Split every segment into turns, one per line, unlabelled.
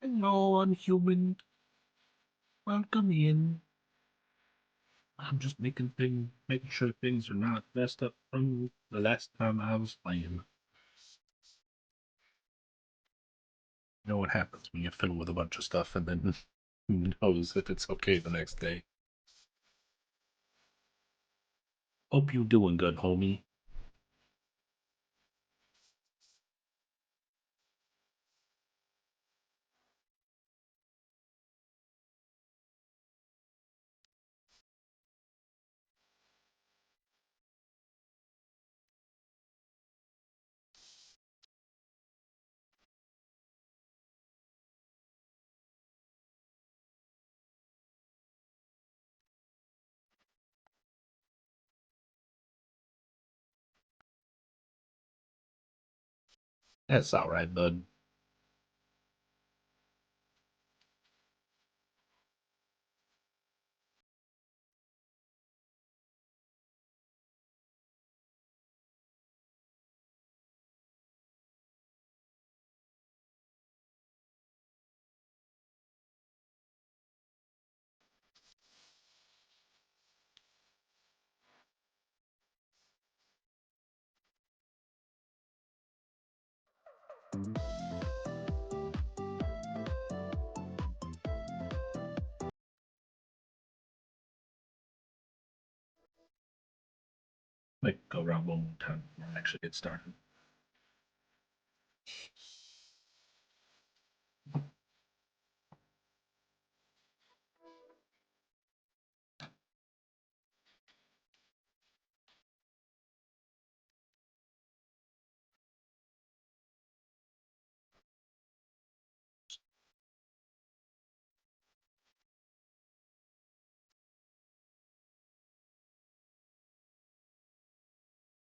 Hello, unhuman. Welcome in. I'm just making sure things are not messed up from the last time I was playing. You know what happens when you fiddle with a bunch of stuff and then who knows if it's okay the next day. Hope you doing good, homie. That's all right, bud. Might go around one more time before I actually get started.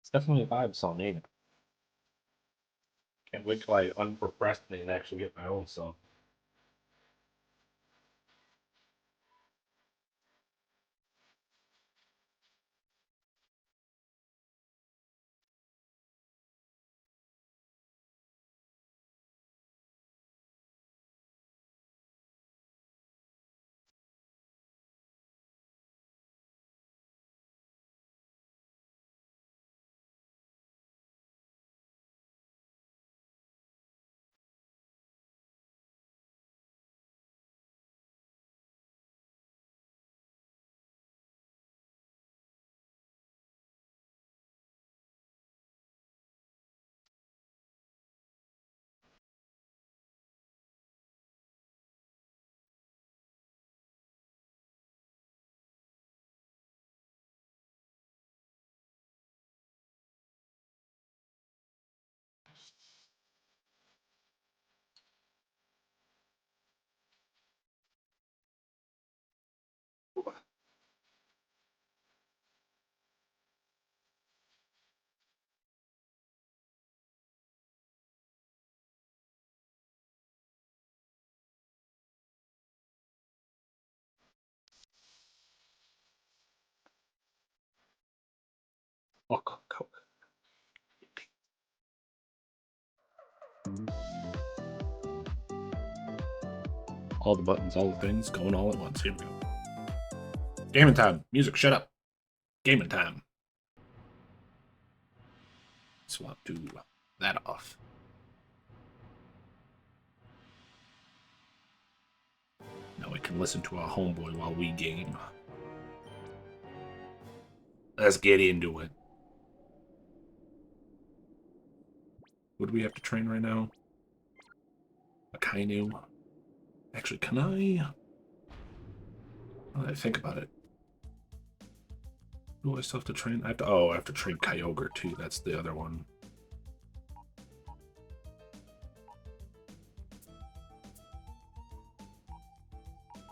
It's definitely a vibe song, ain't it? Can't wait till I unprocrastinate and actually get my own song. Oh, all the buttons, all the things going all at once. Here we go. Gaming time. Music, shut up. Gaming time. Swap to that off. Now we can listen to our homeboy while we game. Let's get into it. What do we have to train right now? A Kainu. Actually, can I? I think about it. Do I still have to train? I have to train Kyogre too. That's the other one.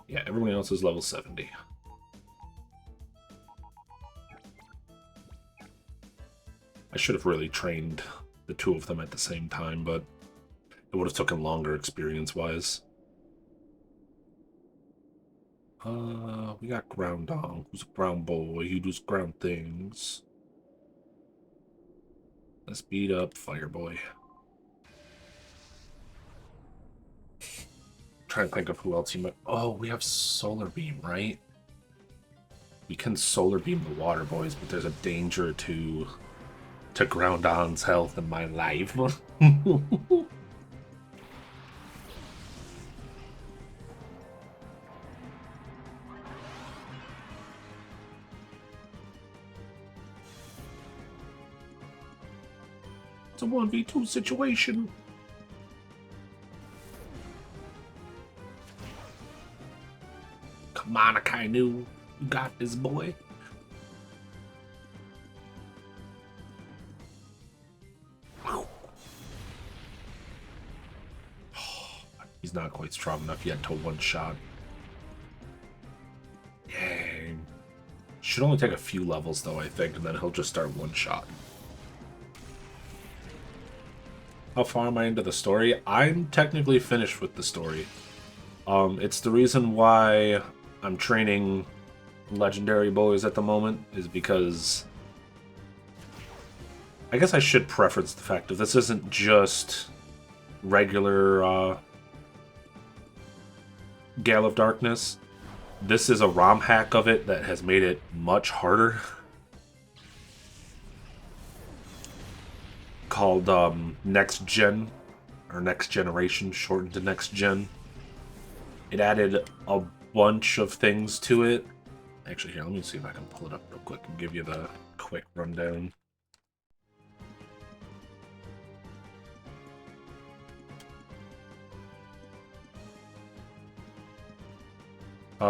Yeah, everyone else is level 70. I should have really trained the two of them at the same time, but it would have taken longer experience-wise. We got Groundhog, who's a brown boy. He does ground things. Let's beat up Fireboy. trying to think of who else you might... Oh, we have Solar Beam, right? We can Solar Beam the water boys, but there's a danger to Groundon's health and my life. It's a 1v2 situation. Come on, Akainu. You got this, boy. He's not quite strong enough yet to one-shot. Dang. Should only take a few levels, though, I think, and then he'll just start one-shot. How far am I into the story? I'm technically finished with the story. It's the reason why I'm training legendary boys at the moment, is because... I guess I should preference the fact that this isn't just regular, Gale of Darkness. This is a ROM hack of it that has made it much harder. Called Next Gen, or Next Generation, shortened to Next Gen. It added a bunch of things to it. Actually, here, let me see if I can pull it up real quick and give you the quick rundown.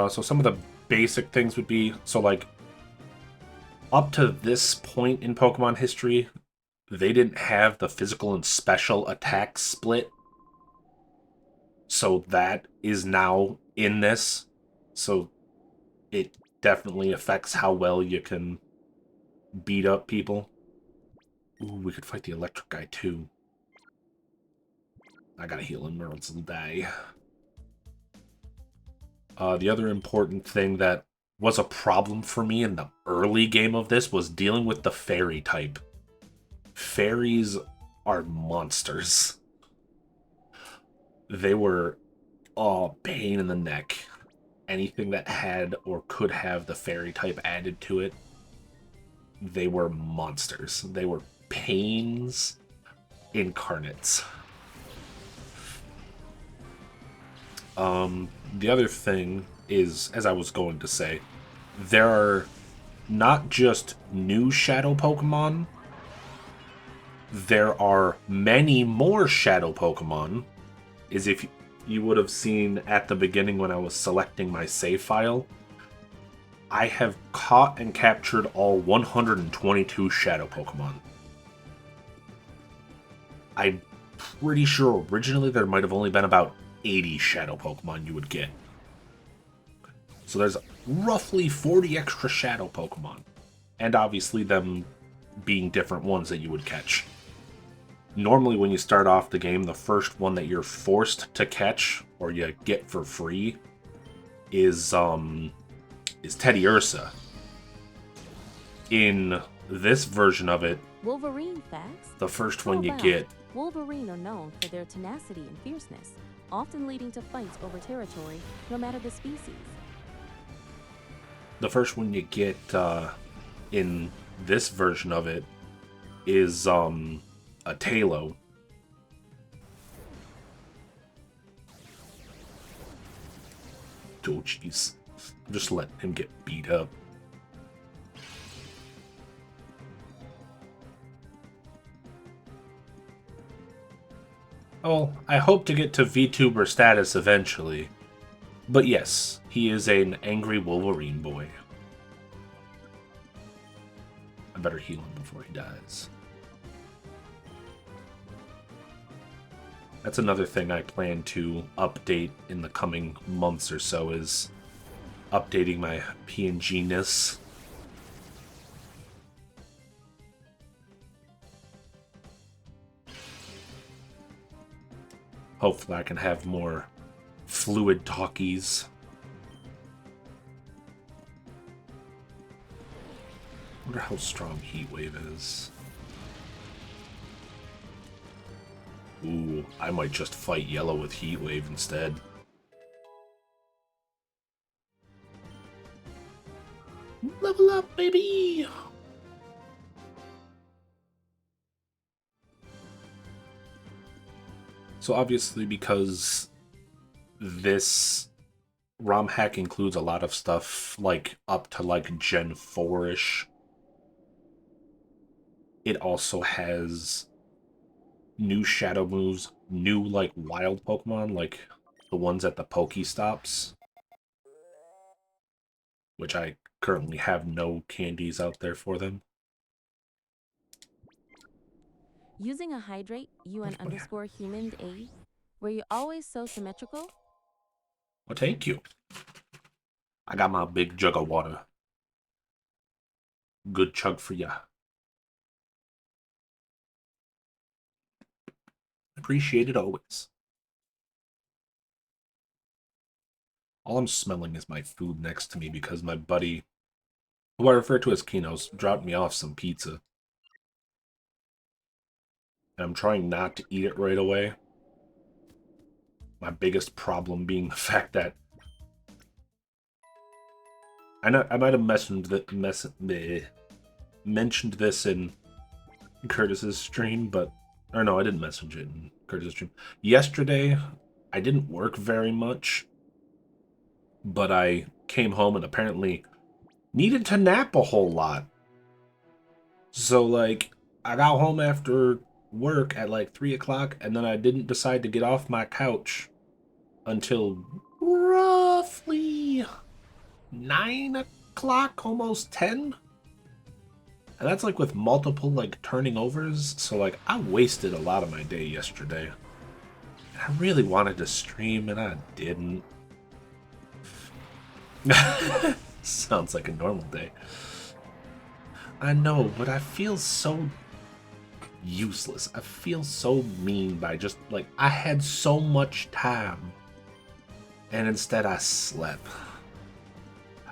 So some of the basic things would be, so like, up to this point in Pokemon history, they didn't have the physical and special attack split. So that is now in this. So it definitely affects how well you can beat up people. Ooh, we could fight the electric guy too. I gotta heal him or else he'll die. The other important thing that was a problem for me in the early game of this was dealing with the fairy type. Fairies are monsters. They were a pain in the neck. Anything that had or could have the fairy type added to it, they were monsters. They were pains incarnates. The other thing is, as I was going to say, there are not just new Shadow Pokemon, there are many more Shadow Pokemon, as if you would have seen at the beginning when I was selecting my save file. I have caught and captured all 122 Shadow Pokemon. I'm pretty sure originally there might have only been about 80 Shadow Pokemon you would get. So there's roughly 40 extra Shadow Pokemon. And obviously them being different ones that you would catch. Normally when you start off the game, the first one that you're forced to catch, or you get for free, is Teddy Ursa. In this version of it,
Wolverine facts.
the first one you get...
Wolverine are known for their tenacity and fierceness, often leading to fights over territory, no matter the species.
The first one you get in this version of it is a Talo. Oh, jeez. I'm just letting him get beat up. Oh, I hope to get to VTuber status eventually. But yes, he is an angry Wolverine boy. I better heal him before he dies. That's another thing I plan to update in the coming months or so, is updating my PNG-ness. Hopefully I can have more fluid talkies. I wonder how strong Heat Wave is. Ooh, I might just fight Yellow with Heat Wave instead. Level up, baby! So obviously, because this ROM hack includes a lot of stuff like up to like Gen 4-ish, it also has new shadow moves, new like wild Pokemon, like the ones at the Pokestops, which I currently have no candies out there for them.
Using a hydrate, UN underscore human A, were you always so symmetrical?
Well, thank you. I got my big jug of water. Good chug for ya. Appreciate it always. All I'm smelling is my food next to me because my buddy, who I refer to as Kinos, dropped me off some pizza. And I'm trying not to eat it right away. My biggest problem being the fact that I might have mentioned this in Curtis's stream, but or no, I didn't message it in Curtis's stream. Yesterday, I didn't work very much, but I came home and apparently needed to nap a whole lot. So like, I got home after work at like 3 o'clock, and then I didn't decide to get off my couch until roughly 9 o'clock, almost 10. And that's like with multiple like turning overs. So like I wasted a lot of my day yesterday. I really wanted to stream and I didn't. Sounds like a normal day. I know, but I feel so useless. I feel so mean by just like I had so much time and instead I slept.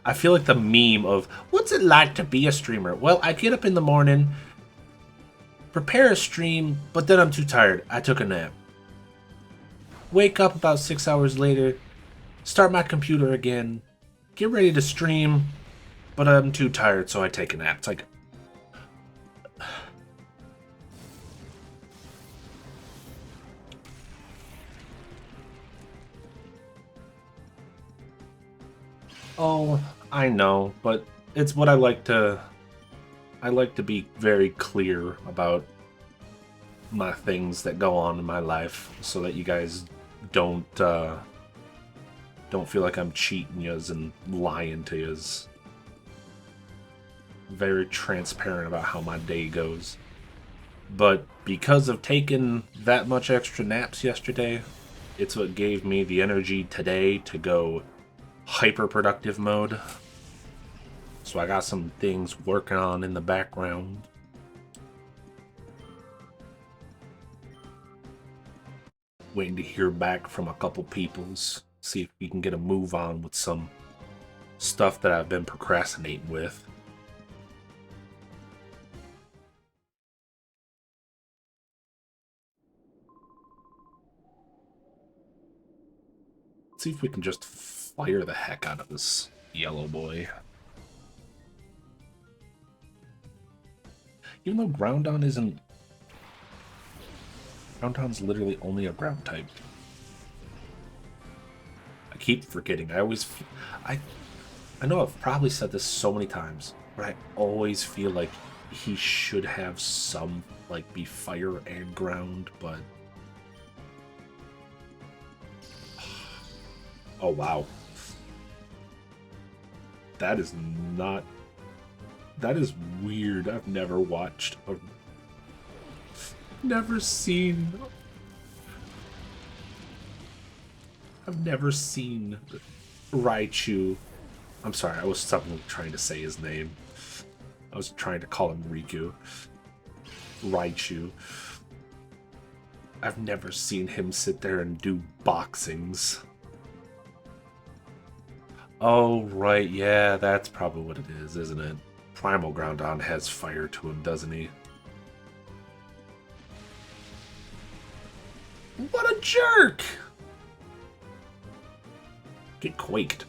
I feel like the meme of what's it like to be a streamer? Well, I get up in the morning, prepare a stream, but then I'm too tired. I took a nap. Wake up about 6 hours later, start my computer again, get ready to stream, but I'm too tired, so I take a nap. It's like, oh, I know, but it's what I like to be very clear about my things that go on in my life so that you guys don't feel like I'm cheating yous and lying to yous. Very transparent about how my day goes. But because of taking that much extra naps yesterday, it's what gave me the energy today to go hyper-productive mode. So I got some things working on in the background. Waiting to hear back from a couple peoples. See if we can get a move on with some stuff that I've been procrastinating with. Let's see if we can just fire the heck out of this yellow boy. Even though Groudon isn't... Groudon's literally only a ground type. I keep forgetting. I know I've probably said this so many times, but I always feel like he should have some, like, be fire and ground, but... Oh, wow. That is not... That is weird. I've never watched a... Never seen... I've never seen Raichu... I'm sorry, I was suddenly trying to say his name. I was trying to call him Riku. Raichu. I've never seen him sit there and do boxings. Oh, right, yeah, that's probably what it is, isn't it? Primal Groudon has fire to him, doesn't he? What a jerk! Get quaked.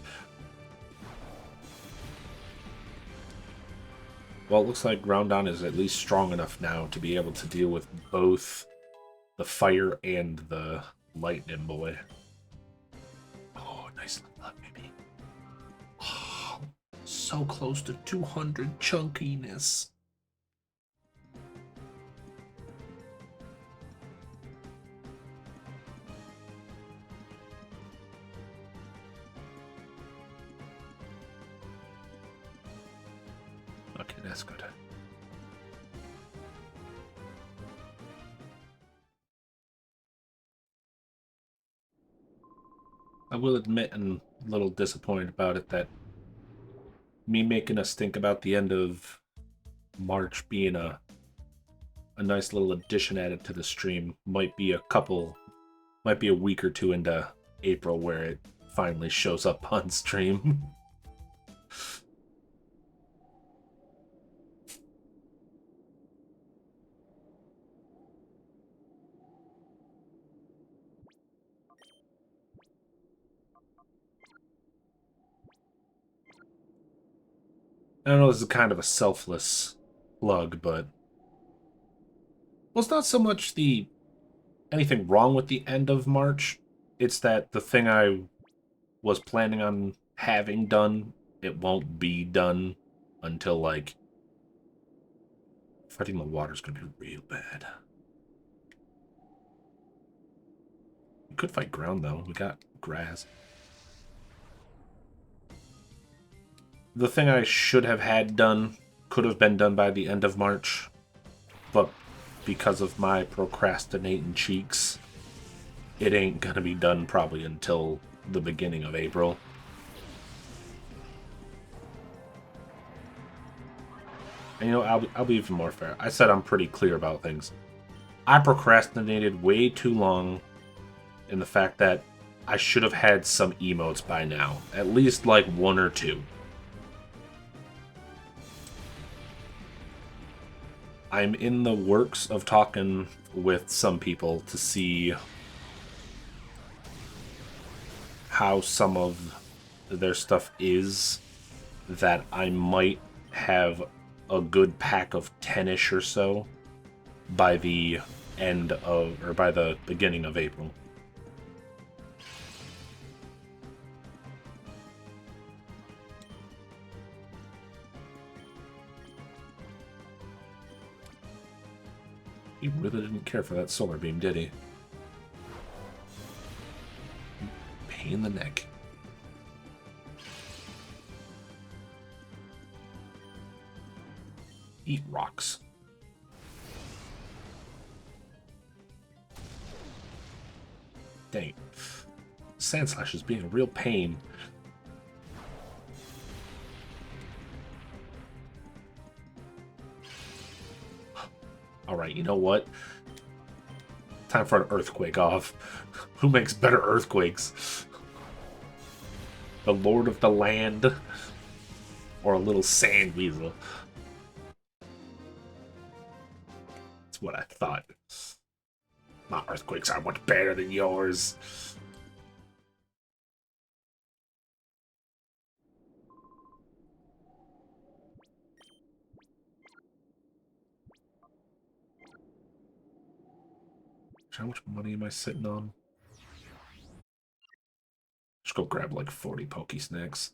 Well, it looks like Groundon is at least strong enough now to be able to deal with both the fire and the lightning boy. Oh, nice level up, baby. Oh, so close to 200 chunkiness. Okay, that's good. I will admit I'm a little disappointed about it that me making us think about the end of March being a nice little addition added to the stream might be a week or two into April where it finally shows up on stream. I don't know, this is kind of a selfless plug, but well, it's not so much the anything wrong with the end of March. It's that the thing I was planning on having done, it won't be done until like fighting the water's gonna be real bad. We could fight ground though. We got grass. The thing I should have had done could have been done by the end of March, but because of my procrastinating cheeks, it ain't gonna be done probably until the beginning of April. And you know, I'll be even more fair. I said I'm pretty clear about things. I procrastinated way too long in the fact that I should have had some emotes by now. At least like one or two. I'm in the works of talking with some people to see how some of their stuff is that I might have a good pack of 10-ish or so by the end of, or by the beginning of April. He really didn't care for that solar beam, did he? Pain in the neck. Eat rocks. Dang it. Sand Slash is being a real pain. Alright, you know what? Time for an earthquake off. Who makes better earthquakes? The Lord of the Land? Or a little sand weasel? That's what I thought. My earthquakes are much better than yours. How much money am I sitting on? Just go grab like 40 Pokey Snacks.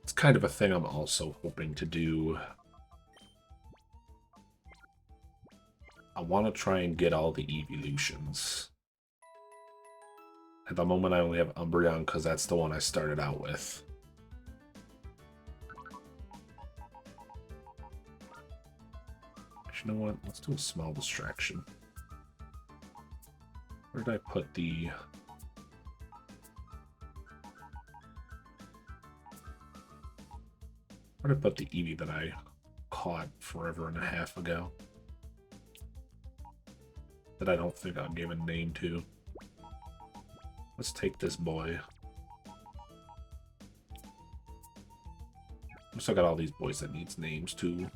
It's kind of a thing I'm also hoping to do. I want to try and get all the evolutions. At the moment, I only have Umbreon because that's the one I started out with. You know what? Let's do a small distraction. Where did I put the... Where did I put the Eevee that I caught forever and a half ago? That I don't think I gave a name to. Let's take this boy. I still got all these boys that needs names too.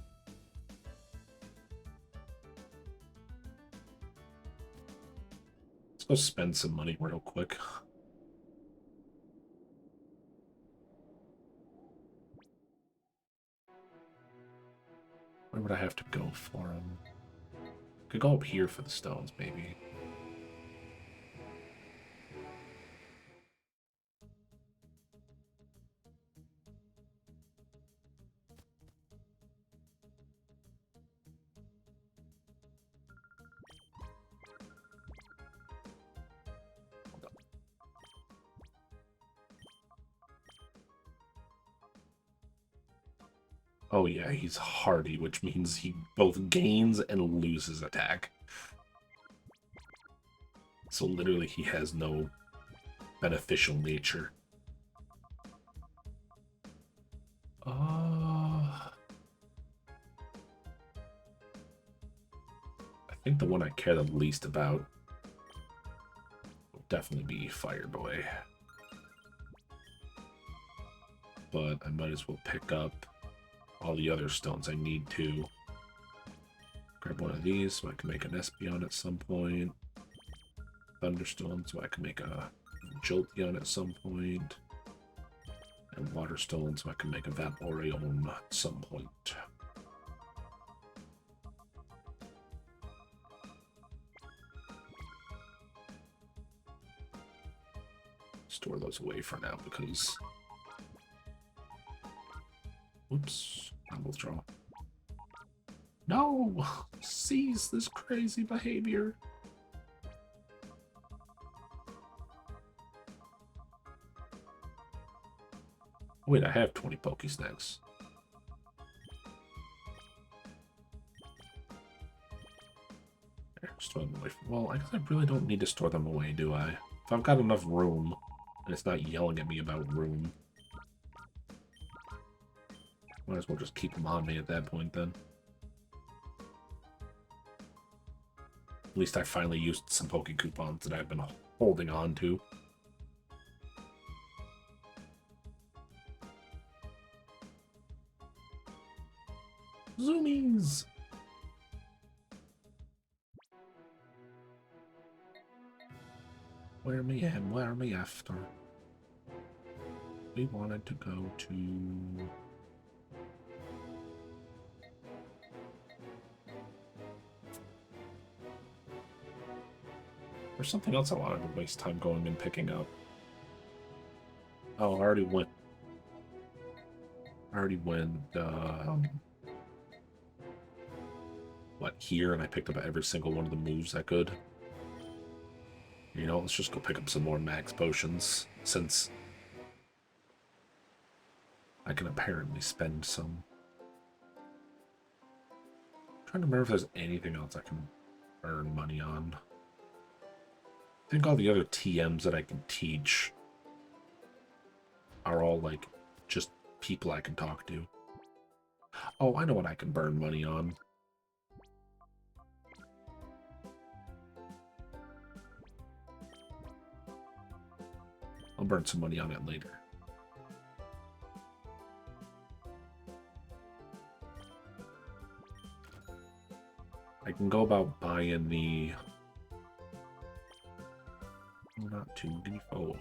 Let's go spend some money real quick. Where would I have to go for them? Could go up here for the stones, maybe. Oh yeah, he's hardy, which means he both gains and loses attack. So literally he has no beneficial nature. I think the one I care the least about will definitely be Fireboy. But I might as well pick up all the other stones I need to. Grab one of these so I can make an Espeon at some point. Thunderstone so I can make a Jolteon at some point. And Waterstone so I can make a Vaporeon at some point. Store those away for now because... Whoops. I'll withdraw. No! Cease this crazy behavior. Wait, I have 20 Pokesnacks. Store them away. Well, I guess I really don't need to store them away, do I? If I've got enough room, and it's not yelling at me about room, might as well just keep them on me at that point, then. At least I finally used some Poke Coupons that I've been holding on to. Zoomies! Where me and where me after? We wanted to go to... There's something else I wanted to waste time going and picking up. Oh, I already went... what, here, and I picked up every single one of the moves I could. You know, let's just go pick up some more max potions, since I can apparently spend some. I'm trying to remember if there's anything else I can earn money on. I think all the other TMs that I can teach are all, like, just people I can talk to. Oh, I know what I can burn money on. I'll burn some money on it later. I can go about buying the... Not two, give me four.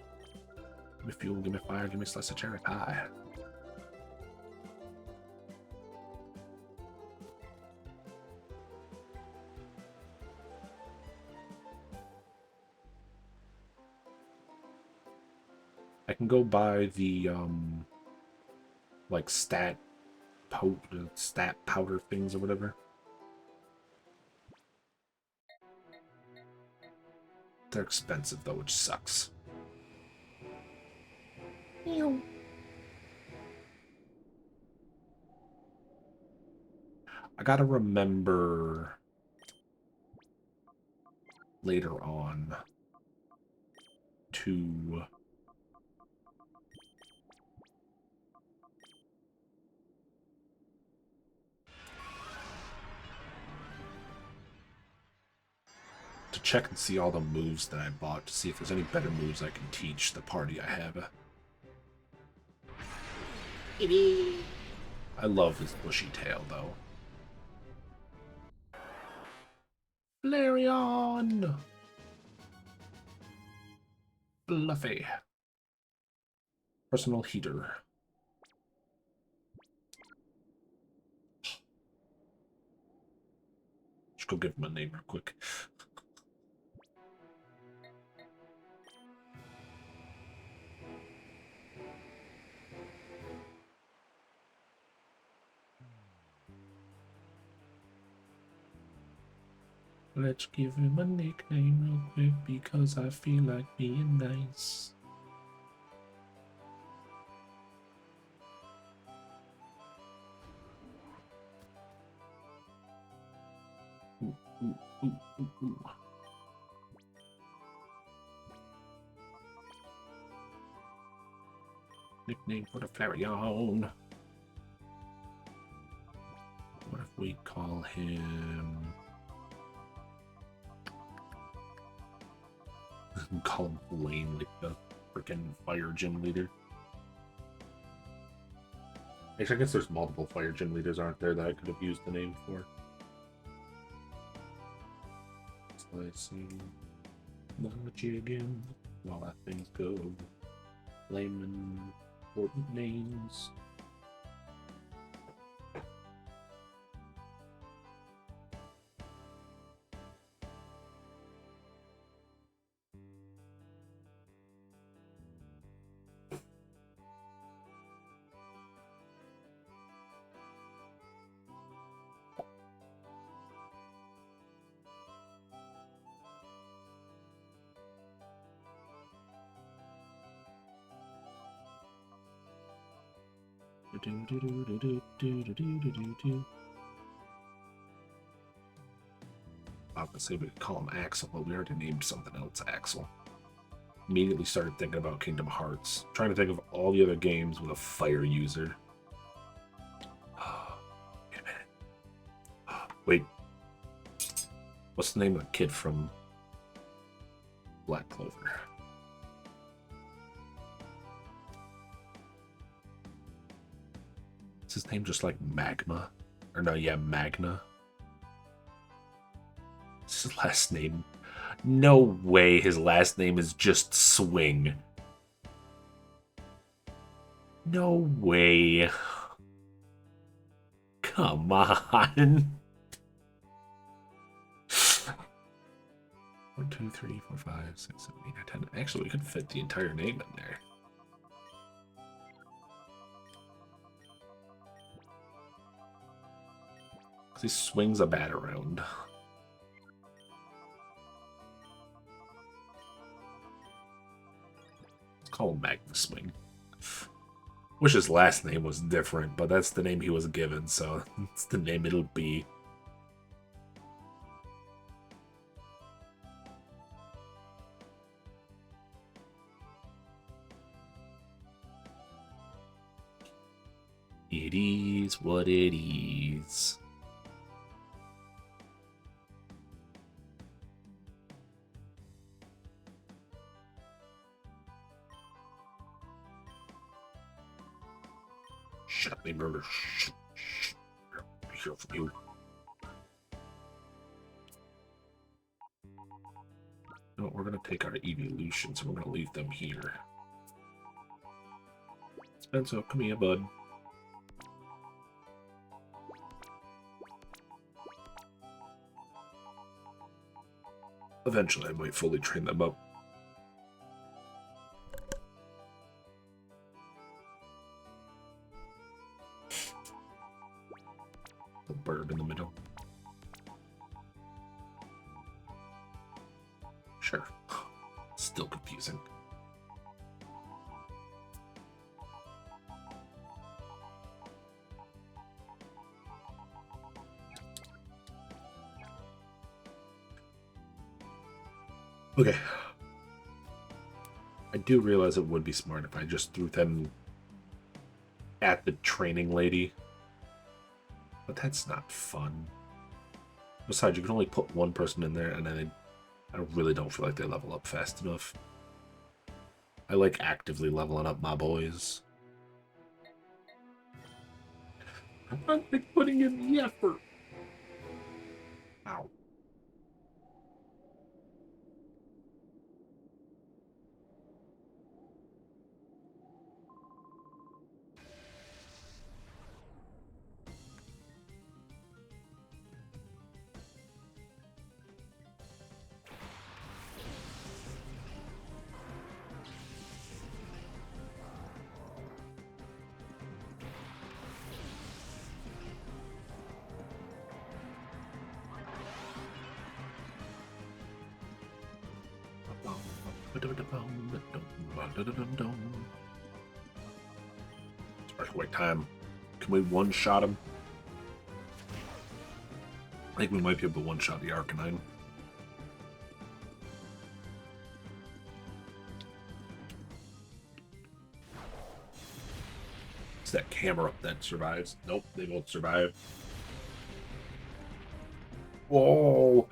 Give me fuel, give me fire, give me slice of cherry pie. I can go buy the, like, stat powder things or whatever. They're expensive, though, which sucks. Ew. I gotta remember later on to... check and see all the moves that I bought to see if there's any better moves I can teach the party I have. I love his bushy tail, though. Flareon! Fluffy. Personal heater. Just go give him a name real quick. Let's give him a nickname real quick because I feel like being nice. Ooh, ooh, ooh, ooh, ooh. Nickname for the Flareon. What if we call him... call him Lane, like the freaking fire gym leader. Actually, I guess there's multiple fire gym leaders, aren't there, that I could have used the name for. Slicing. Logi again. While that things go. Layman. Important names. I was gonna say we could call him Axel, but we already named something else Axel. Immediately started thinking about Kingdom Hearts. Trying to think of all the other games with a fire user. Wait a minute. Wait. What's the name of the kid from Black Clover? Is his name just like Magma? Or no, yeah, Magna. Is his last name? No way his last name is just Swing. No way. Come on. 1, 2, 3, 4, 5, 6, 7, 8, 9, 10. Actually, we could fit the entire name in there. Because he swings a bat around. Let's call him Magnus Swing. Wish his last name was different, but that's the name he was given, so it's the name it'll be. It is what it is. Shut up, murder. Shh. I hear from you. No, we're gonna take our evolutions and we're gonna leave them here. Spencer, come here, bud. Eventually, I might fully train them up. The bird in the middle. Sure. Still confusing. Okay. I do realize it would be smart if I just threw them at the training lady. But that's not fun. Besides, you can only put one person in there, and then I really don't feel like they level up fast enough. I like actively leveling up my boys. I'm like putting in the effort. Ow. Earthquake time. Can we one-shot him? I think we might be able to one-shot the Arcanine. It's that camera up that survives. Nope, they both survive. Whoa!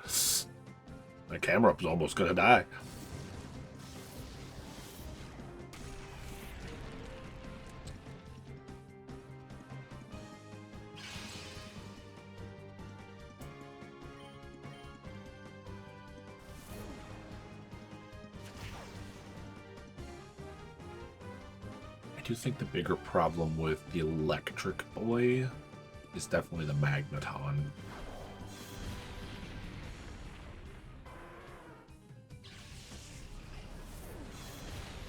That camera up's almost gonna die. I do think the bigger problem with the electric boy is definitely the Magneton.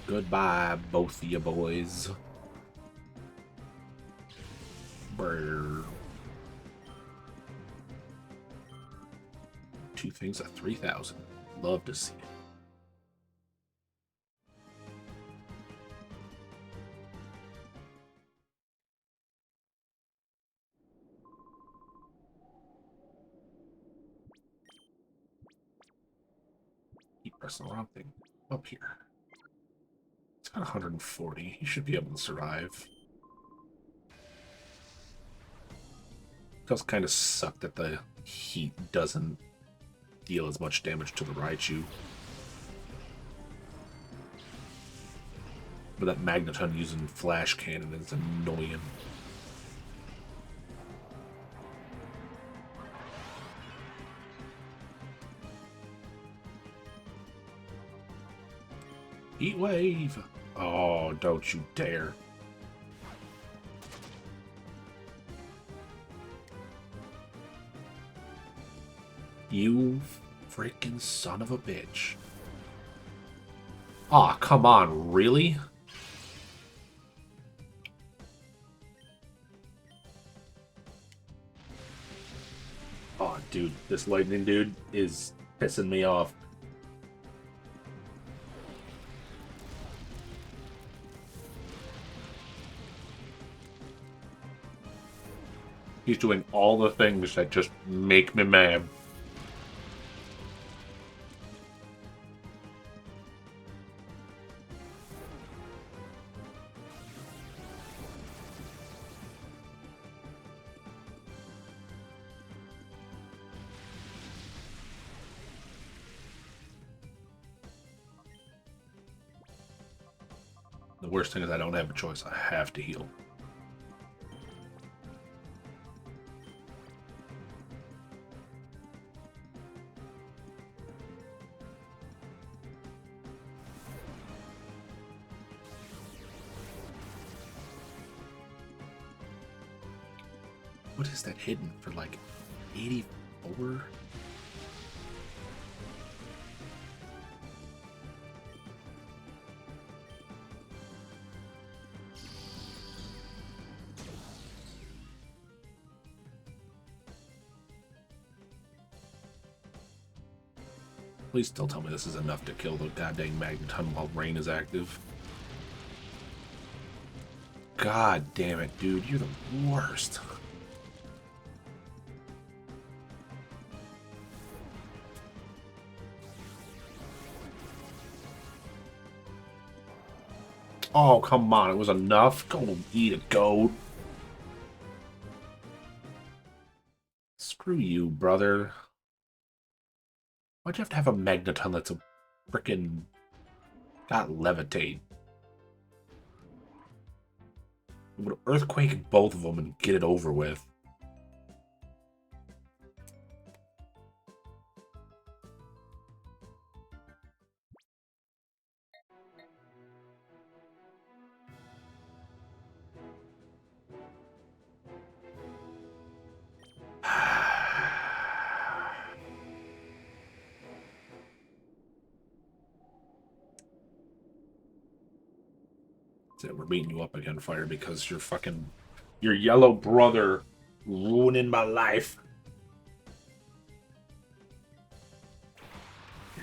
Goodbye, both of you boys. Brr. Two things at 3,000. Love to see it. Keep pressing the wrong thing. Up here. It's got 140. You should be able to survive. It does kind of suck that the heat doesn't deal as much damage to the Raichu. But that Magneton using Flash Cannon is annoying. Heat Wave! Oh, don't you dare. You freaking son of a bitch. Aw, oh, come on, really? Oh, dude, this lightning dude is pissing me off. He's doing all the things that just make me mad. The worst thing is I don't have a choice. I have to heal. What is that hidden for, like, 84? Please still tell me this is enough to kill the goddamn Magneton while Rain is active. God damn it, dude. You're the worst. Oh, come on. It was enough. Go eat a goat. Screw you, brother. Why'd you have to have a Magneton that's a frickin' got levitate? It would earthquake both of them and get it over with. We're beating you up again, Fire, because your yellow brother ruining my life.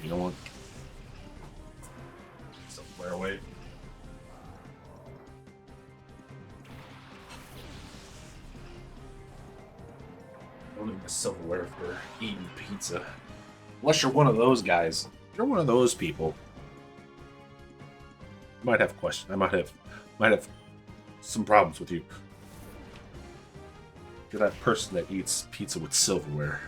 You know what? silverware for eating pizza. Unless you're one of those guys. If you're one of those people. I might have a question. I might have some problems with you. You're that person that eats pizza with silverware.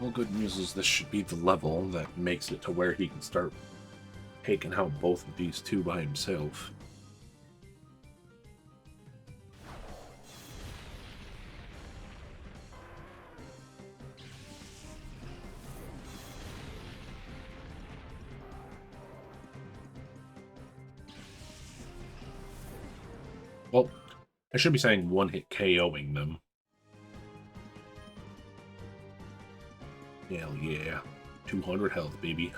Well, good news is this should be the level that makes it to where he can start taking out both of these two by himself. Well, I should be saying one-hit KOing them. Hell yeah. 200 health, baby.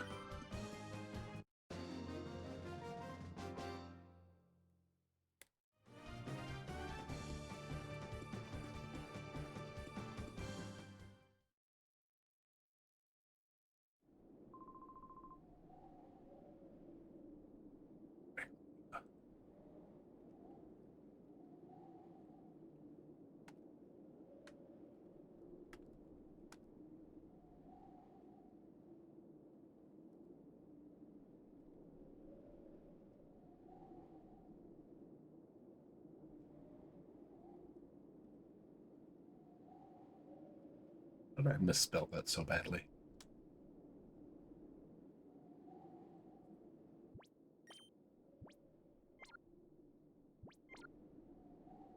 How did I misspell that so badly?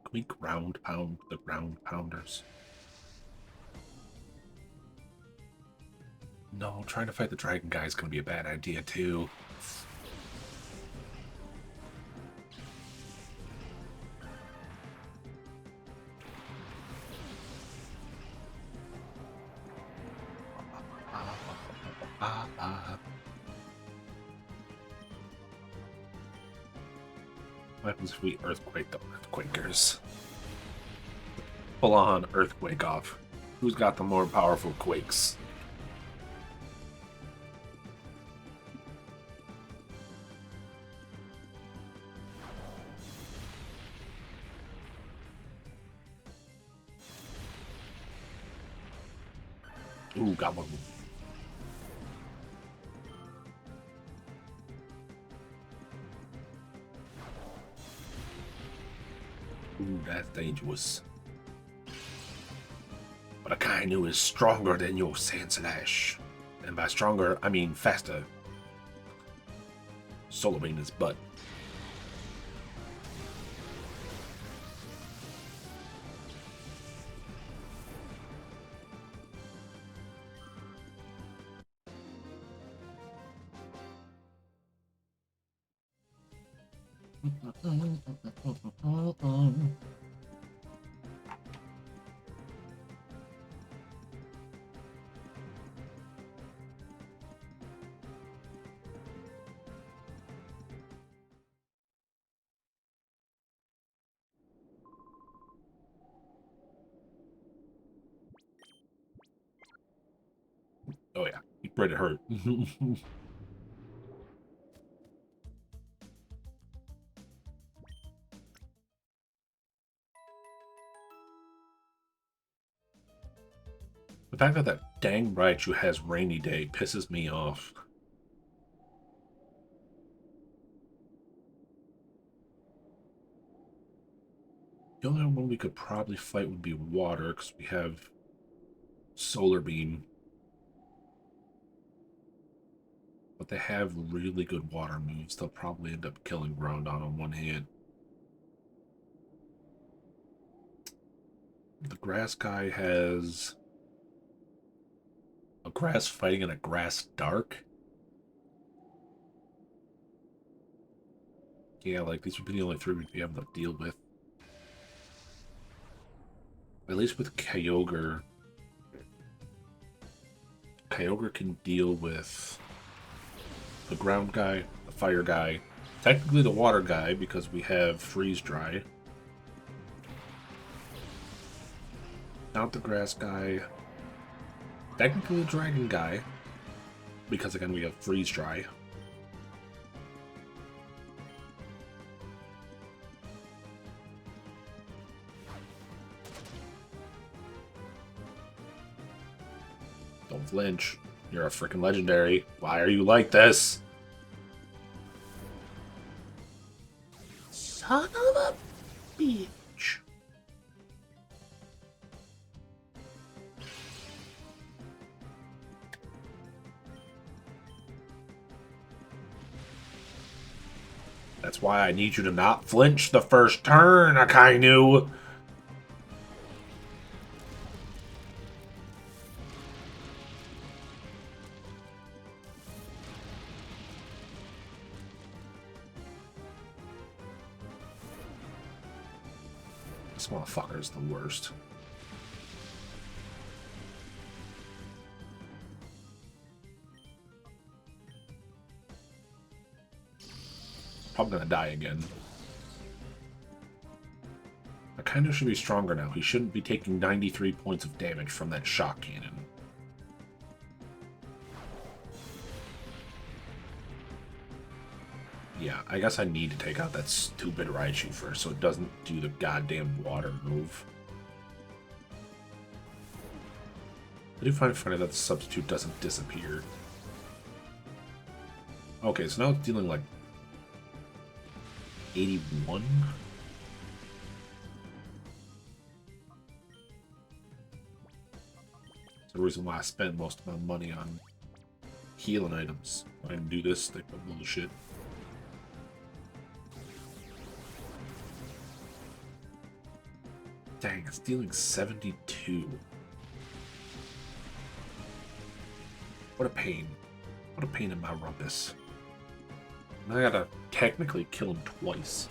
Can we ground pound the ground pounders? No, trying to fight the dragon guy is going to be a bad idea, too. What happens if we earthquake the earthquakers? Full on earthquake off. Who's got the more powerful quakes? Ooh, got one. Ooh, that's dangerous. But a kind who is stronger than your Sandslash. And by stronger, I mean faster. Soloing his butt. Oh yeah, he pretty hurt. The fact that that dang Raichu has rainy day pisses me off. The only one we could probably fight would be water, because we have Solar Beam. But they have really good water moves. They'll probably end up killing Groudon on one hit. The grass guy has a grass fighting and a grass dark. Yeah, like, these would be the only three we'd be able to deal with. At least with Kyogre. Kyogre can deal with the ground guy, the fire guy, technically the water guy because we have freeze dry. Not the grass guy. Technically the dragon guy because again we have freeze dry. Don't flinch. You're a freaking legendary. Why are you like this? Son of a bitch. That's why I need you to not flinch the first turn, Akainu. This motherfucker is the worst. Probably gonna die again. Akainu should be stronger now. He shouldn't be taking 93 points of damage from that shock cannon. Yeah, I guess I need to take out that stupid Raichu first so it doesn't do the goddamn water move. I do find it funny that the substitute doesn't disappear. Okay, so now it's dealing like 81? That's the reason why I spend most of my money on healing items. I can do this type of bullshit. Dang, it's dealing 72. What a pain. What a pain in my rumpus. Now I gotta technically kill him twice.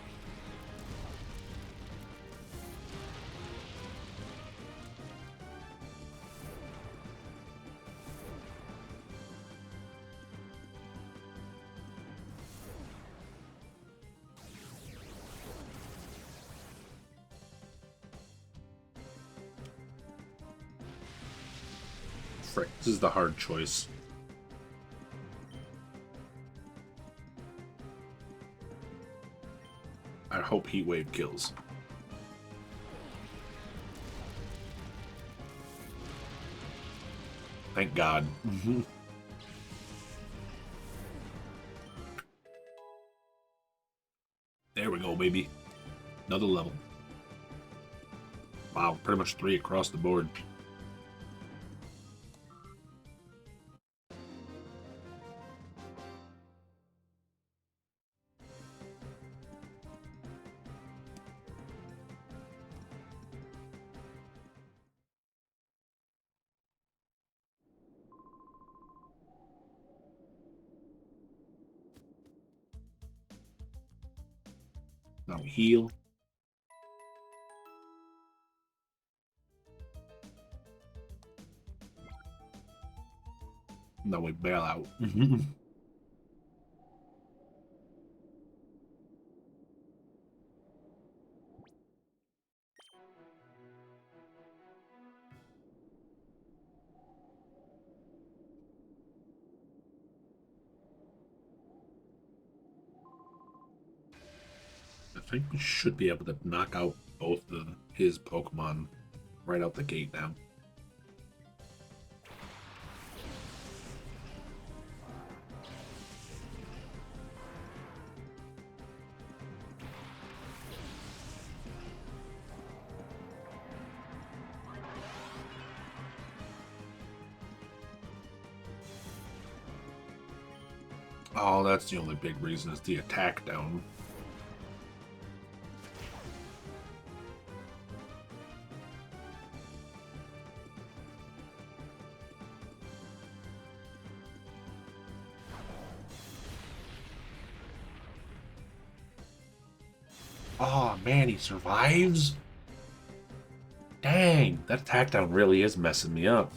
Frick, this is the hard choice. I hope Heat Wave kills. Thank God. There we go, baby. Another level. Wow, pretty much 3 across the board. Now we heal. Now we bail out. I think we should be able to knock out both of his Pokemon right out the gate now. Oh, that's the only big reason is the attack down. Oh man, he survives? Dang, that attack down really is messing me up.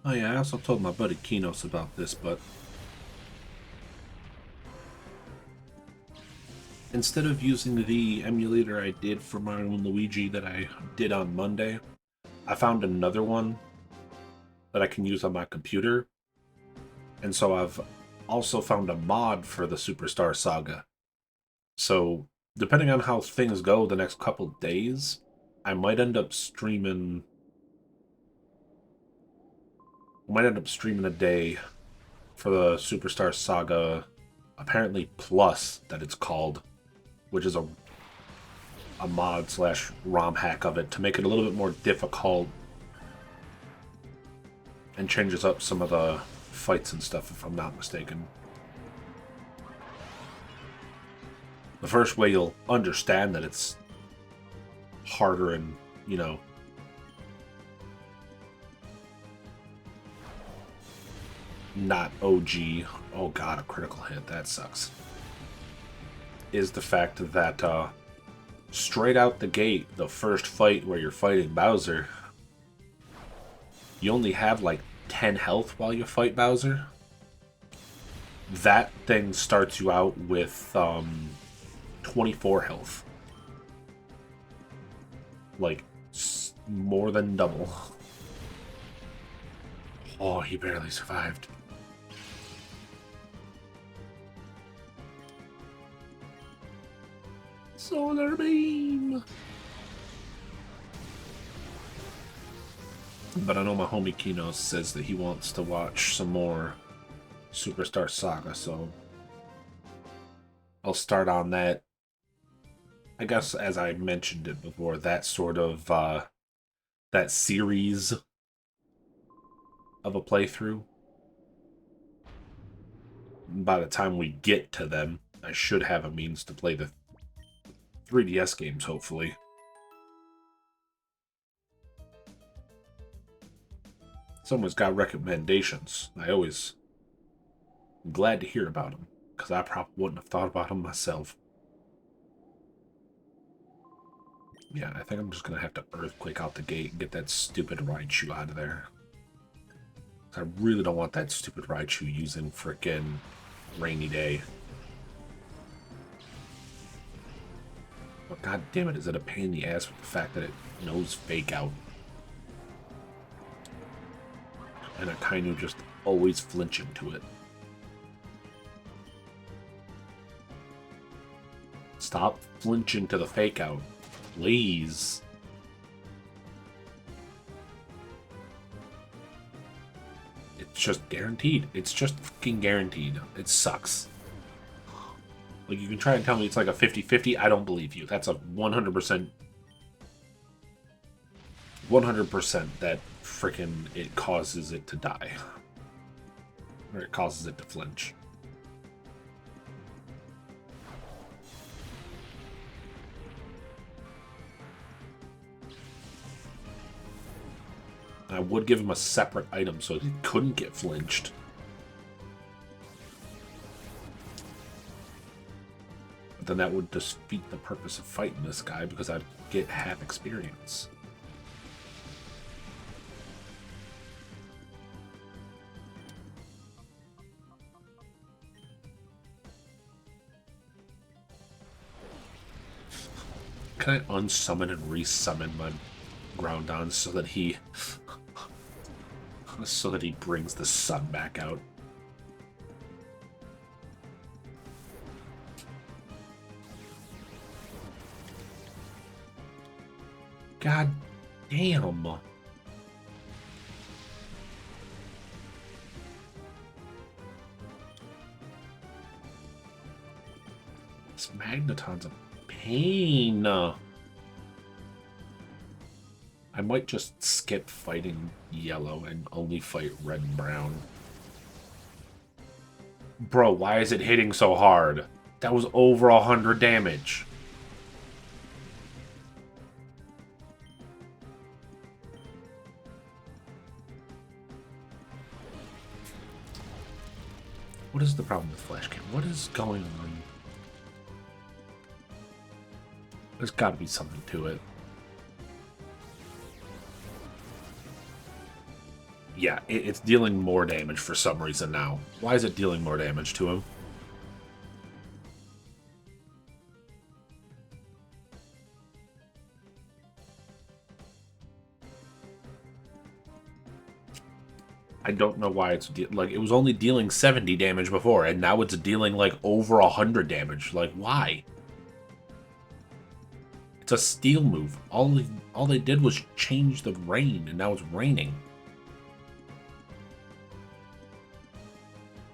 Oh yeah, I also told my buddy Kinos about this, but instead of using the emulator I did for Mario and Luigi that I did on Monday, I found another one that I can use on my computer. And so I've also found a mod for the Superstar Saga. So, depending on how things go the next couple days, I might end up streaming. I might end up streaming a day for the Superstar Saga, apparently Plus, that it's called, which is a mod slash ROM hack of it to make it a little bit more difficult and changes up some of the fights and stuff, if I'm not mistaken. The first way you'll understand that it's harder and, you know, not OG. Oh god, a critical hit. That sucks. Is the fact that straight out the gate, the first fight where you're fighting Bowser, you only have like 10 health while you fight Bowser. That thing starts you out with 24 health. Like, more than double. Oh, he barely survived. Solar Beam! But I know my homie Kino says that he wants to watch some more Superstar Saga, so I'll start on that. I guess, as I mentioned it before, that sort of, that series of a playthrough. By the time we get to them, I should have a means to play the 3DS games, hopefully. Someone's got recommendations. I'm glad to hear about them, because I probably wouldn't have thought about them myself. Yeah, I think I'm just going to have to Earthquake out the gate and get that stupid Raichu out of there. I really don't want that stupid Raichu using frickin' Rainy Day. But god damn it, is it a pain in the ass with the fact that it knows Fake Out. And I kind of just always flinch into it. Stop flinching to the Fake Out. Please. It's just guaranteed. It's just fucking guaranteed. It sucks. Like, you can try and tell me it's like a 50-50. I don't believe you. That's a 100%. 100% that freaking it causes it to die. Or it causes it to flinch. I would give him a separate item so he couldn't get flinched. But then that would defeat the purpose of fighting this guy because I'd get half experience. Can I unsummon and resummon my Groudon so that he brings the sun back out? God damn. This Magneton's a pain. I might just skip fighting yellow and only fight red and brown. Bro, why is it hitting so hard? That was over 100 damage. What is the problem with flash cam? What is going on? There's got to be something to it. Yeah, it's dealing more damage for some reason now. Why is it dealing more damage to him? I don't know why it's like it was only dealing 70 damage before, and now it's dealing like over 100 damage. Like, why? It's a steel move. All they did was change the rain, and now it's raining.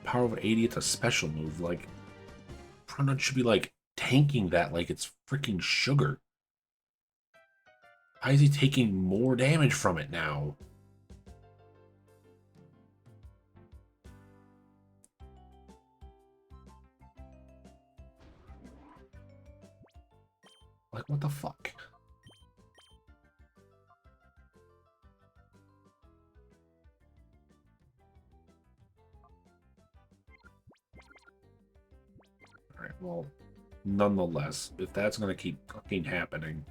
Power over 80, it's a special move. Like, Pronon should be like tanking that like it's freaking sugar. Why is he taking more damage from it now? Like, what the fuck? Alright, well, nonetheless, if that's going to keep fucking happening,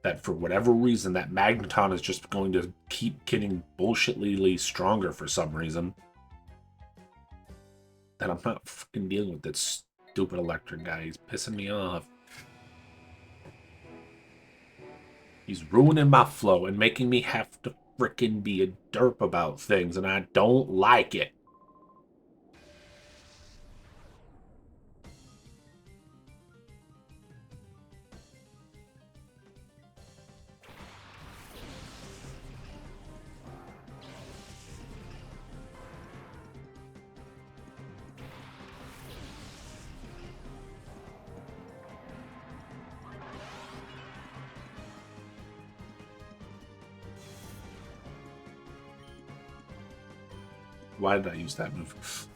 that for whatever reason, that Magneton is just going to keep getting bullshitly stronger for some reason, then I'm not fucking dealing with that stupid electric guy. He's pissing me off. He's ruining my flow and making me have to frickin' be a derp about things, and I don't like it. Why did I use that move?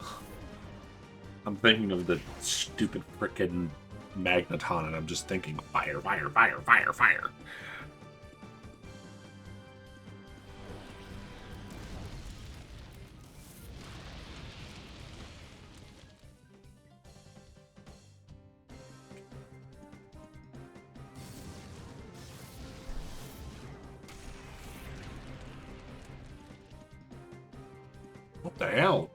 I'm thinking of the stupid frickin' Magneton, and I'm just thinking fire, fire, fire, fire, fire. What the hell?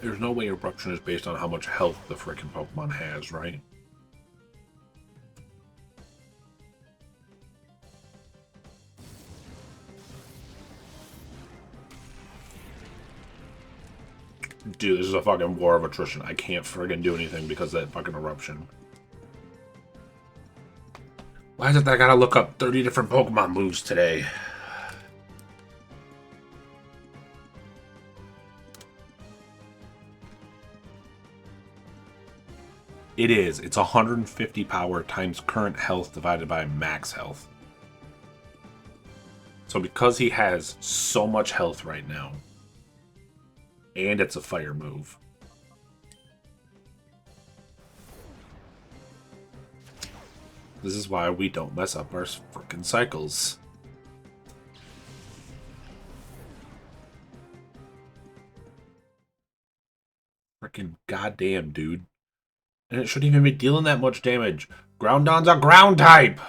There's no way Eruption is based on how much health the frickin' Pokemon has, right? Dude, this is a fucking war of attrition. I can't friggin' do anything because of that fucking Eruption. Why is it that I gotta look up 30 different Pokemon moves today? It is. It's 150 power times current health divided by max health. So because he has so much health right now, and it's a fire move, this is why we don't mess up our frickin' cycles. Frickin' goddamn, dude. And it shouldn't even be dealing that much damage. Groudon's a ground type!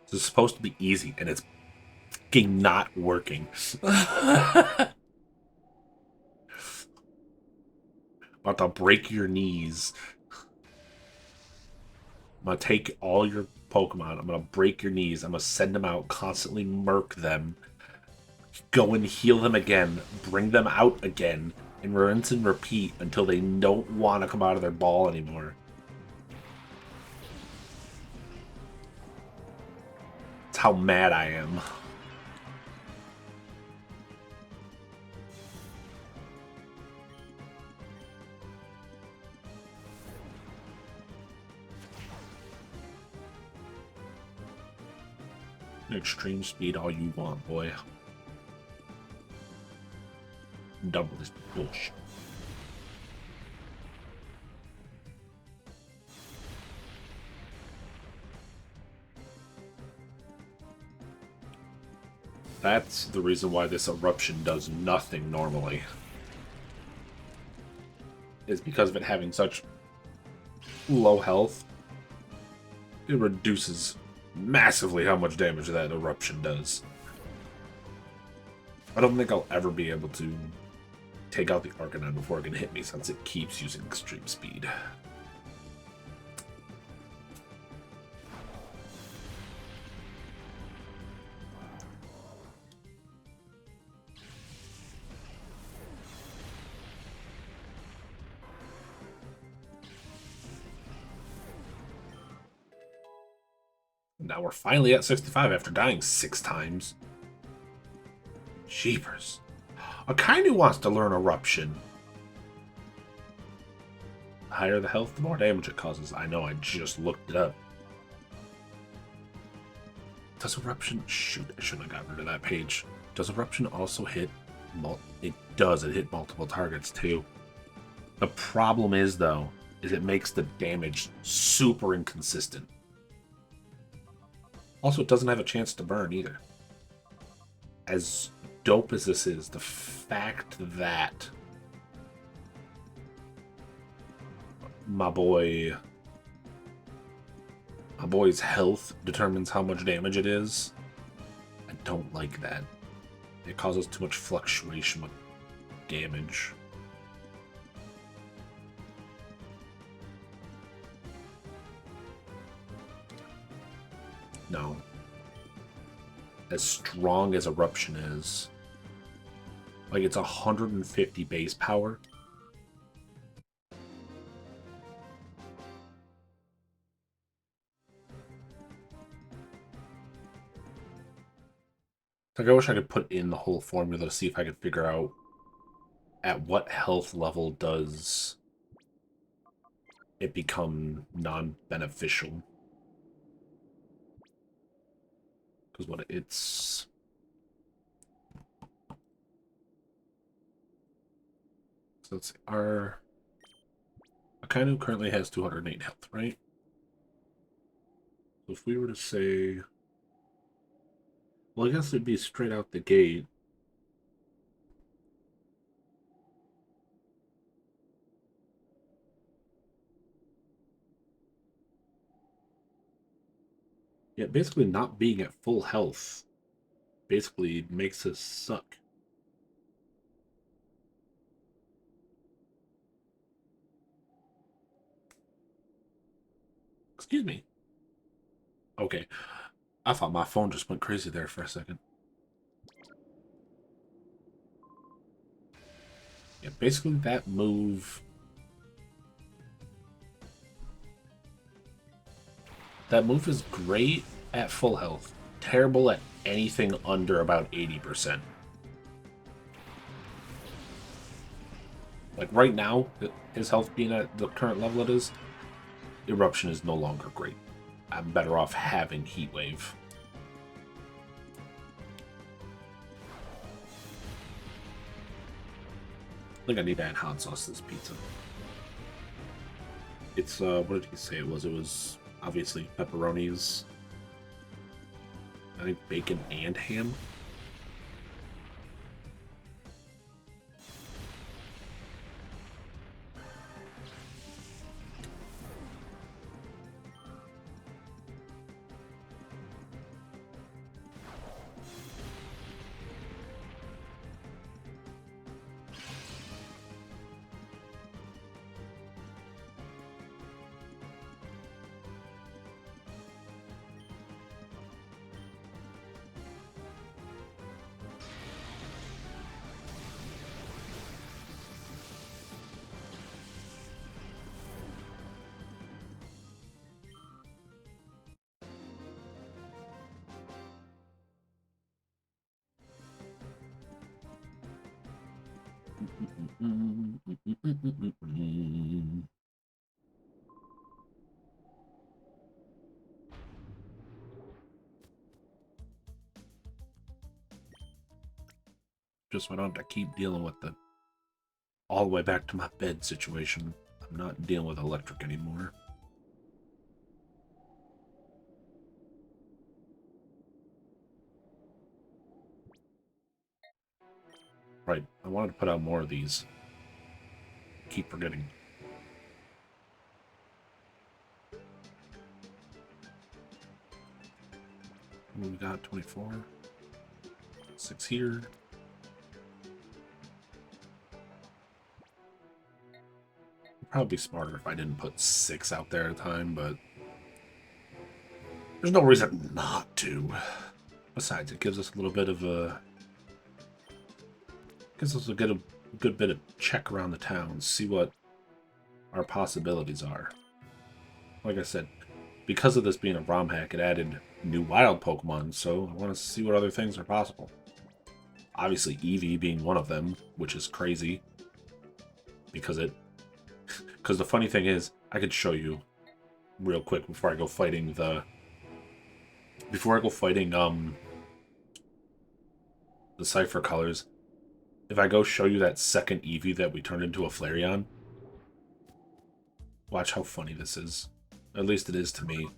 This is supposed to be easy, and it's fucking not working. My About to break your knees. I'm gonna take all your Pokemon. I'm gonna break your knees. I'm gonna send them out, constantly murk them. Go and heal them again. Bring them out again. And rinse and repeat until they don't want to come out of their ball anymore. That's how mad I am. Extreme speed all you want, boy. Double this bullshit. That's the reason why this eruption does nothing normally. Is because of it having such low health. It reduces massively how much damage that eruption does. I don't think I'll ever be able to take out the Arcanine before it can hit me, since it keeps using extreme speed. Now we're finally at 65 after dying 6 times. Jeepers. Akainu wants to learn Eruption. The higher the health, the more damage it causes. I know, I just looked it up. Does Eruption... Shoot, I shouldn't have gotten rid of that page. Does Eruption also hit... It does, it hit multiple targets too. The problem is, though, is it makes the damage super inconsistent. Also, it doesn't have a chance to burn either. As dope as this is, the fact that my boy's health determines how much damage it is, I don't like that. It causes too much fluctuation with damage. No. As strong as Eruption is, like, it's 150 base power. Like, I wish I could put in the whole formula to see if I could figure out at what health level does it become non-beneficial. Because what it's... So let's see, our Akainu currently has 208 health, right? So if we were to say... Well, I guess it'd be straight out the gate. Yeah, basically not being at full health basically makes us suck. Excuse me. Okay. I thought my phone just went crazy there for a second. Yeah, basically that move... That move is great at full health. Terrible at anything under about 80%. Like right now, his health being at the current level it is, Eruption is no longer great. I'm better off having Heat Wave. I think I need to add hot sauce to this pizza. It's, what did he say it was? It was obviously pepperonis. I think bacon and ham. Just so I don't have to keep dealing with the all the way back to my bed situation. I'm not dealing with electric anymore. Right, I wanted to put out more of these. Keep forgetting. We got 24. 6 here. It'd probably be smarter if I didn't put 6 out there at a time, but there's no reason not to. Besides, it gives us a little bit of a... gives us a good bit of check around the town, see what our possibilities are. Like I said, because of this being a ROM hack, it added new wild Pokemon, so I want to see what other things are possible. Obviously, Eevee being one of them, which is crazy. Because the funny thing is, I could show you real quick before I go fighting the... Before I go fighting, the Cypher Colors, if I go show you that second Eevee that we turned into a Flareon, watch how funny this is. At least it is to me.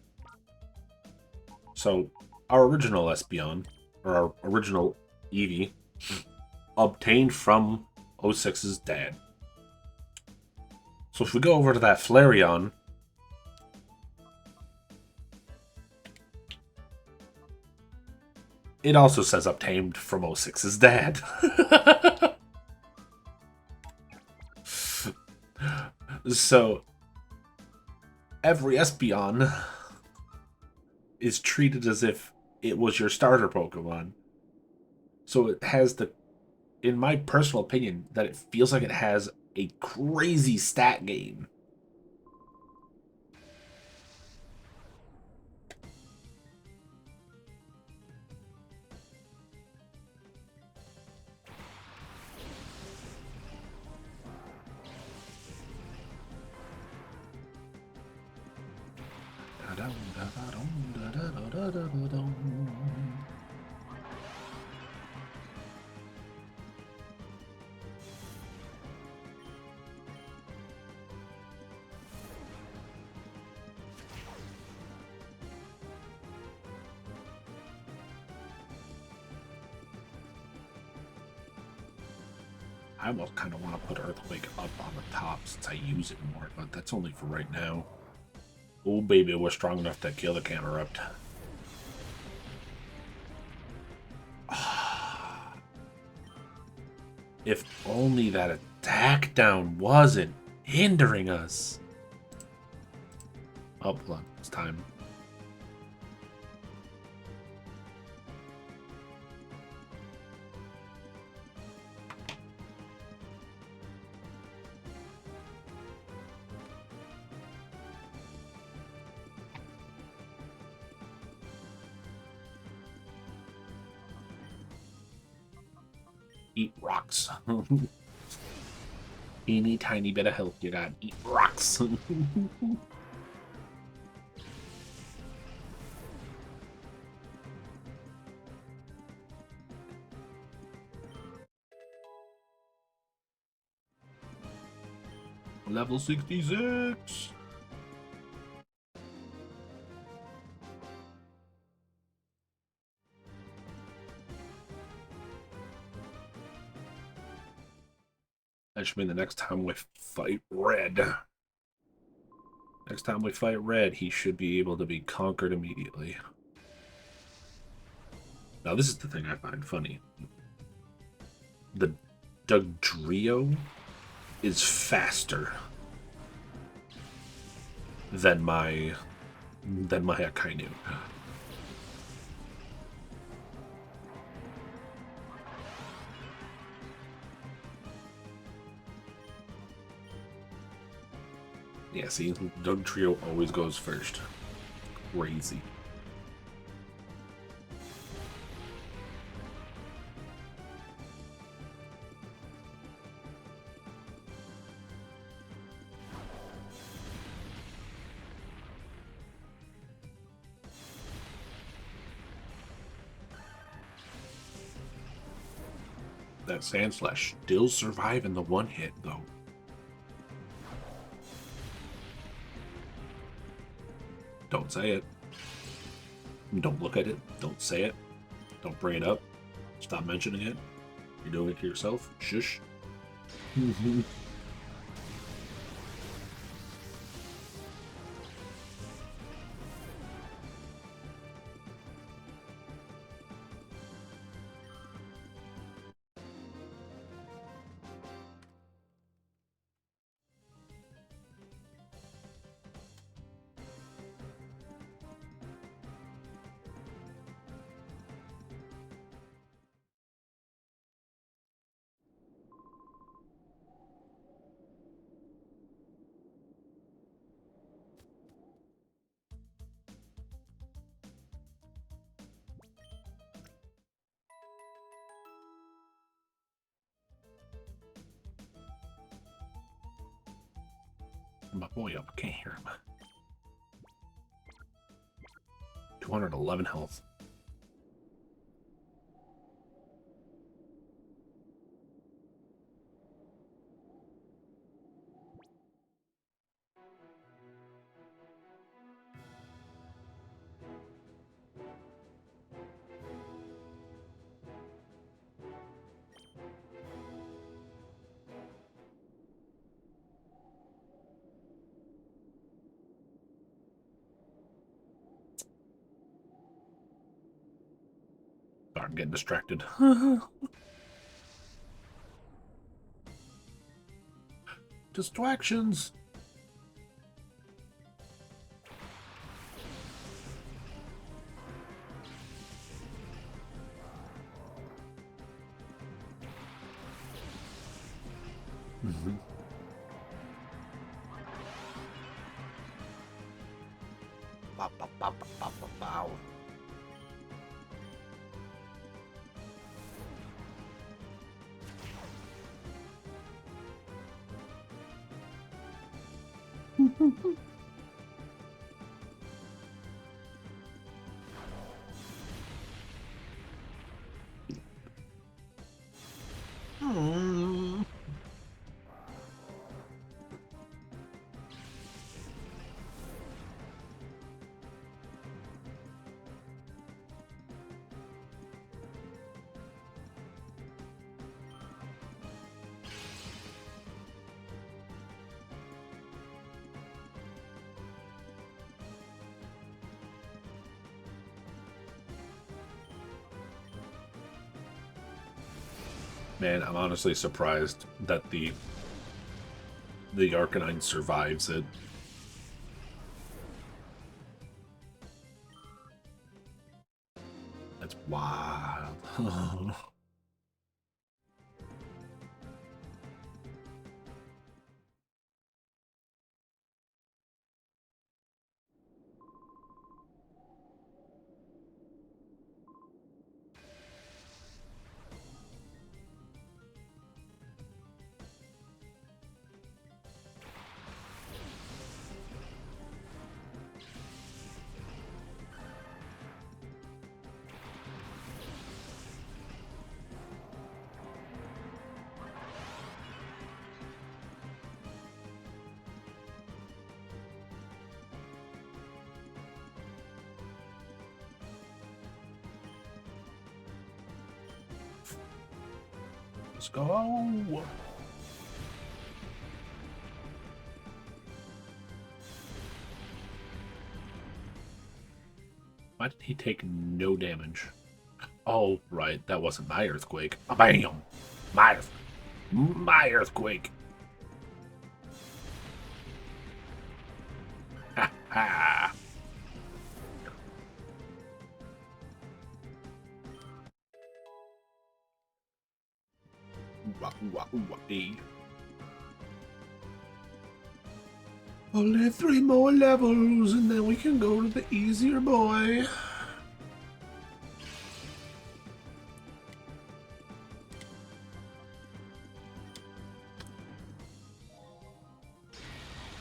So, our original Espeon, or our original Eevee, obtained from 06's dad. So if we go over to that Flareon, it also says obtained from 06's dad. So every Espeon is treated as if it was your starter Pokemon. So it has the, in my personal opinion, that it feels like it has a crazy stat gain. I almost kind of want to put Earthquake up on the top since I use it more, but that's only for right now. Oh, baby, we're strong enough to kill the Camerupt. If only that attack down wasn't hindering us. Oh, hold on. It's time. Eat rocks. Any tiny bit of health you got. Eat rocks. Level 66. That should mean the next time we fight Red. Next time we fight Red, he should be able to be conquered immediately. Now, this is the thing I find funny. The Dugtrio is faster than my Akainu. Yeah, see, Dugtrio always goes first. Crazy. That Sandslash still surviving the one hit, though. Don't say it. Don't look at it. Don't say it. Don't bring it up. Stop mentioning it. You're doing it to yourself. Shush. My boy up. Can't hear him. 211 health. Sorry, I'm getting distracted. Distractions. Bow, bow, bow, bow, bow, bow. Hmm. Man, I'm honestly surprised that the Arcanine survives it. That's wild. Let's go. Why did he take no damage? Oh, right. That wasn't my earthquake. Bam! My earthquake. Ha ha. Only 3 more levels and then we can go to the easier boy.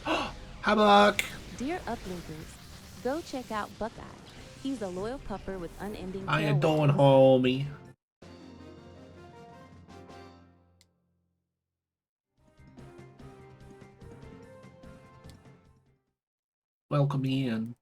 Hi, Buck.
Dear uplinkers, go check out Buckeye. He's a loyal pupper with unending
How you
tail
doing,
wags.
homie? welcome in.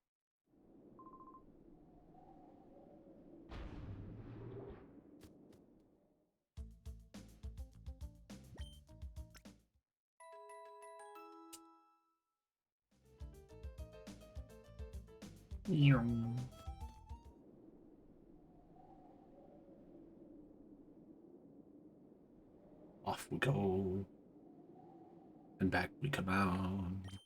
Off we go. And back we come out.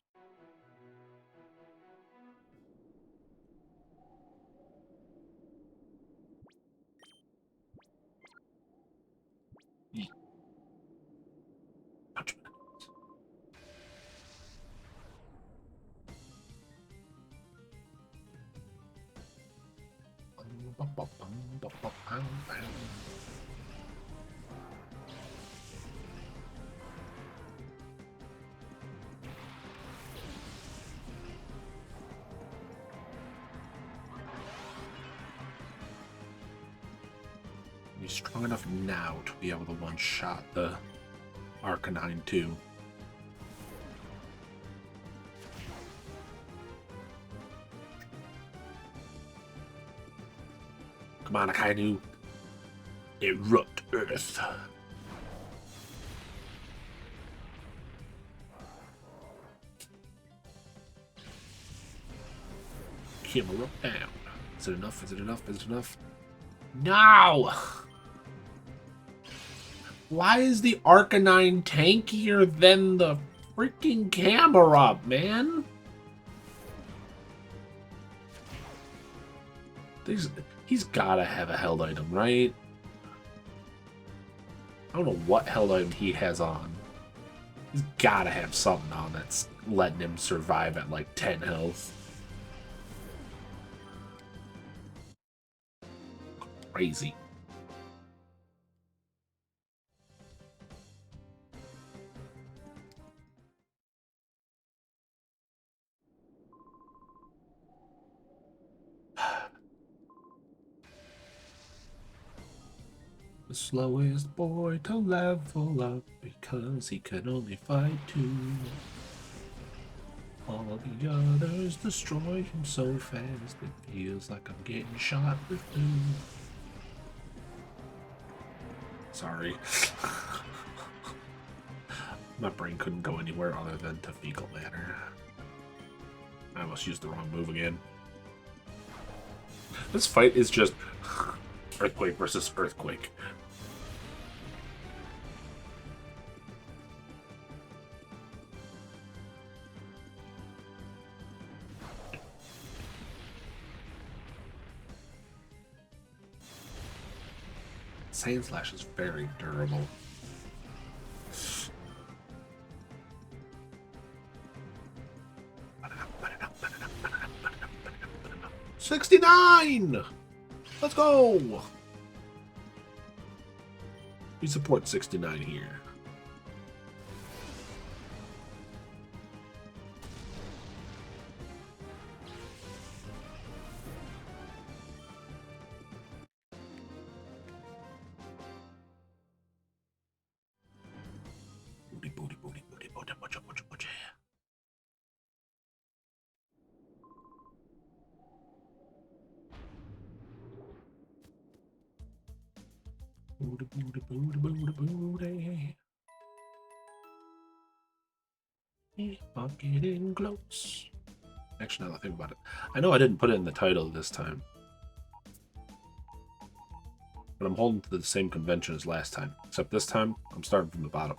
He's strong enough now to be able to one-shot the Arcanine too. Come on, Akainu. Erupt Earth. Camera down. Is it enough? Is it enough? Is it enough? No! Why is the Arcanine tankier than the freaking camera, man? He's gotta have a held item, right? I don't know what held item he has on. He's gotta have something on that's letting him survive at like 10 health. Crazy. The slowest boy to level up because he can only fight 2. All the others destroy him so fast it feels like I'm getting shot with 2. Sorry. My brain couldn't go anywhere other than to fecal matter. I almost used the wrong move again. This fight is just Earthquake versus Earthquake. Sand Slash is very durable. 69! Let's go! We support 69 here. I'm getting close. Actually, now that I think about it, I know I didn't put it in the title this time, but I'm holding to the same convention as last time, except this time I'm starting from the bottom.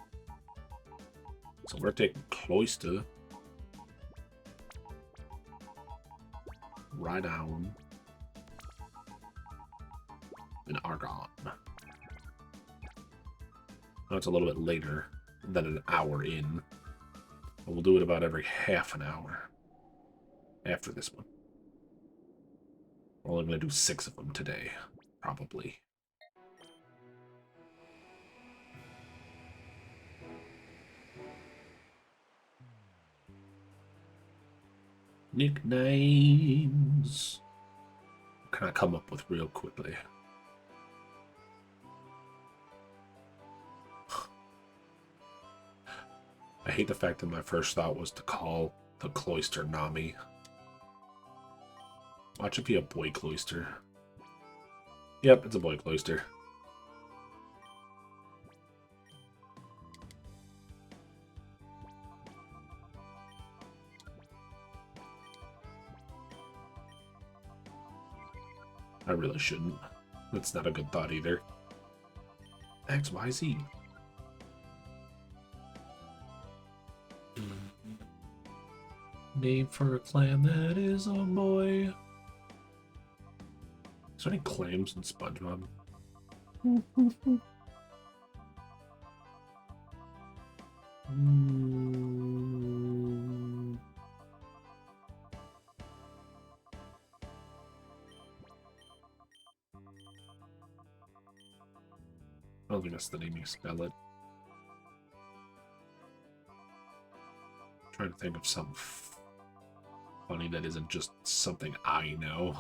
So we're taking Cloyster, Rhydon, and Argon. Now it's a little bit later than an hour in. But we'll do it about every half an hour after this one. We're only going to do 6 of them today, probably. Nicknames. What can I come up with real quickly? I hate the fact that my first thought was to call the Cloyster Nami. Watch it be a boy cloister. Yep, it's a boy cloister. I really shouldn't. That's not a good thought either. XYZ. Name for a clan that is a boy. Is there any clams in SpongeBob? I don't think that's the name you spell it. I'm trying to think of something funny that isn't just something I know.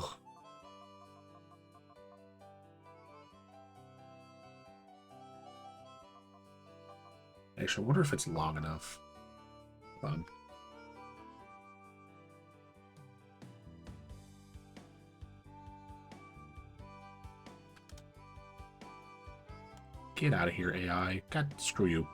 Actually, I wonder if it's long enough. Hold on. Get out of here, AI. God, screw you.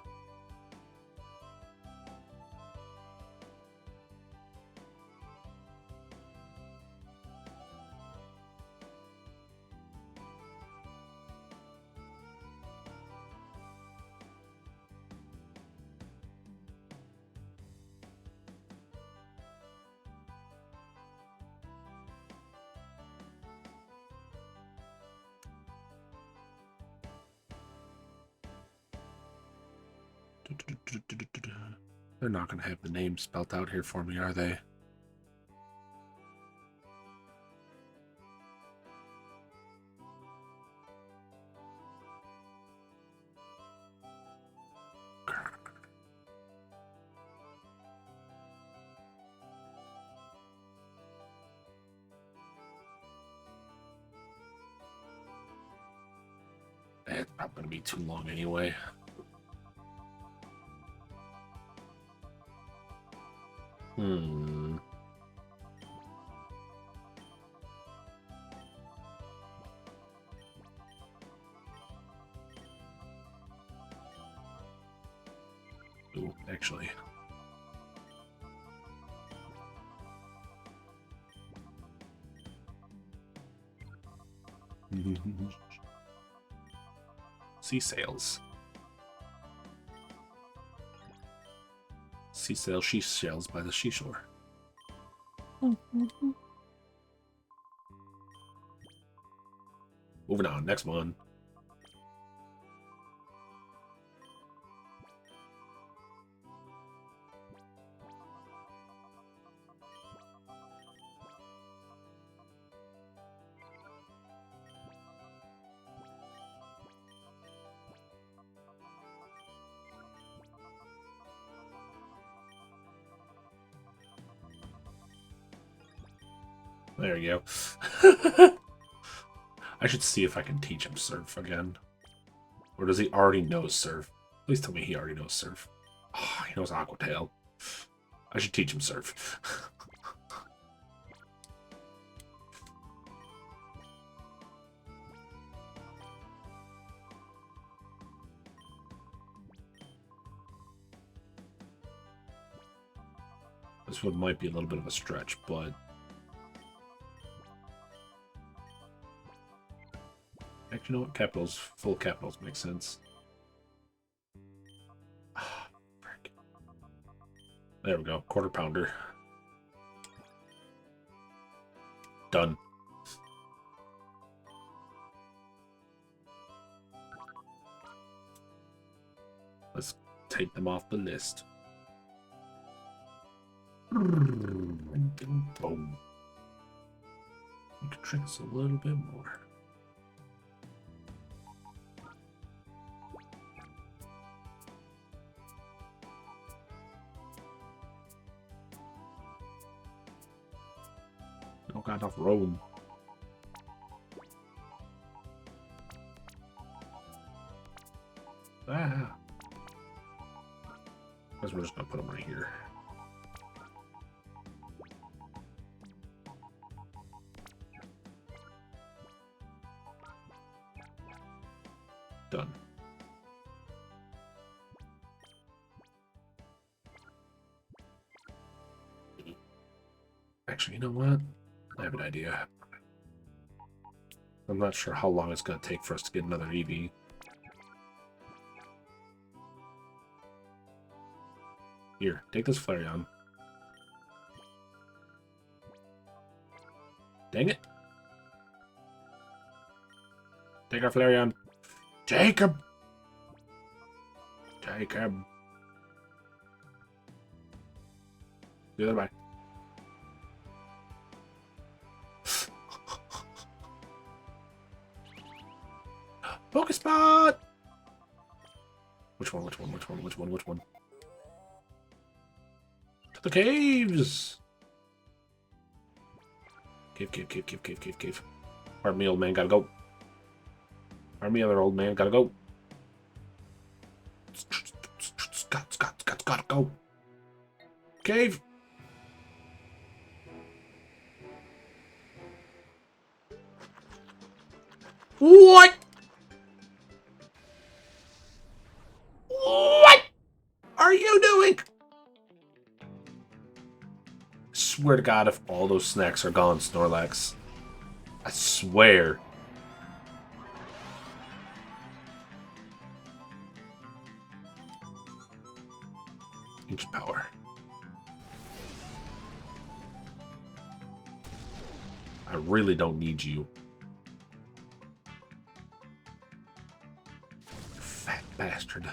They're not going to have the name spelt out here for me, are they? It's not going to be too long anyway. Ooh, actually. Sea sails. Sea sails, she sails by the seashore. Moving on, next one. There you go. I should see if I can teach him surf again. Or does he already know surf? Please tell me he already knows surf. Oh, he knows Aquatail. I should teach him surf. This one might be a little bit of a stretch, but... Actually, you know what? Capitals, full capitals make sense. Ah, frick. There we go. Quarter pounder. Done. Let's take them off the list. Boom. We can trick us a little bit more. Don't got enough room. Ah. Guess we're just gonna put them right here. Done. Actually, you know what? I have an idea. I'm not sure how long it's going to take for us to get another EV. Here, take this Flareon. Dang it. Take our Flareon. Take him! Take him. The other way. Focus spot! Which one? Which one? Which one? Which one? Which one? To the caves! Cave, cave, cave, cave, cave, cave, cave. Pardon me, old man, gotta go. Pardon me, other old man, gotta go. Gotta go. Cave! What? What are you doing? Swear to God, if all those snacks are gone, Snorlax. I swear. Ancient power. I really don't need you. Fat bastard.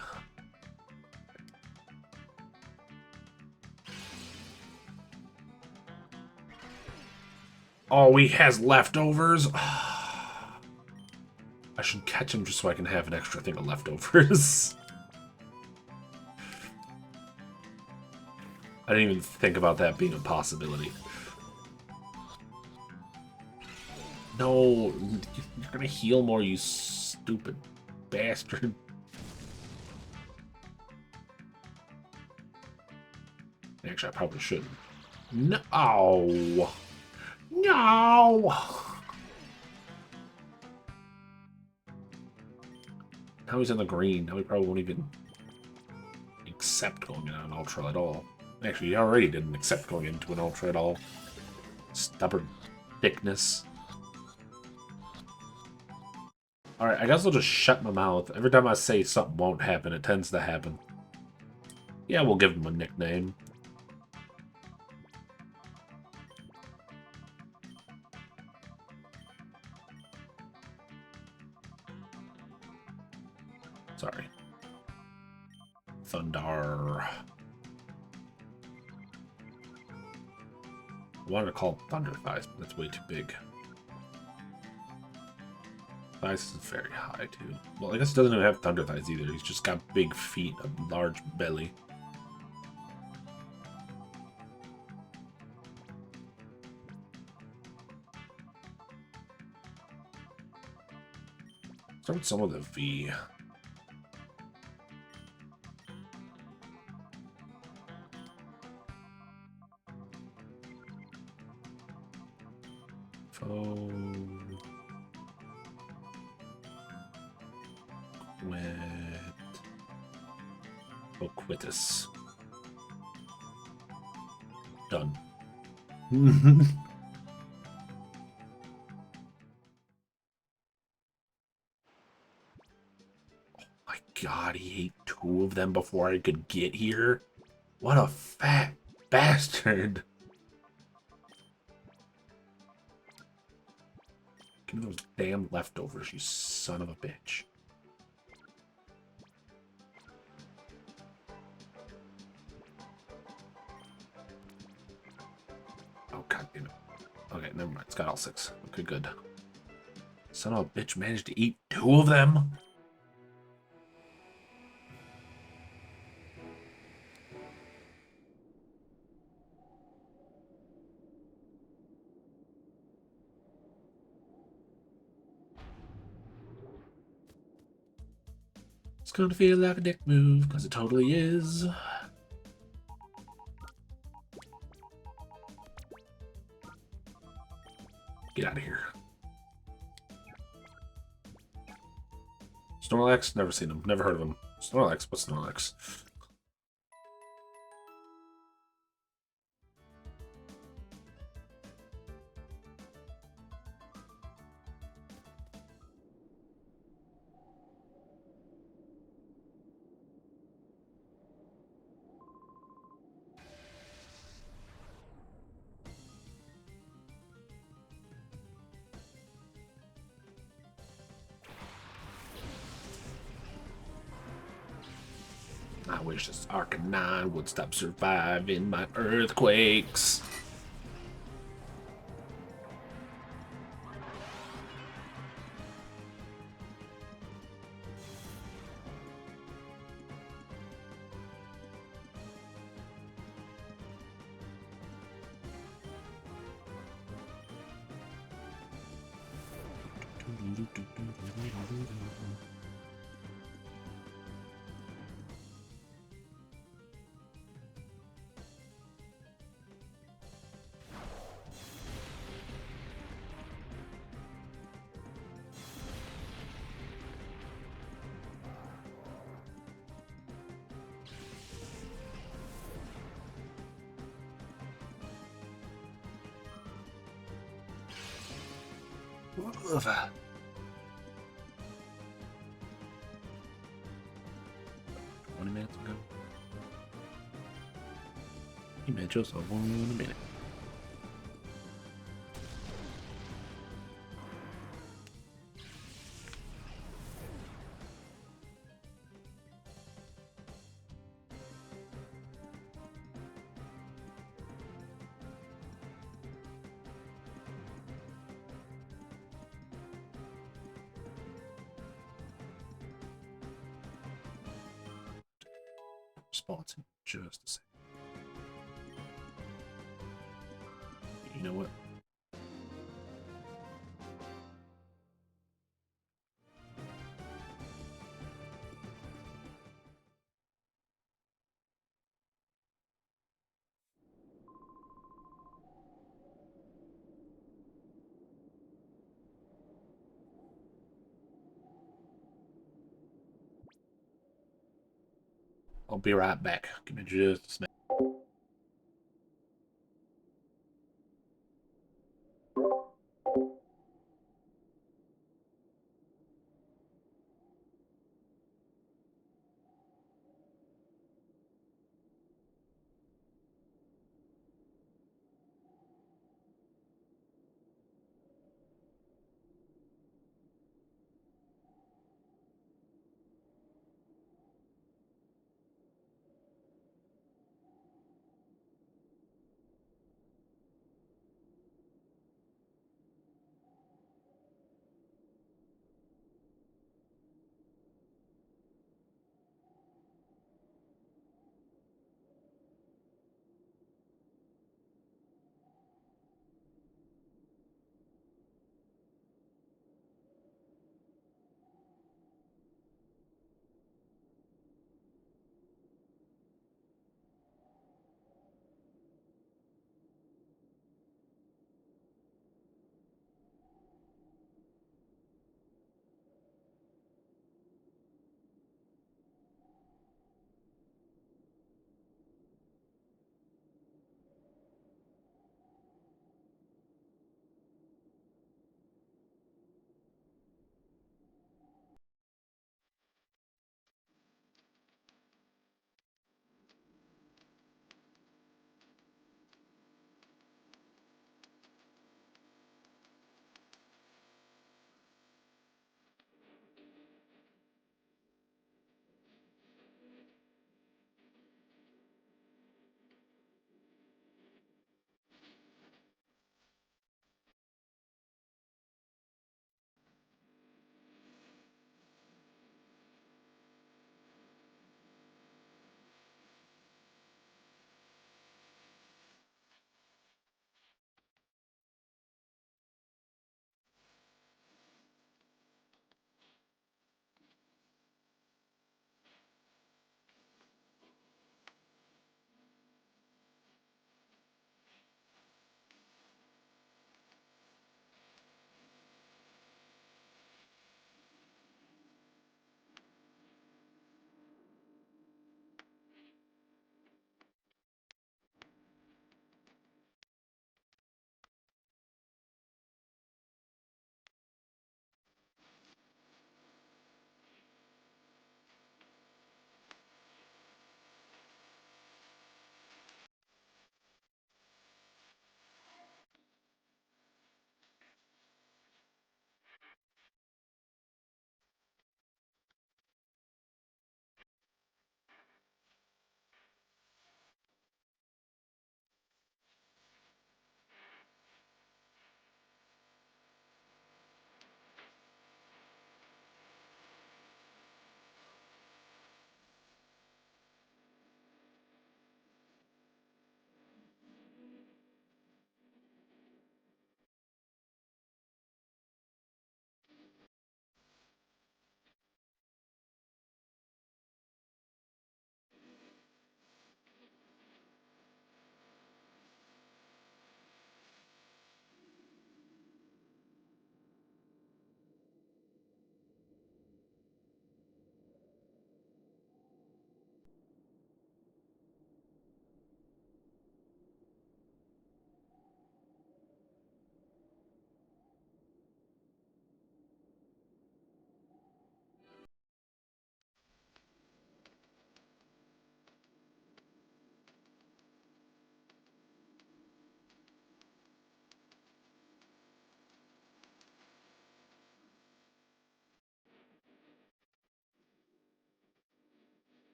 Oh, he has leftovers? I should catch him just so I can have an extra thing of leftovers. I didn't even think about that being a possibility. No, you're gonna heal more, you stupid bastard. Actually, I probably shouldn't. No! No! Now he's in the green. Now he probably won't even accept going into an Ultra at all. Actually, he already didn't accept going into an Ultra at all. Stubborn thickness. Alright, I guess I'll just shut my mouth. Every time I say something won't happen, it tends to happen. Yeah, we'll give him a nickname. Sorry. Thunder. I wanted to call it Thunder Thighs, but that's way too big. Thighs is very high, too. Well, I guess he doesn't even have Thunder Thighs either. He's just got big feet, a large belly. Start with some of the V. Oquitus. Done. Oh my God, he ate 2 of them before I could get here. What a fat bastard. Give me those damn leftovers, you son of a bitch. Oh, God damn it. Okay, never mind. It's got all 6. Okay, good. Son of a bitch managed to eat 2 of them? It's gonna feel like a dick move, because it totally is. Get out of here. Snorlax? Never seen him. Never heard of him. Snorlax? What's Snorlax? I wish this Arcanine would stop surviving my earthquakes. Ugh. 20 minutes ago. He met just a 1 minute. Response in just a second. You know what? I'll be right back. Give me just a second.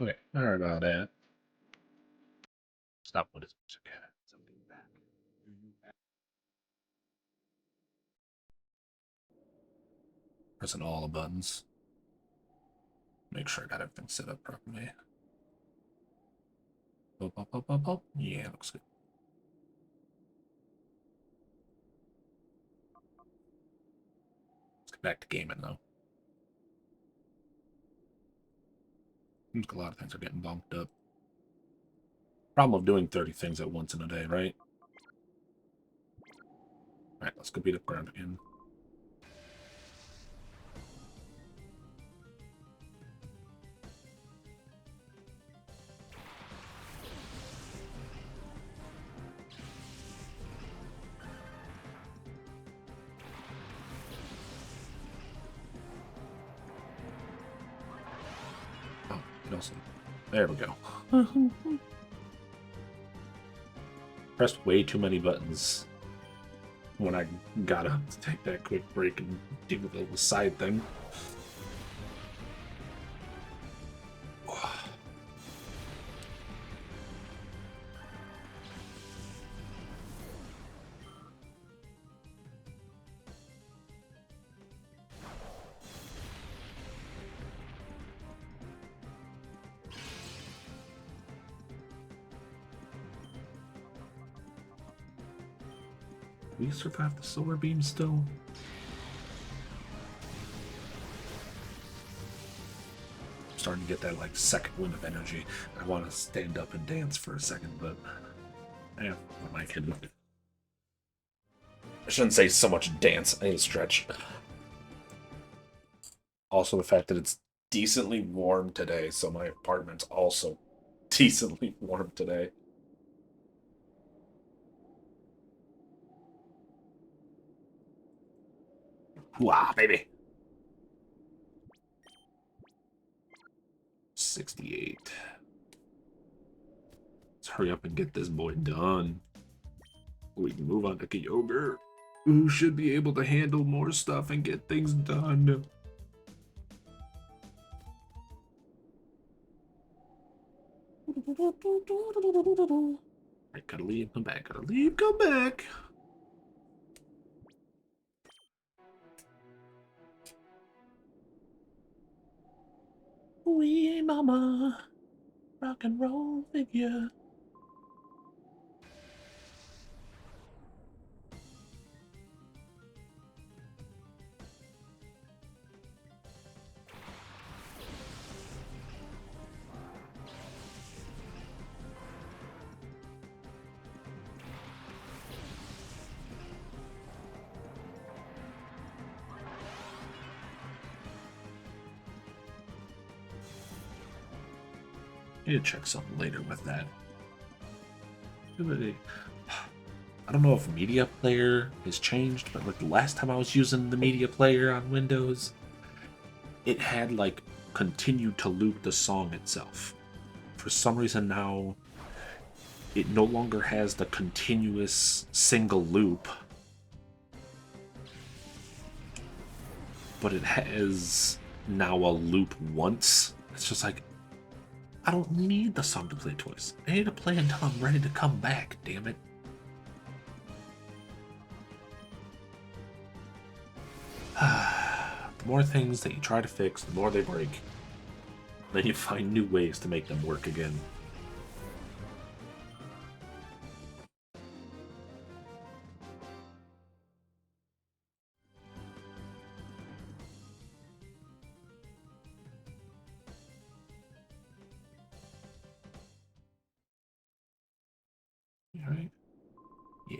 Okay, sorry about that. Stop. What is it? Okay, something back. Pressing all the buttons. Make sure I got everything set up properly. Oh. Yeah, looks good. Let's get back to gaming though. Seems like a lot of things are getting bumped up. Problem of doing 30 things at once in a day, right? Alright, let's go beat up ground again. Oh, it also... There we go. Pressed way too many buttons when I got up to take that quick break and do the little side thing. We survived the solar beam still? I'm starting to get that like second wind of energy. I want to stand up and dance for a second, but yeah, what am I kidding? I shouldn't say so much dance. I need to stretch. Also, the fact that it's decently warm today, so my apartment's also decently warm today. Wow, baby. 68. Let's hurry up and get this boy done. We can move on to Kyogre, who should be able to handle more stuff and get things done. I gotta leave, come back, gotta leave, come back. Wee mama, rock and roll figure. Need to check something later with that. I don't know if Media Player has changed, but like the last time I was using the Media Player on Windows, it had like continued to loop the song itself. For some reason now, it no longer has the continuous single loop, but it has now a loop once. It's just like, I don't need the song to play twice. I need to play until I'm ready to come back, damn it. The more things that you try to fix, the more they break. Then you find new ways to make them work again. Alright. Yeah.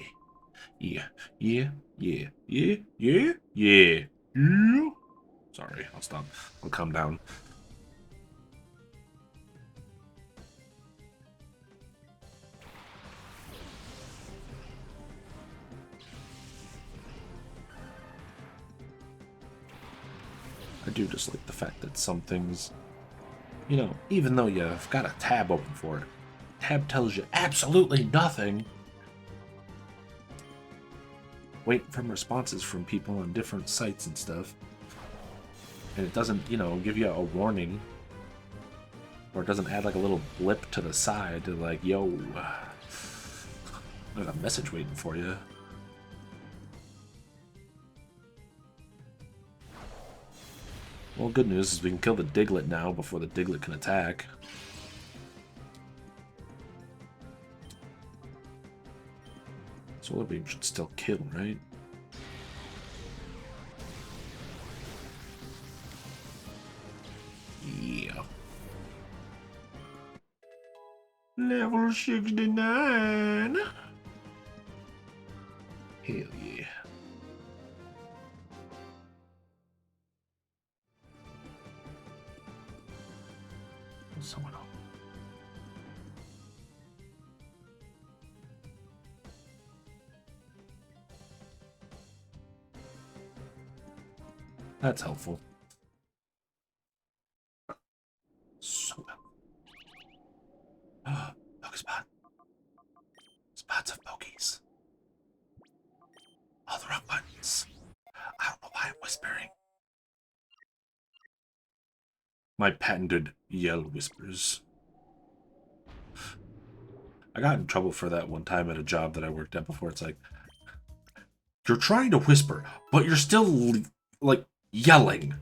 Yeah. Yeah. Yeah. Yeah. Yeah. Yeah. Yeah. Sorry, I'll stop. I'll calm down. I do just like the fact that some things, you know, even though you've got a tab open for it, tab tells you absolutely nothing. Waiting for responses from people on different sites and stuff. And it doesn't, you know, give you a warning. Or it doesn't add like a little blip to the side to like, yo, there's a message waiting for you. Well, good news is we can kill the Diglett now before the Diglett can attack. Solar Beam should still kill, right? Yeah. Level 69. Hell yeah. Someone else. That's helpful. So look, spot. Spots of pokies. All the wrong buttons. I don't know why I'm whispering. My patented yell whispers. I got in trouble for that one time at a job that I worked at before. It's like, you're trying to whisper, but you're still, like, yelling.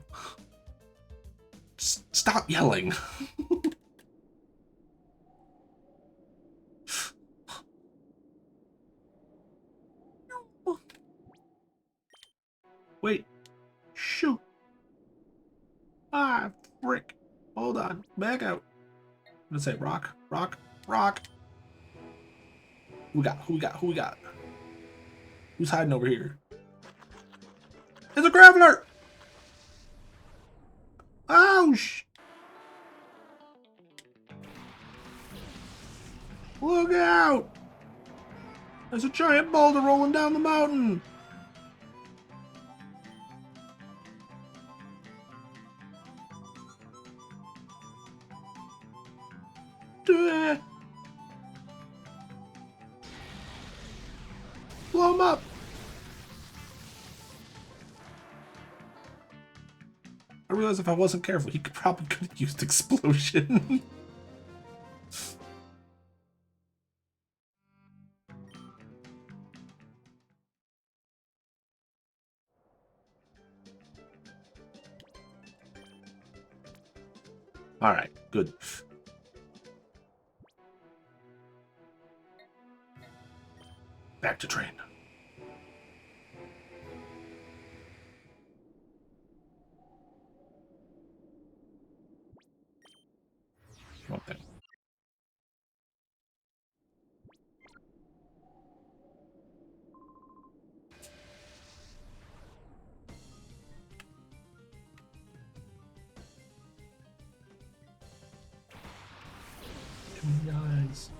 Stop yelling. Wait. Shoot. Ah, frick. Hold on. Back out. I'm gonna say rock, rock, rock. Who we got? Who we got? Who we got? Who's hiding over here? It's a Graveler! Ouch! Look out! There's a giant boulder rolling down the mountain! Duh. Blow him up! I realized if I wasn't careful, he probably could have used explosion. Alright, good. Back to train. Okay. Too many eyes.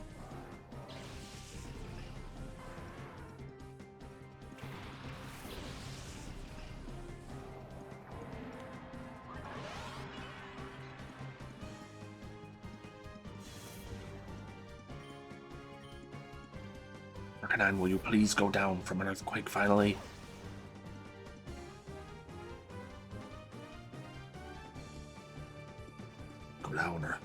Arcanine, will you please go down from an earthquake finally? Go down or...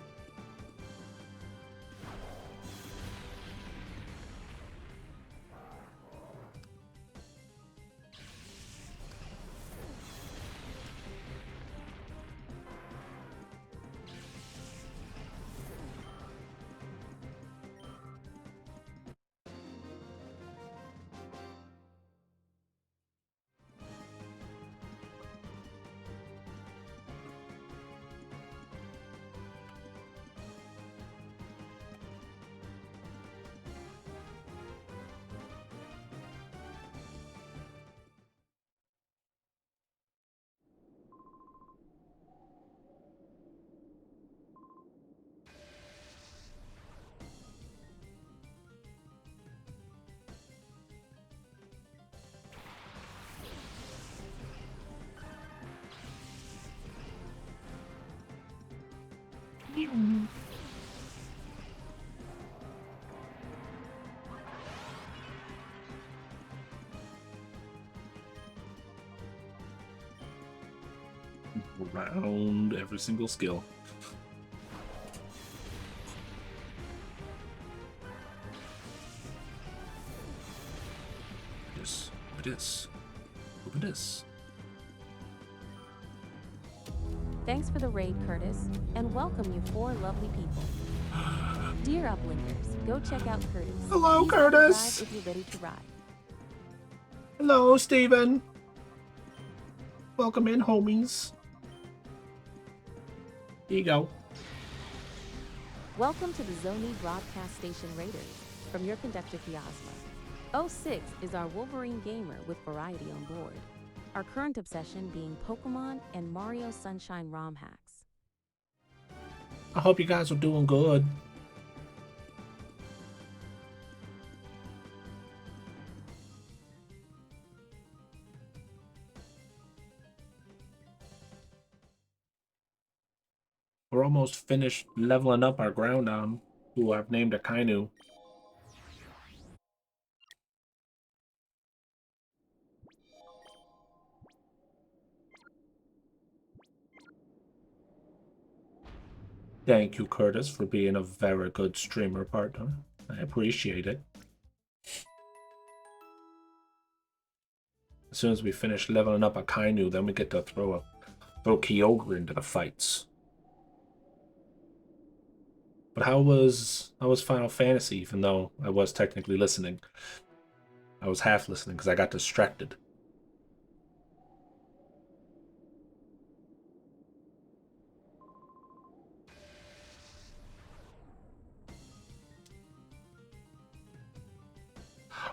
Around every single skill. this? Look at this.
Thanks for the raid, Curtis, and welcome you four lovely people. Dear Uplinkers, go check out Curtis.
Hello,
He's on the
Curtis.
drive if you're ready to ride.
Hello, Steven. Welcome in, homies. Here you go.
Welcome to the Zoni Broadcast Station Raiders from your conductor Kiasma. 06 is our Wolverine gamer with variety on board. Our current obsession being Pokemon and Mario Sunshine ROM hacks.
I hope you guys are doing good. We're almost finished leveling up our Groudon, who I've named a Kainu. Thank you, Curtis, for being a very good streamer partner. I appreciate it. As soon as we finish leveling up a Kainu, then we get to throw Kyogre into the fights. But how was Final Fantasy, even though I was technically listening? I was half listening because I got distracted.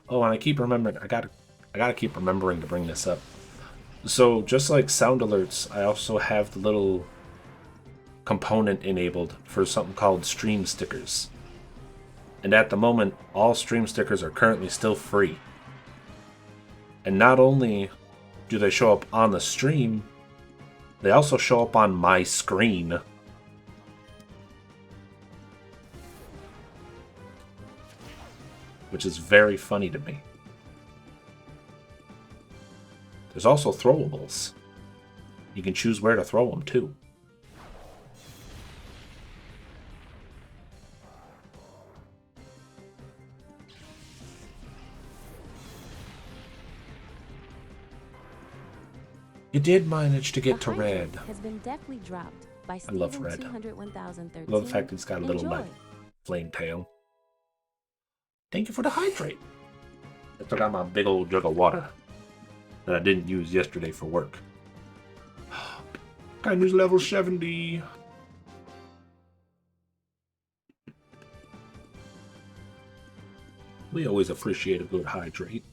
Oh, and I keep remembering, I gotta keep remembering to bring this up. So just like sound alerts, I also have the little component enabled for something called stream stickers. And at the moment, all stream stickers are currently still free. And not only do they show up on the stream, they also show up on my screen. Which is very funny to me. There's also throwables. You can choose where to throw them too. You did manage to get to red.
Has been deftly dropped by
I love red. I love the fact it's got a little like flame tail. Thank you for the hydrate. I took out my big old jug of water that I didn't use yesterday for work. Kainu's level 70. We always appreciate a good hydrate.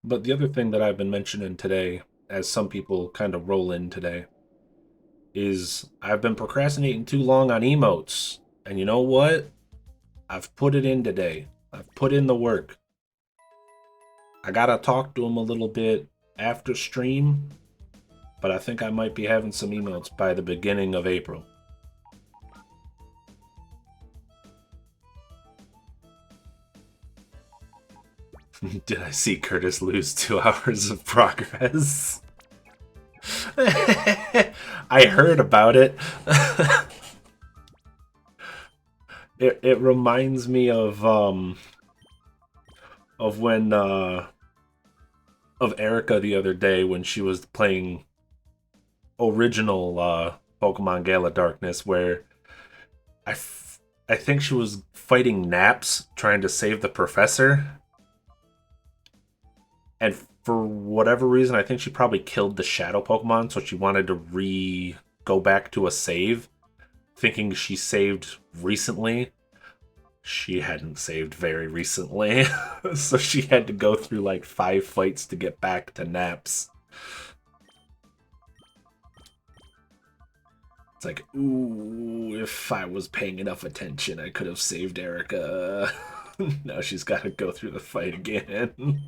But the other thing that I've been mentioning today, as some people kind of roll in today, is I've been procrastinating too long on emotes. And you know what? I've put it in today. I've put in the work. I gotta talk to him a little bit after stream, but I think I might be having some emotes by the beginning of April. Did I see Curtis lose 2 hours of progress? I heard about it. It reminds me of when of Erica the other day when she was playing original Pokemon Gala Darkness, where I think she was fighting Naps trying to save the professor. And for whatever reason, I think she probably killed the shadow Pokemon, so she wanted to go back to a save, thinking she saved recently. She hadn't saved very recently, so she had to go through like 5 fights to get back to Naps. It's like, ooh, if I was paying enough attention, I could have saved Erica. Now she's got to go through the fight again.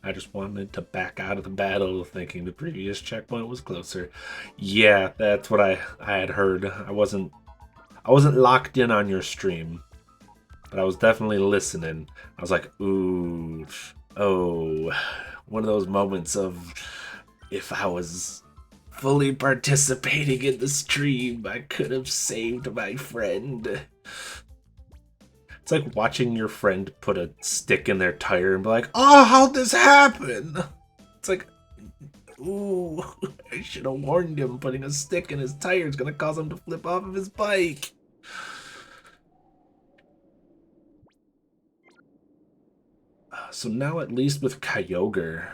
I just wanted to back out of the battle, thinking the previous checkpoint was closer. Yeah, that's what I had heard. I wasn't locked in on your stream, but I was definitely listening. I was like, ooh, oh, one of those moments of If I was fully participating in the stream, I could have saved my friend. It's like watching your friend put a stick in their tire and be like, oh, how'd this happen? It's like, ooh, I should have warned him putting a stick in his tire is going to cause him to flip off of his bike. So now at least with Kyogre,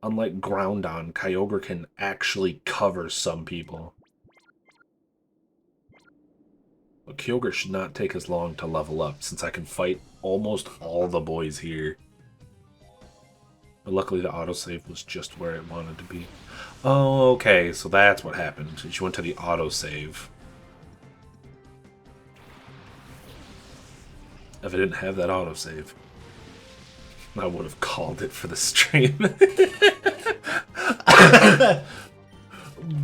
unlike Groudon, Kyogre can actually cover some people. But Kyogre should not take as long to level up, since I can fight almost all the boys here. But luckily the autosave was just where it wanted to be. Oh, okay, so that's what happened. She went to the autosave. If I didn't have that autosave, I would have called it for the stream.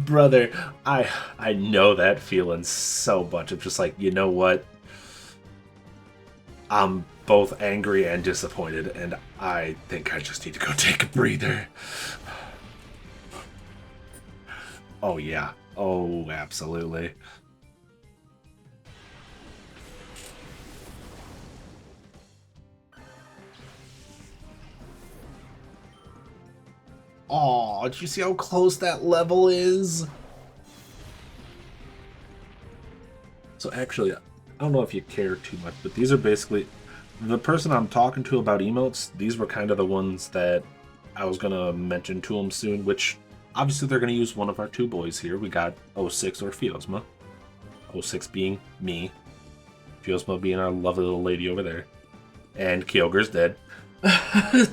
Brother, I know that feeling so much. I'm just like, you know what? I'm both angry and disappointed, and I think I just need to go take a breather. Oh, yeah. Oh, absolutely. Aw, did you see how close that level is? So actually, I don't know if you care too much, but these are basically... The person I'm talking to about emotes, these were kind of the ones that I was going to mention to them soon, which obviously they're going to use one of our two boys here. We got 06 or Fiozma. 06 being me. Fiozma being our lovely little lady over there. And Kyogre's dead.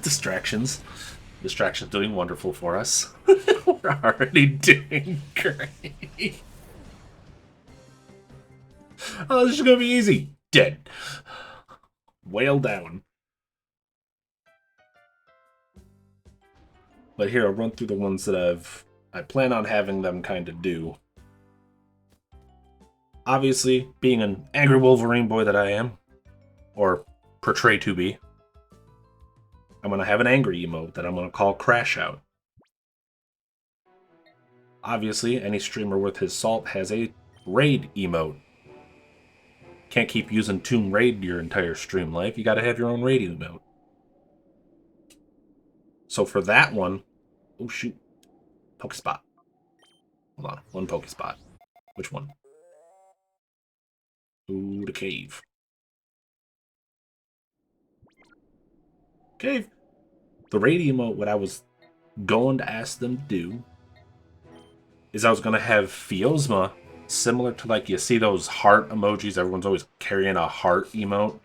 Distractions. Distraction's doing wonderful for us. We're already doing great. Oh, this is gonna be easy. Dead. Whale down. But here, I'll run through the ones that I plan on having them kind of do. Obviously, being an angry Wolverine boy that I am, or portray to be, I'm going to have an angry emote that I'm going to call Crash Out. Obviously, any streamer worth his salt has a raid emote. Can't keep using Tomb Raid your entire stream life. You got to have your own raid emote. So for that one, oh shoot, Pokespot. Hold on, one Pokespot. Which one? Ooh, the cave. Cave. The raid emote, what I was going to ask them to do is I was going to have Fiozma, similar to, like, you see those heart emojis, everyone's always carrying a heart emote.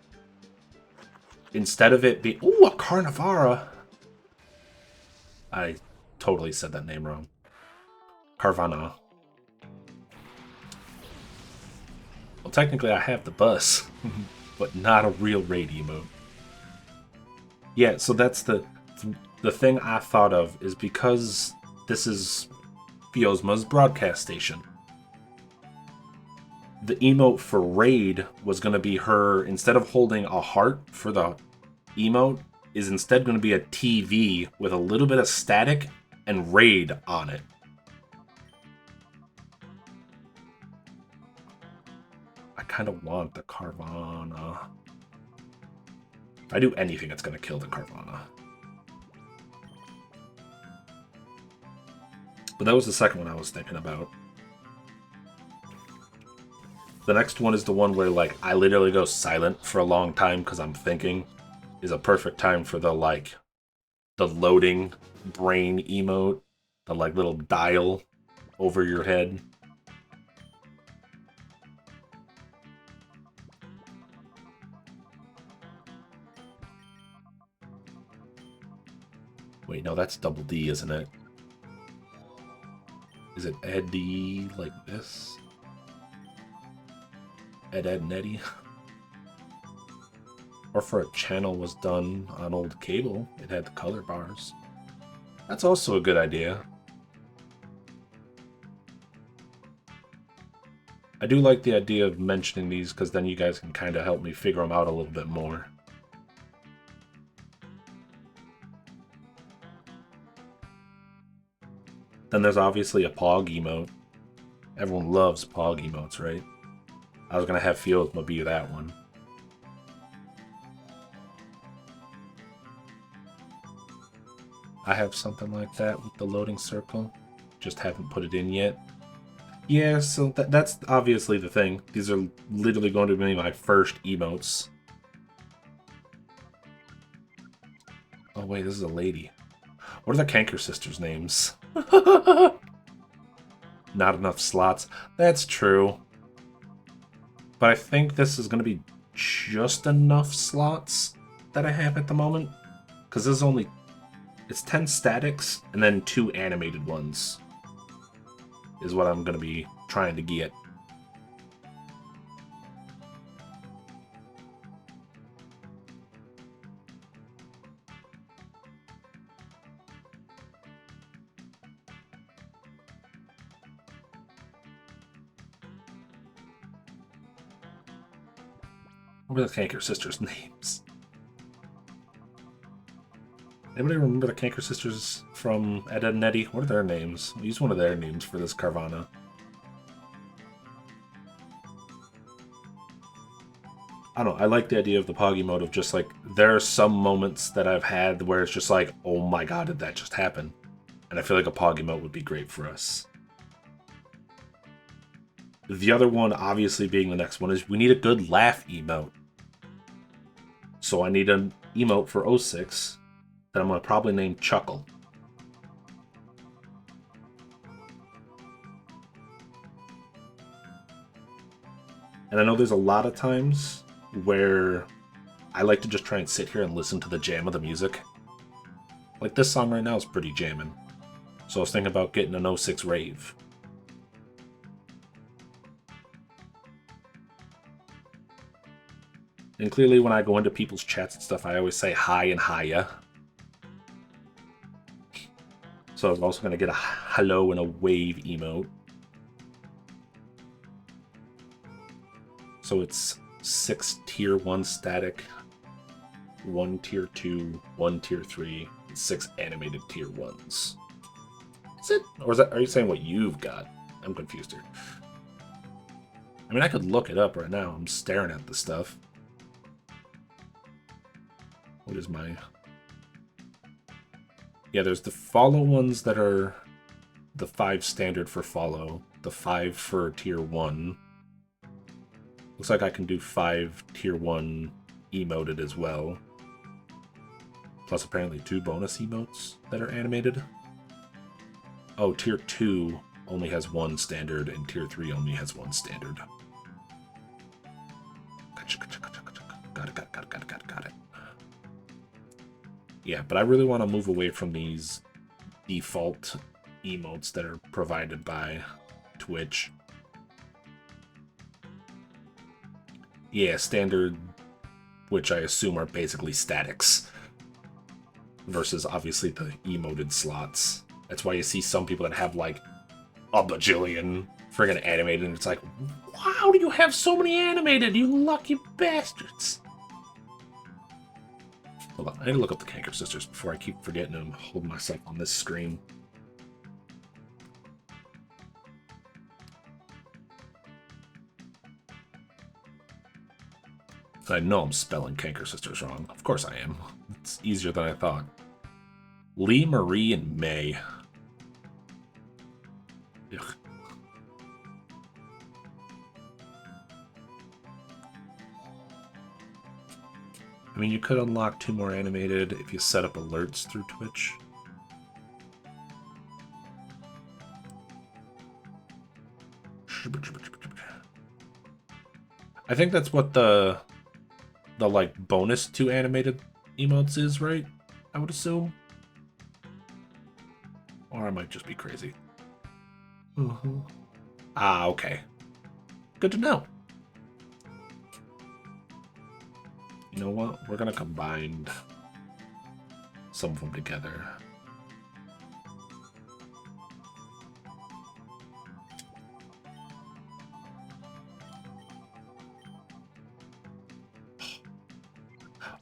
Instead of it being, ooh, a Carnivara. I totally said that name wrong. Carvana. Well, technically I have the bus, but not a real raid emote. Yeah, so that's the thing I thought of, is because this is Fiozma's broadcast station. The emote for raid was going to be her, instead of holding a heart for the emote, is instead going to be a TV with a little bit of static and raid on it. I kind of want the Carvana. If I do anything, it's going to kill the Carvana. But that was the second one I was thinking about. The next one is the one where, like, I literally go silent for a long time because I'm thinking. Is a perfect time for the, like, the loading brain emote. The, like, little dial over your head. Wait, no, that's double D, isn't it? Is it Ed D like this? Ed Netty? Or for a channel was done on old cable, it had the color bars. That's also a good idea. I do like the idea of mentioning these because then you guys can kind of help me figure them out a little bit more.
Then there's obviously a Pog emote. Everyone loves Pog emotes, right? I was gonna have Field be that one. I have something like that with the loading circle. Just haven't put it in yet. Yeah, so that's obviously the thing. These are literally going to be my first emotes. Oh wait, this is a lady. What are the Canker Sisters' names? Not enough slots. That's true. But I think this is going to be just enough slots that I have at the moment. Because this is only... It's 10 statics and then 2 animated ones. Is what I'm going to be trying to get. What are the Canker Sisters' names? Anybody remember the Canker Sisters from Ed, Edd and Eddy? What are their names? I'll use one of their names for this Carvana. I don't know, I like the idea of the Poggy mode of just like, there are some moments that I've had where it's just like, oh my god, did that just happen? And I feel like a Poggy mode would be great for us. The other one, obviously being the next one, is we need a good laugh emote. So I need an emote for 06 that I'm going to probably name Chuckle. And I know there's a lot of times where I like to just try and sit here and listen to the jam of the music. Like this song right now is pretty jamming. So I was thinking about getting an 06 rave. And clearly when I go into people's chats and stuff, I always say hi and hiya. So I was also going to get a hello and a wave emote. So it's 6 tier 1 static, 1 tier 2, 1 tier 3, and 6 animated tier 1s. Is it? Or is that, are you saying what you've got? I'm confused here. I mean, I could look it up right now. I'm staring at the stuff. What is my... Yeah, there's the follow ones that are the 5 standard for follow, the 5 for tier 1. Looks like I can do 5 tier 1 emoted as well. Plus apparently 2 bonus emotes that are animated. Oh, tier 2 only has 1 standard and tier 3 only has 1 standard. Got it. Yeah, but I really want to move away from these default emotes that are provided by Twitch. Yeah, standard, which I assume are basically statics. Versus, obviously, the emoted slots. That's why you see some people that have, like, a bajillion friggin' animated, and it's like, how do you have so many animated, you lucky bastards? Hold on, I need to look up the Canker Sisters before I keep forgetting and hold myself on this screen. I know I'm spelling Canker Sisters wrong. Of course I am. It's easier than I thought. Lee, Marie, and May. Ugh. I mean, you could unlock 2 more animated if you set up alerts through Twitch. I think that's what the like bonus to animated emotes is, right? I would assume. Or I might just be crazy. Ah, okay. Good to know. You know what? We're gonna combine some of them together.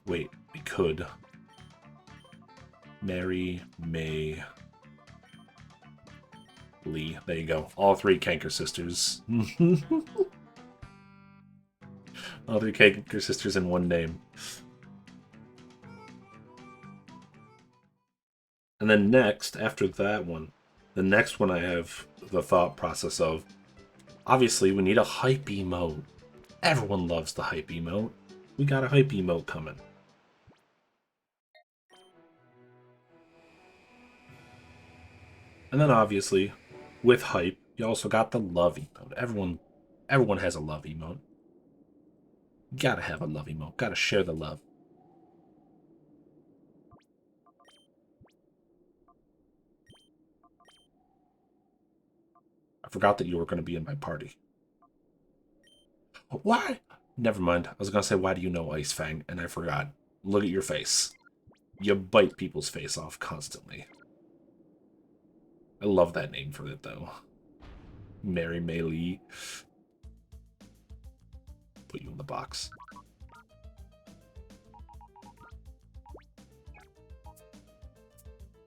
Wait, we could. Mary, May. Lee. There you go. All three Canker sisters. All three Canker sisters in one name. And then next, after that one, the next one I have the thought process of, obviously we need a hype emote. Everyone loves the hype emote. We got a hype emote coming. And then obviously, with hype, you also got the love emote. Everyone has a love emote. Gotta have a love emote. Gotta share the love. I forgot that you were going to be in my party. Why? Never mind. I was going to say, why do you know Ice Fang? And I forgot. Look at your face. You bite people's face off constantly. I love that name for it, though. Mary Mei Lee. Put you in the box.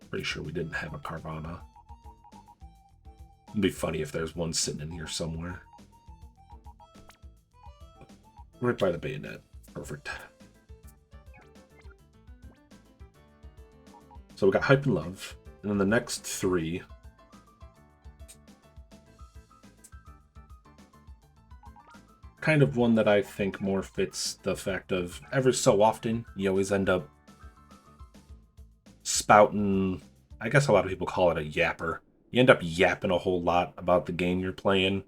Pretty sure we didn't have a Carvana. It'd be funny if there's one sitting in here somewhere. Right by the bayonet. Perfect. So we got Hype and Love. And then the next three. Kind of one that I think more fits the fact of every so often you always end up spouting. I guess a lot of people call it a yapper. You end up yapping a whole lot about the game you're playing.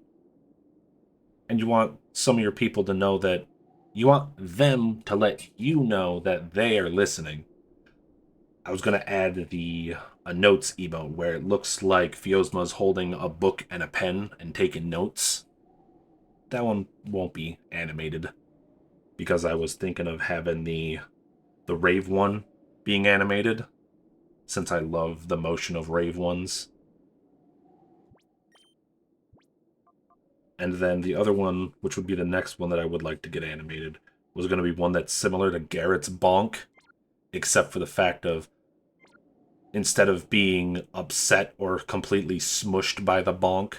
And you want some of your people to know that you want them to let you know that they are listening. I was going to add a notes emote where it looks like Fiozma's holding a book and a pen and taking notes. That one won't be animated because I was thinking of having the Rave one being animated since I love the motion of Rave ones. And then the other one, which would be the next one that I would like to get animated, was going to be one that's similar to Garrett's bonk, except for the fact of instead of being upset or completely smushed by the bonk,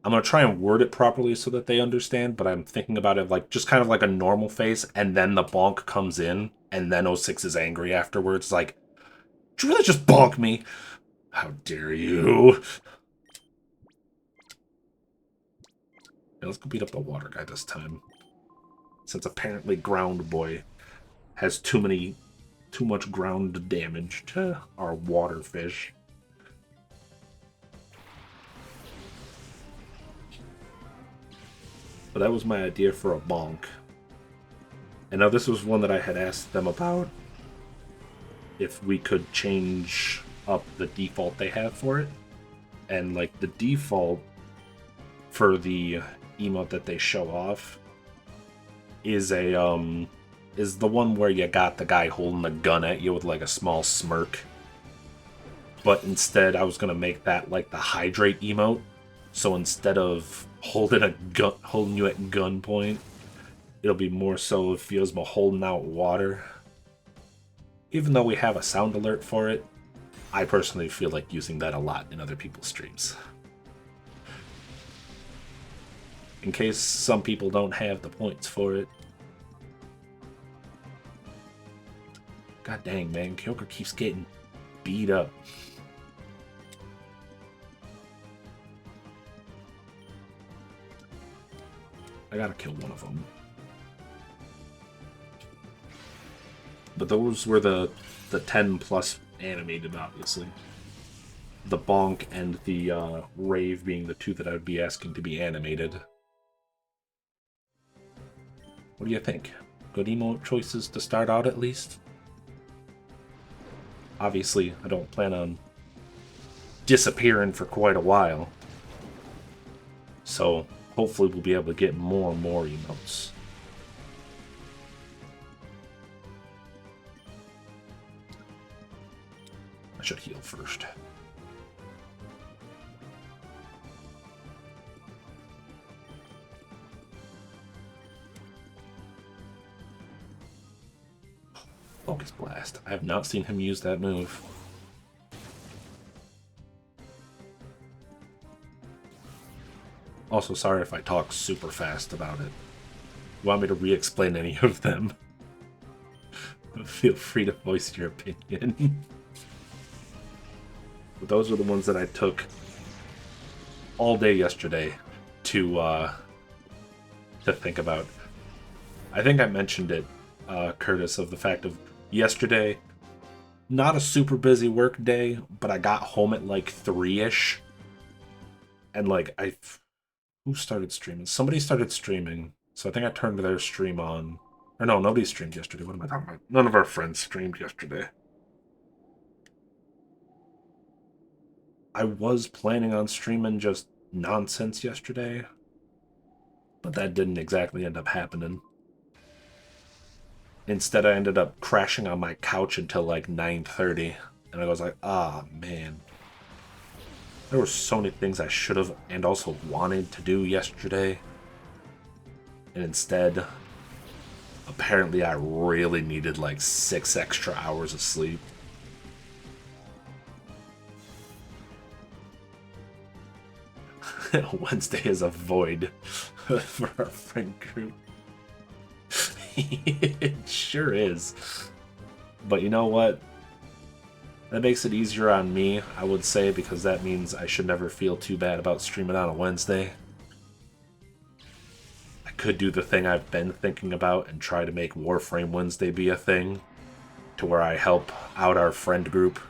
I'm going to try and word it properly so that they understand, but I'm thinking about it like just kind of like a normal face, and then the bonk comes in, and then '06 is angry afterwards, like, did you really just bonk me? How dare you? Yeah, let's go beat up the water guy this time. Since apparently Ground Boy has too much ground damage to our water fish. But that was my idea for a bonk. And now this was one that I had asked them about. If we could change up the default they have for it. And like the default for the emote that they show off is is the one where you got the guy holding a gun at you with like a small smirk. But instead I was gonna make that like the hydrate emote. So instead of holding you at gunpoint, it'll be more so if Fiozma holding out water. Even though we have a sound alert for it, I personally feel like using that a lot in other people's streams. In case some people don't have the points for it. God dang, man. Kyoker keeps getting beat up. I gotta kill one of them. But those were the 10 plus animated, obviously. The bonk and the rave being the two that I would be asking to be animated. What do you think? Good emote choices to start out at least? Obviously, I don't plan on disappearing for quite a while. So, hopefully we'll be able to get more and more emotes. I should heal first. Focus Blast. I have not seen him use that move. Also, sorry if I talk super fast about it. You want me to re-explain any of them? Feel free to voice your opinion. But those are the ones that I took all day yesterday to think about. I think I mentioned it, Curtis, of the fact of yesterday, not a super busy work day, but I got home at like 3-ish. And like, who started streaming? Somebody started streaming. So I think I turned their stream on. Or no, nobody streamed yesterday. What am I talking about? None of our friends streamed yesterday. I was planning on streaming just nonsense yesterday, but that didn't exactly end up happening. Instead, I ended up crashing on my couch until like 9:30, and I was like, ah, man. There were so many things I should have and also wanted to do yesterday. And instead, apparently I really needed like 6 extra hours of sleep. Wednesday is a void for our friend group. It sure is. But you know what? That makes it easier on me, I would say, because that means I should never feel too bad about streaming on a Wednesday. I could do the thing I've been thinking about and try to make Warframe Wednesday be a thing, to where I help out our friend group.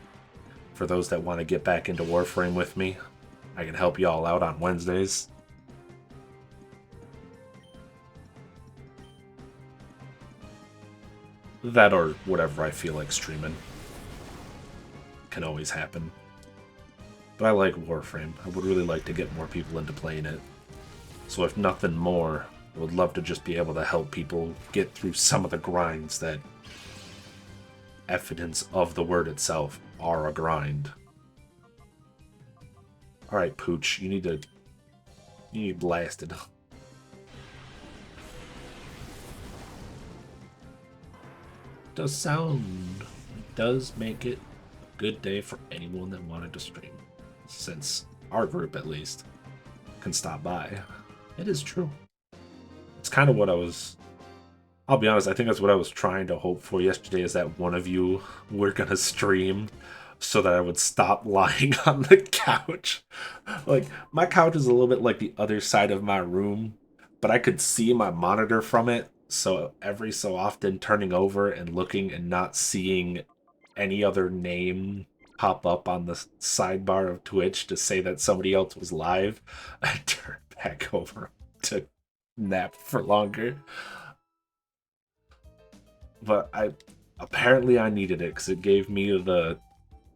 For those that want to get back into Warframe with me, I can help y'all out on Wednesdays. That or whatever I feel like streaming. Can always happen. But I like Warframe. I would really like to get more people into playing it. So if nothing more, I would love to just be able to help people get through some of the grinds that, evidence of the word itself, are a grind. Alright, Pooch, you need blasted. Does sound, it does make it a good day for anyone that wanted to stream. Since our group, at least, can stop by. It is true. It's kind of what I'll be honest, I think that's what I was trying to hope for yesterday, is that one of you were gonna stream so that I would stop lying on the couch. Like, my couch is a little bit like the other side of my room, but I could see my monitor from it, so every so often turning over and looking and not seeing any other name pop up on the sidebar of Twitch to say that somebody else was live, I turned back over to nap for longer. But apparently I needed it because it gave me the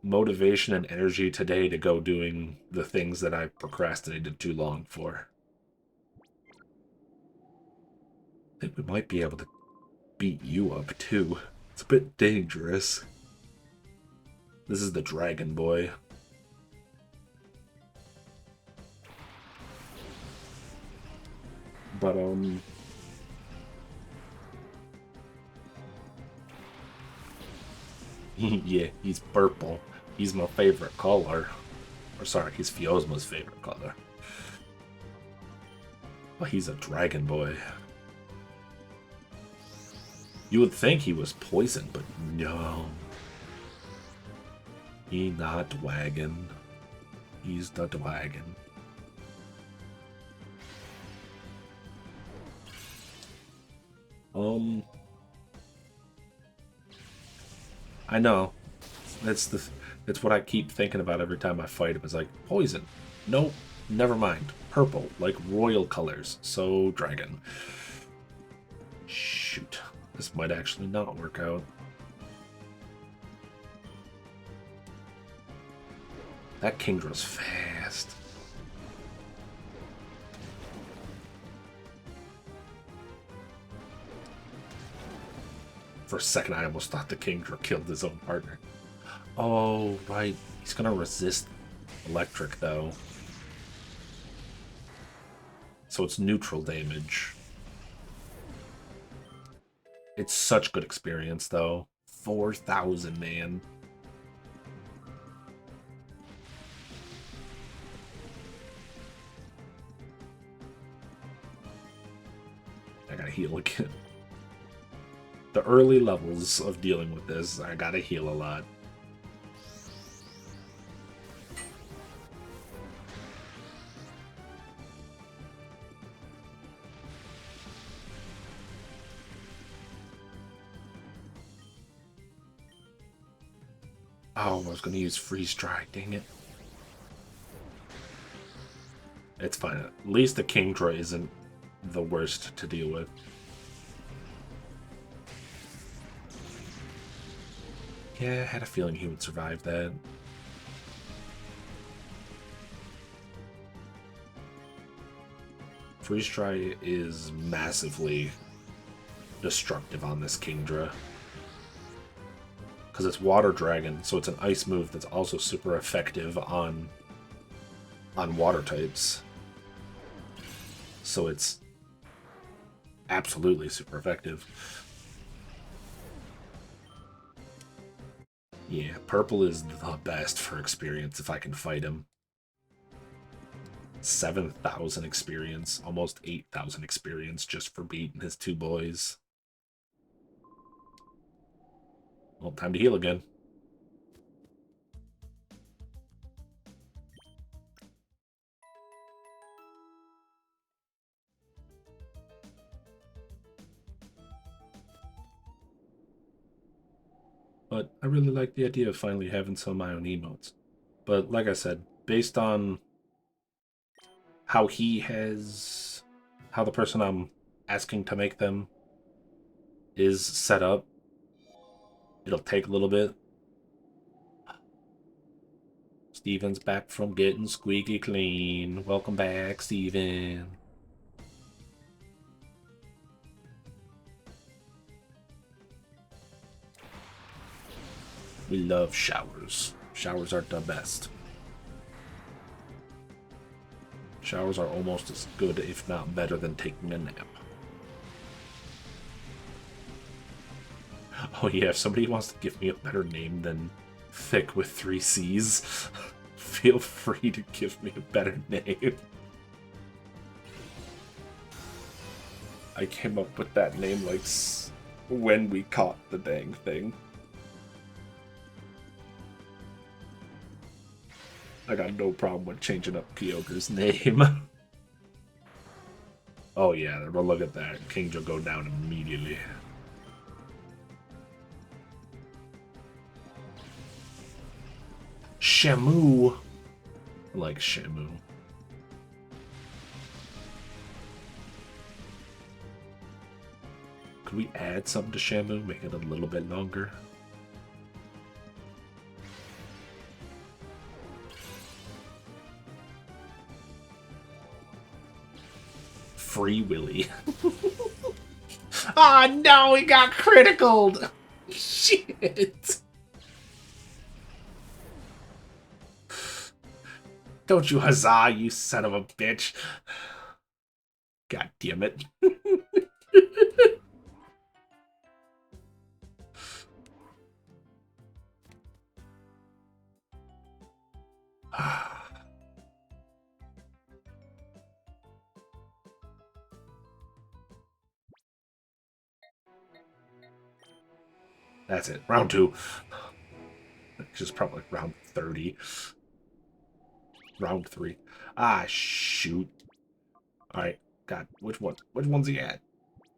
motivation and energy today to go doing the things that I procrastinated too long for. I think we might be able to beat you up too. It's a bit dangerous. This is the Dragon Boy. But yeah, he's purple. He's my favorite color. Or sorry, he's Fiozma's favorite color. But he's a Dragon Boy. You would think he was poison, but no. He not wagon. He's the dragon. I know. That's what I keep thinking about every time I fight him. It's like, poison. Nope, never mind. Purple, like royal colors. So, dragon. Shoot. This might actually not work out. That Kingdra's fast. For a second, I almost thought the Kingdra killed his own partner. Oh, right. He's gonna resist electric, though. So it's neutral damage. It's such good experience, though. 4,000, man.
gotta heal again. The early levels of dealing with this, I gotta heal a lot. Oh, I was gonna use freeze dry, dang it. It's fine. At least the Kingdra isn't the worst to deal with. Yeah, I had a feeling he would survive that. Freeze Dry is massively destructive on this Kingdra. Because it's Water Dragon, so it's an ice move that's also super effective on water types. So it's absolutely super effective. Yeah, purple is the best for experience if I can fight him. 7,000 experience, almost 8,000 experience just for beating his two boys. Well, time to heal again. But I really like the idea of finally having some of my own emotes. But like I said, based on how how the person I'm asking to make them is set up, it'll take a little bit. Steven's back from getting squeaky clean. Welcome back, Steven. We love showers. Showers are the best. Showers are almost as good, if not better, than taking a nap. Oh yeah, if somebody wants to give me a better name than Thick with 3 C's, feel free to give me a better name. I came up with that name like when we caught the dang thing. I got no problem with changing up Kyogre's name. Oh yeah, but look at that. King will go down immediately. Shamu. I like Shamu. Could we add something to Shamu? Make it a little bit longer? Free Willy. Ah, oh, no, he got criticaled. Shit. Don't you huzzah, you son of a bitch. God damn it. That's it. Round 2. Which is probably like round 30. Round 3. Ah, shoot. Alright, God, which one? Which one's he at?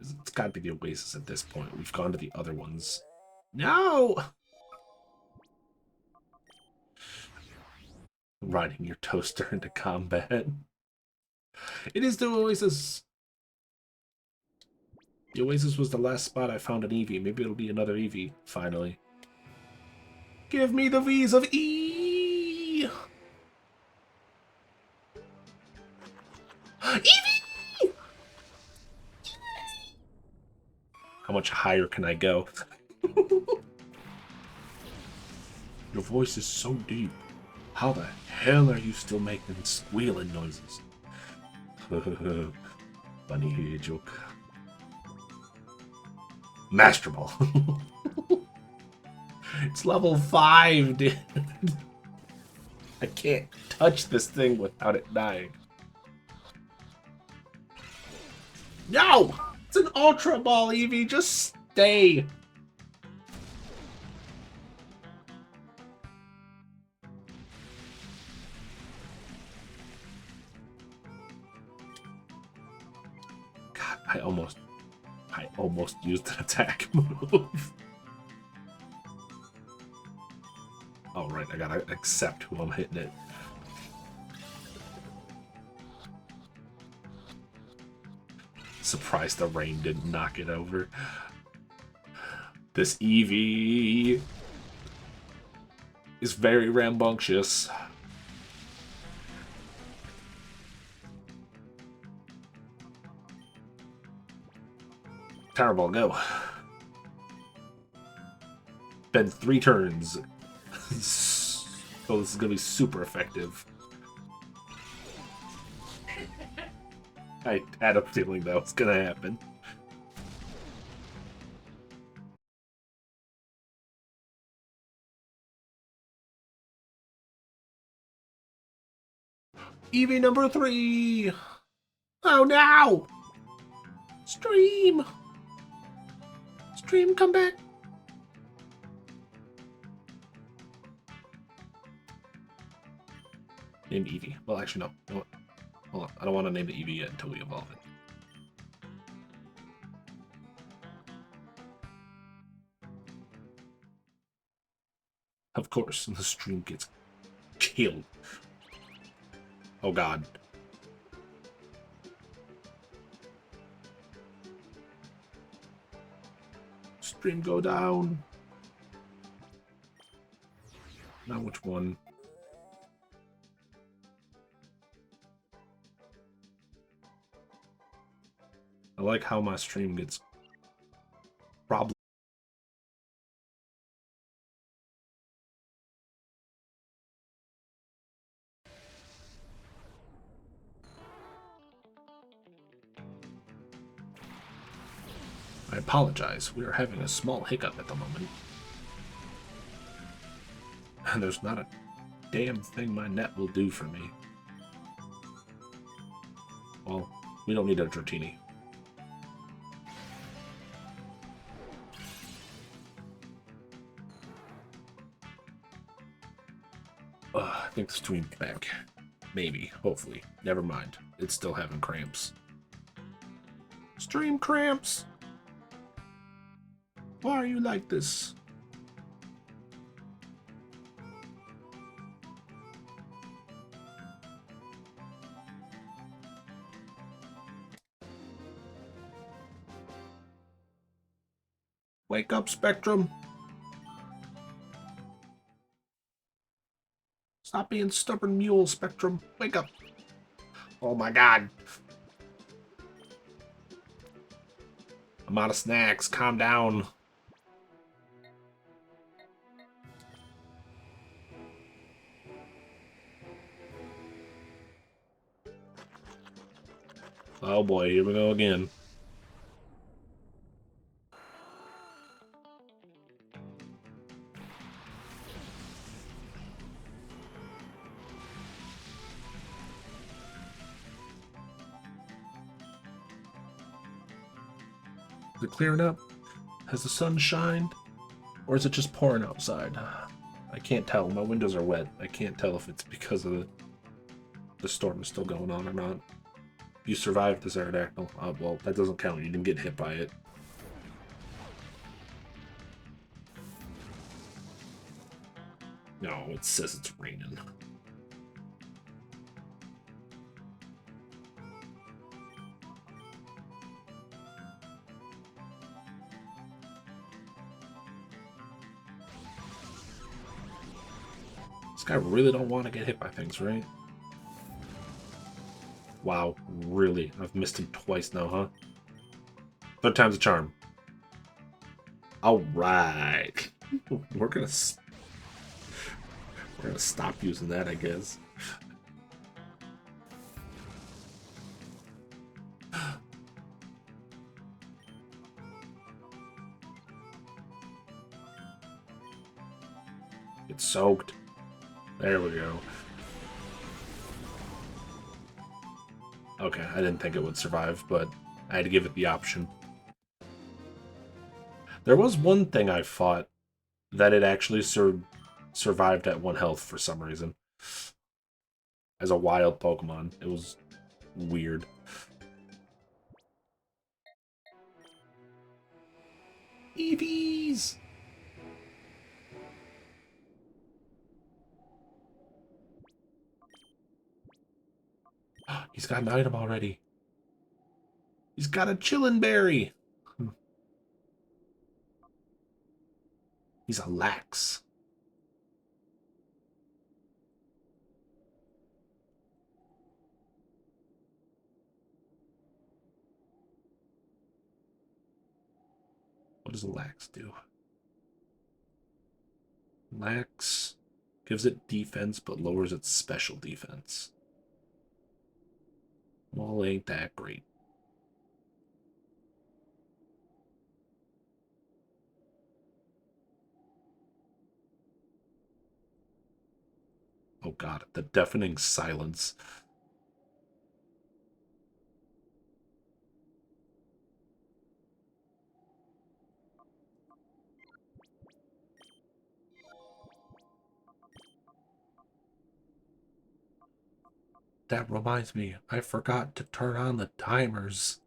It's gotta be the Oasis at this point. We've gone to the other ones. No! Riding your toaster into combat. It is the Oasis! The Oasis was the last spot I found an Eevee. Maybe it'll be another Eevee, finally. Give me the V's of E! Eevee! How much higher can I go? Your voice is so deep. How the hell are you still making squealing noises? Funny joke. Master Ball. It's level 5, dude. I can't touch this thing without it dying. No! It's an Ultra Ball, Eevee. Just stay. God, I almost used an attack move. Oh, right, I gotta accept who I'm hitting it. Surprised the rain didn't knock it over. This Eevee is very rambunctious. Terrible, go. Been 3 turns. So this is gonna be super effective. I had a feeling that was gonna happen. Eevee number 3! Oh no! Stream! Stream, come back! Name Eevee. Well, actually, no. You know what? Hold on. I don't want to name the Eevee yet until we evolve it. Of course, the stream gets killed. Oh god. Stream go down. Now which one? I like how my stream gets probably. I apologize. We are having a small hiccup at the moment. And there's not a damn thing my net will do for me. Well, we don't need a Dratini. I think the stream's back. Maybe. Hopefully. Never mind. It's still having cramps. Stream cramps! Why are you like this? Wake up, Spectrum! Stop being stubborn mule, Spectrum. Wake up! Oh my god! I'm out of snacks. Calm down. Oh boy, here we go again. Is it clearing up? Has the sun shined? Or is it just pouring outside? I can't tell. My windows are wet. I can't tell if it's because of the storm is still going on or not. You survived this Aerodactyl. Well, that doesn't count. You didn't get hit by it. No, it says it's raining. This guy really don't want to get hit by things, right? Wow, really? I've missed him twice now, huh? 3rd time's a charm. Alright. We're gonna stop using that, I guess. It's soaked. There we go. Okay, I didn't think it would survive, but I had to give it the option.
There was one thing I fought that it actually survived at 1 health for some reason. As a wild Pokemon. It was weird. Eevees! He's got an item already. He's got a chillin' berry. He's a lax. What does a lax do? Lax gives it defense but lowers its special defense. Well, ain't that great. Oh god, the deafening silence. That reminds me, I forgot to turn on the timers.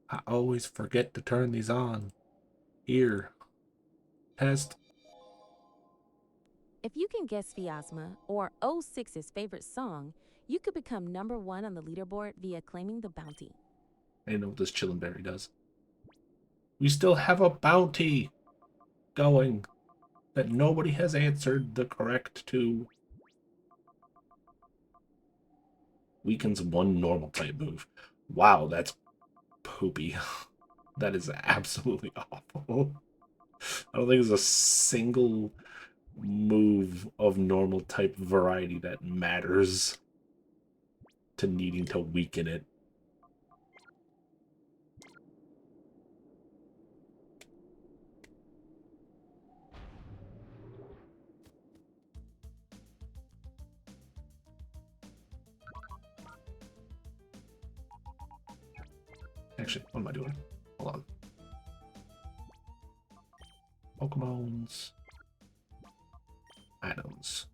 I always forget to turn these on. Here. Test.
If you can guess Fiasma or O6's favorite song, you could become #1 on the leaderboard via claiming the bounty.
I know what this chillin' berry does. We still have a bounty going that nobody has answered the correct to. Weakens 1 normal type move. Wow, that's poopy. That is absolutely awful. I don't think there's a single move of normal type variety that matters to needing to weaken it. Actually, what am I doing? Hold on. Pokemons. Items.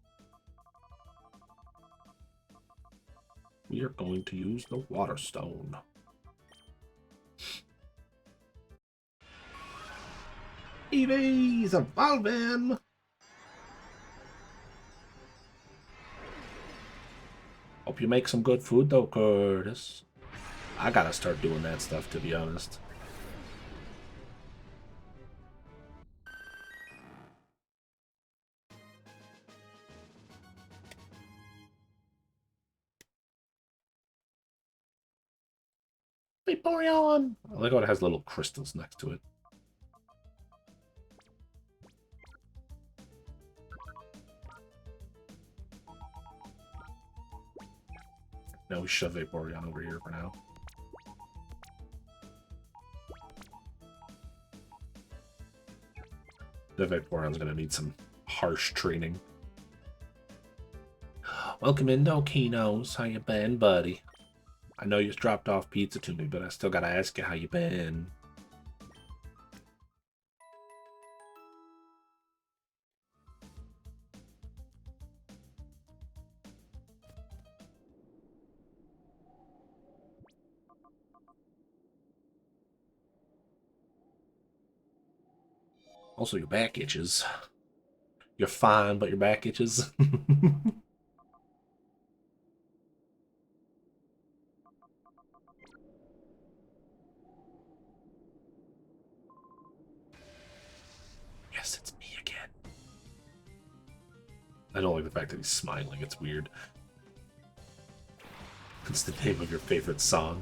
We are going to use the Water Stone. Eevee's evolving! Hope you make some good food though, Curtis. I gotta start doing that stuff, to be honest. Vaporeon! I like how it has little crystals next to it. No, we shove Vaporeon over here for now. The Vaporeon's gonna need some harsh training. Welcome in, Kinos. How you been, buddy? I know you dropped off pizza to me, but I still gotta ask you how you been. Also, your back itches. You're fine, but your back itches. Yes, it's me again. I don't like the fact that he's smiling. It's weird. It's the name of your favorite song.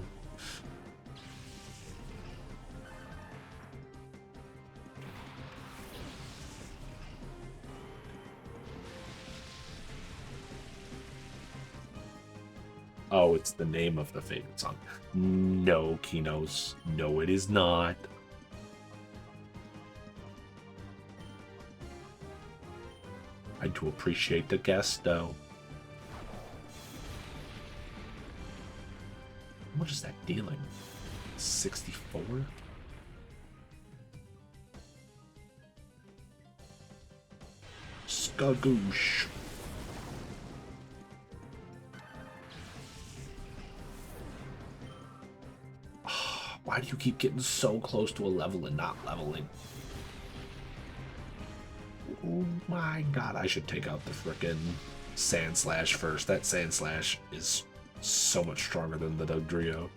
Oh, it's the name of the favorite song. No, Kinos. No, it is not. I do appreciate the guest, though. How much is that dealing? 64? Skagoosh. Why do you keep getting so close to a level and not leveling? Oh my god, I should take out the frickin' Sand Slash first. That Sand Slash is so much stronger than the Dugtrio.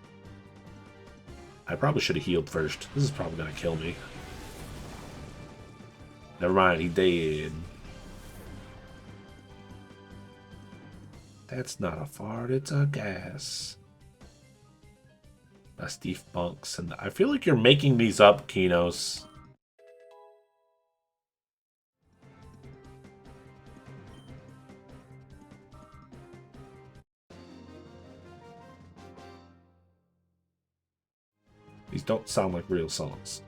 I probably should have healed first. This is probably gonna kill me. Never mind, he dead. That's not a fart, it's a gas. Steve Bunks, and I feel like you're making these up, Kinos. These don't sound like real songs.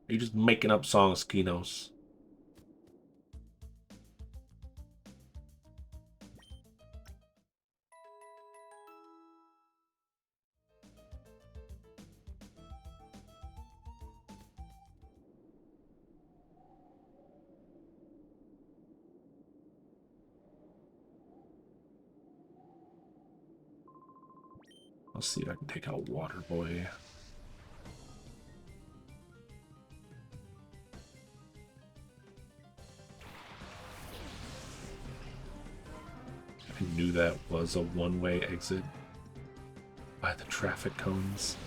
You're just making up songs, Kinos. Let's see if I can take out Water Boy. I knew that was a one-way exit by the traffic cones.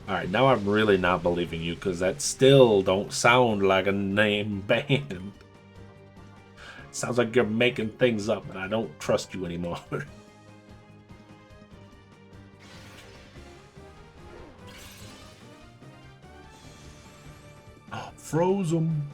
Alright, now I'm really not believing you, because that still don't sound like a name band. Sounds like you're making things up, and I don't trust you anymore. Oh, froze them.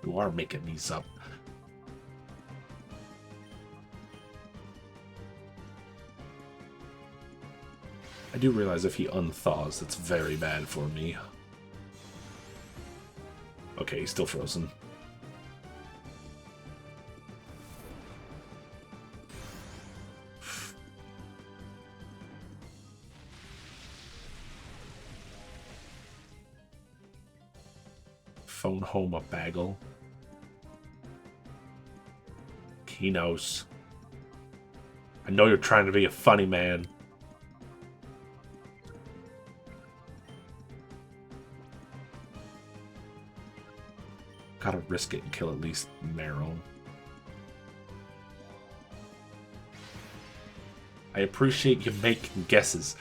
You are making these up. I do realize if he unthaws, that's very bad for me. Okay, he's still frozen. Phone home a bagel. He knows. I know you're trying to be a funny man. Gotta risk it and kill at least Meryl. I appreciate you making guesses.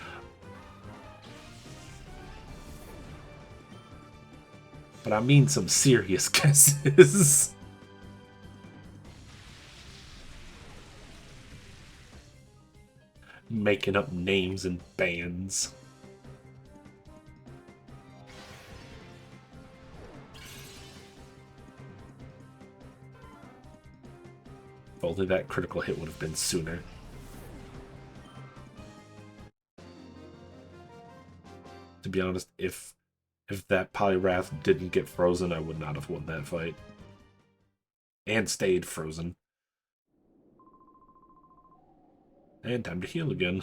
But I mean some serious guesses. Making up names and bands. If only that critical hit would have been sooner. To be honest, if that Polyrath didn't get frozen, I would not have won that fight. And stayed frozen. And time to heal again.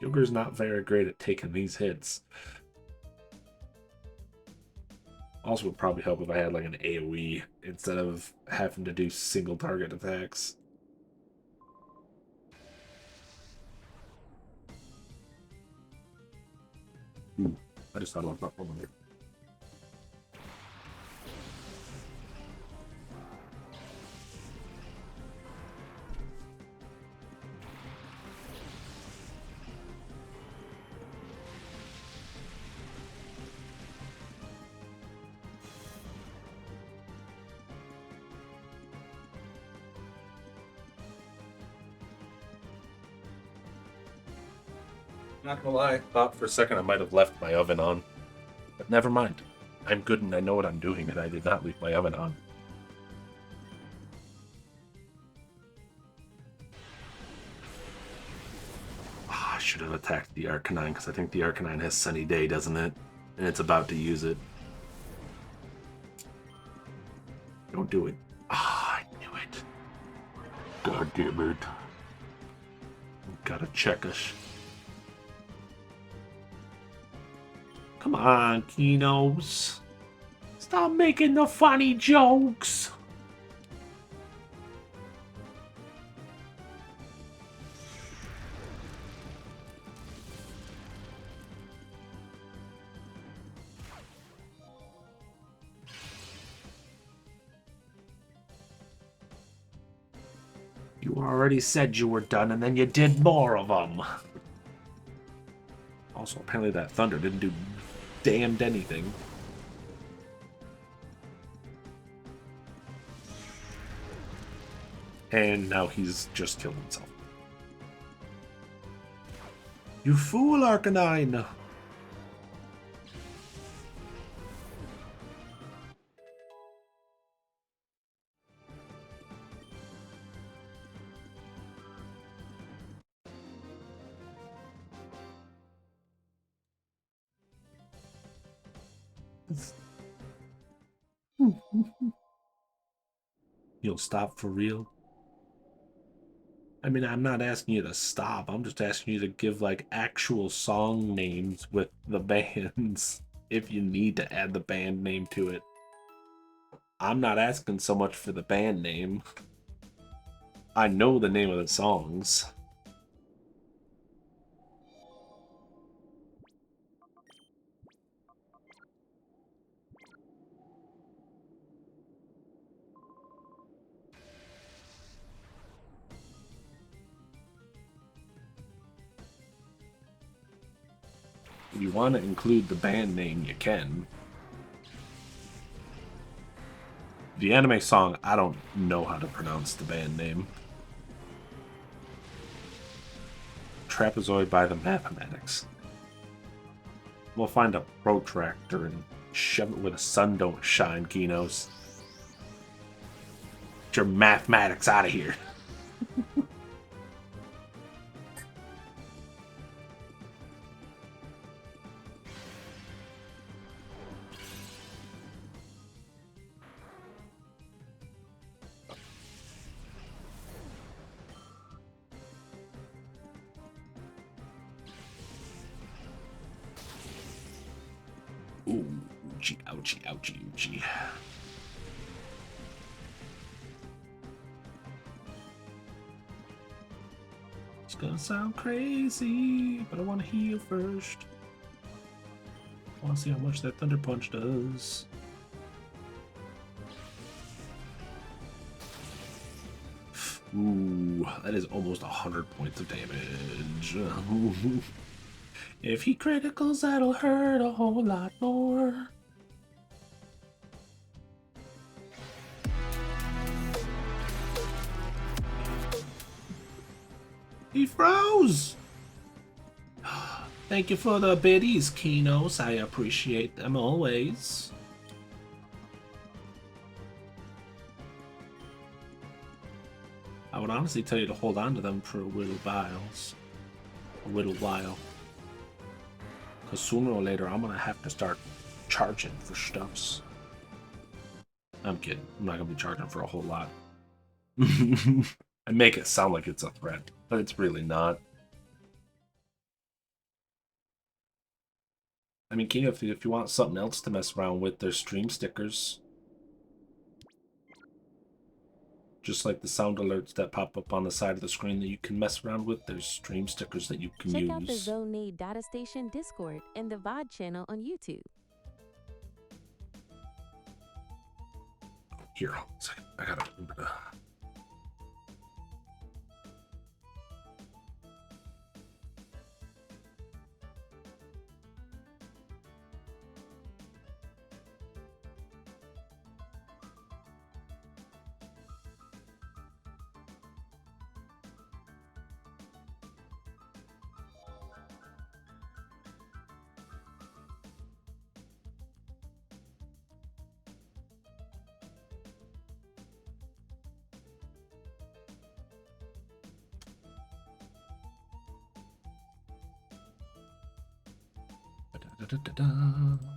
Kyogre's not very great at taking these hits. Also would probably help if I had like an AoE instead of having to do single target attacks. I just thought about that one there. Not gonna lie, thought for a second I might have left my oven on. But never mind. I'm good and I know what I'm doing, and I did not leave my oven on. Ah, I should have attacked the Arcanine, because I think the Arcanine has Sunny Day, doesn't it? And it's about to use it. Don't do it. Ah, I knew it. God damn it. Gotta check us. Come on, Kinos. Stop making the funny jokes. You already said you were done, and then you did more of them. Also, apparently that thunder didn't do damned anything. And now he's just killed himself. You fool, Arcanine! You'll stop for real? I mean, I'm not asking you to stop. I'm just asking you to give, like, actual song names with the bands if you need to add the band name to it. I'm not asking so much for the band name. I know the name of the songs. If you want to include the band name, you can. The anime song, I don't know how to pronounce the band name. Trapezoid by the Mathematics. We'll find a protractor and shove it where the sun don't shine, Kinos. Get your mathematics out of here. Ooh, ouchie, ouchie, ouchie, ouchie. It's gonna sound crazy, but I want to heal first. I want to see how much that Thunder Punch does. Ooh, that is almost 100 points of damage. If he criticals, that'll hurt a whole lot more. He froze! Thank you for the biddies, Kinos. I appreciate them always. I would honestly tell you to hold on to them for a little while. Because sooner or later, I'm going to have to start charging for stuffs. I'm kidding. I'm not going to be charging for a whole lot. I make it sound like it's a threat, but it's really not. I mean, Kino, if you want something else to mess around with, there's stream stickers. Just like the sound alerts that pop up on the side of the screen that you can mess around with, there's stream stickers that you can use.
Check out the Zonade Data Station Discord and the VOD channel on YouTube.
Here, hold on a second. I gotta remember to...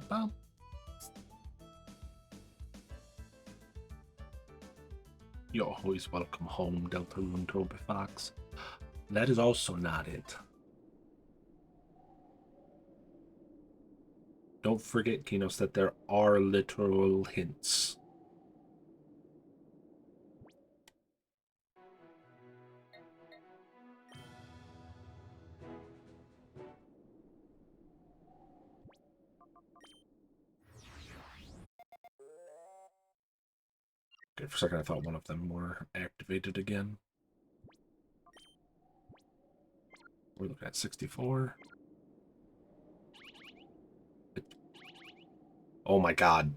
Bum. You're always welcome home, Deltarune and Toby Fox. That is also not it. Don't forget, Kinos, that there are literal hints. Okay, for a second I thought one of them were activated again. We're looking at 64. Oh my god.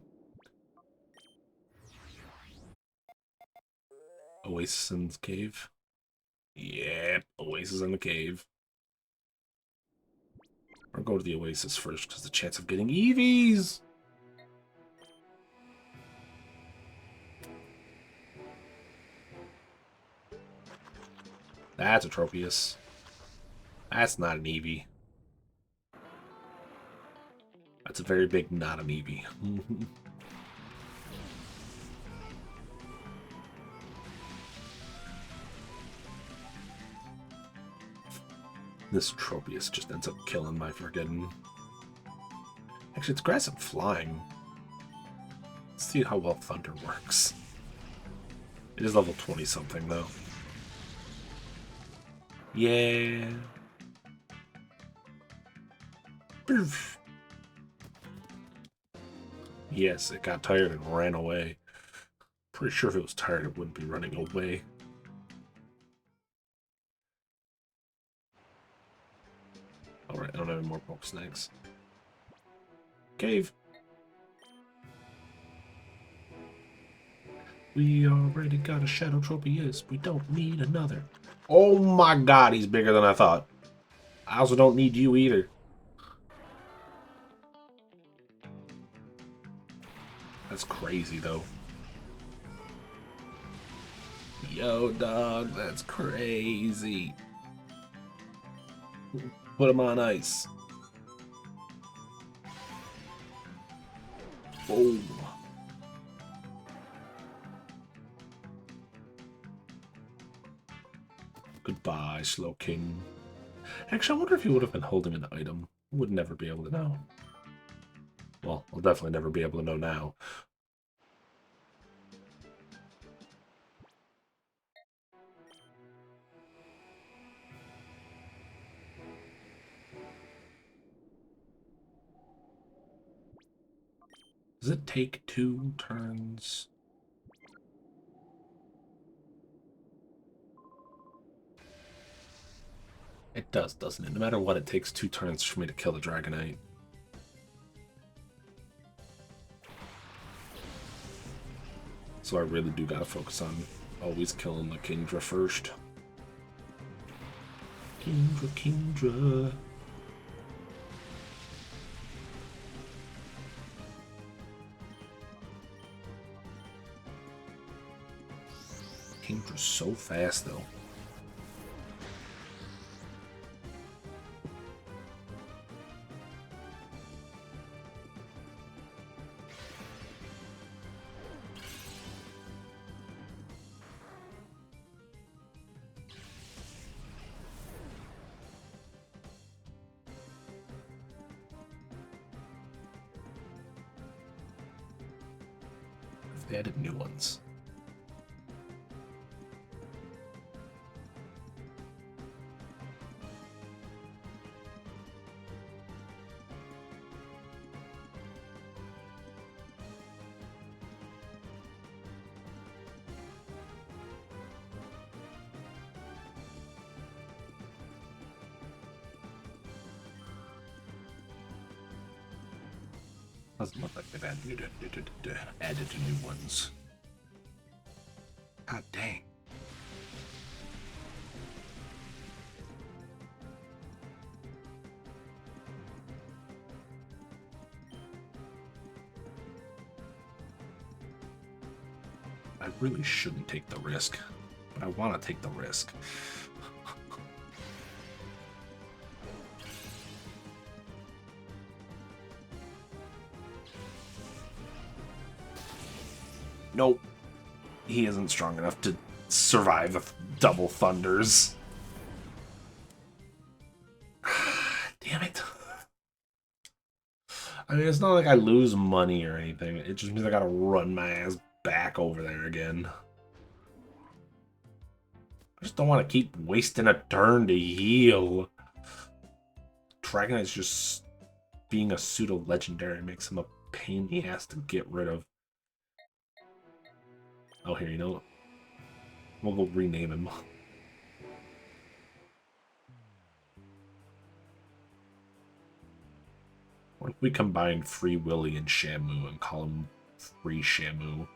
Oasis in the cave. Yeah, Oasis in the cave. Or go to the Oasis first, because the chance of getting EVs. That's a Tropius. That's not an Eevee. That's a very big not an Eevee. This Tropius just ends up killing my friggin'... Actually, it's grass and flying. Let's see how well Thunder works. It is level 20-something, though. Yeah. Poof. Yes, it got tired and ran away. Pretty sure if it was tired, it wouldn't be running away. Alright, I don't have any more poke snacks. Cave. We already got a Shadow Tropius. We don't need another. Oh my god, he's bigger than I thought. I also don't need you either. That's crazy, though. Yo, dog, that's crazy. Put him on ice. Boom. Goodbye, Slow King. Actually, I wonder if he would have been holding an item. Would never be able to know. Well, I'll definitely never be able to know now. Does it take 2 turns? It does, doesn't it? No matter what, it takes 2 turns for me to kill the Dragonite. So I really do gotta focus on always killing the Kingdra first. Kingdra, Kingdra. Kingdra's so fast, though. They added new ones. Doesn't look like they've added new ones. God dang. I really shouldn't take the risk, but I want to take the risk.
Nope. He isn't strong enough to survive the double thunders. Damn it. I mean, it's not like I lose money or anything. It just means I gotta run my ass back over there again. I just don't want to keep wasting a turn to heal. Dragonite's just being a pseudo-legendary makes him a pain he has to get rid of. Oh, here, you know what? We'll go rename him. What if we combine Free Willy and Shamu and call him Free Shamu?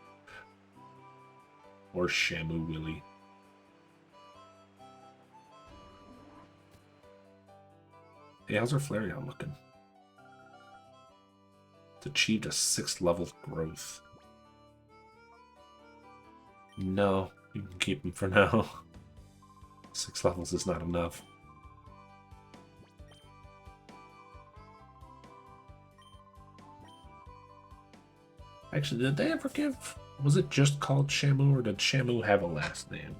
Or Shamu Willy. Hey, how's our Flareon looking? It's achieved a 6th level growth. No, you can keep him for now. 6 levels is not enough. Actually, did they ever give... Was it just called Shamu, or did Shamu have a last name?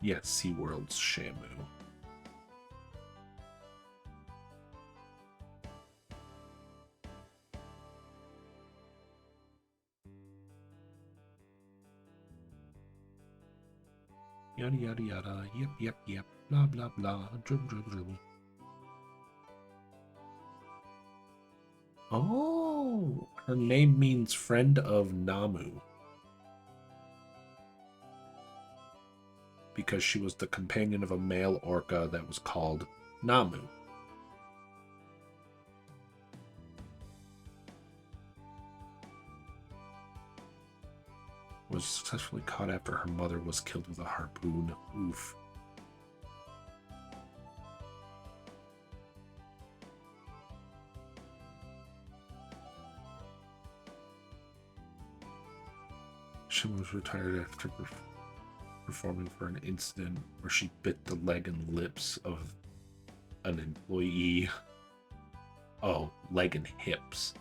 Yes, SeaWorld's Shamu. Yada yada yada, yep, blah blah blah, dribble. Oh, her name means friend of Namu. Because she was the companion of a male orca that was called Namu. Was successfully caught after her mother was killed with a harpoon. Oof. She was retired after performing for an incident where she bit the leg and lips of an employee. Oh, leg and hips.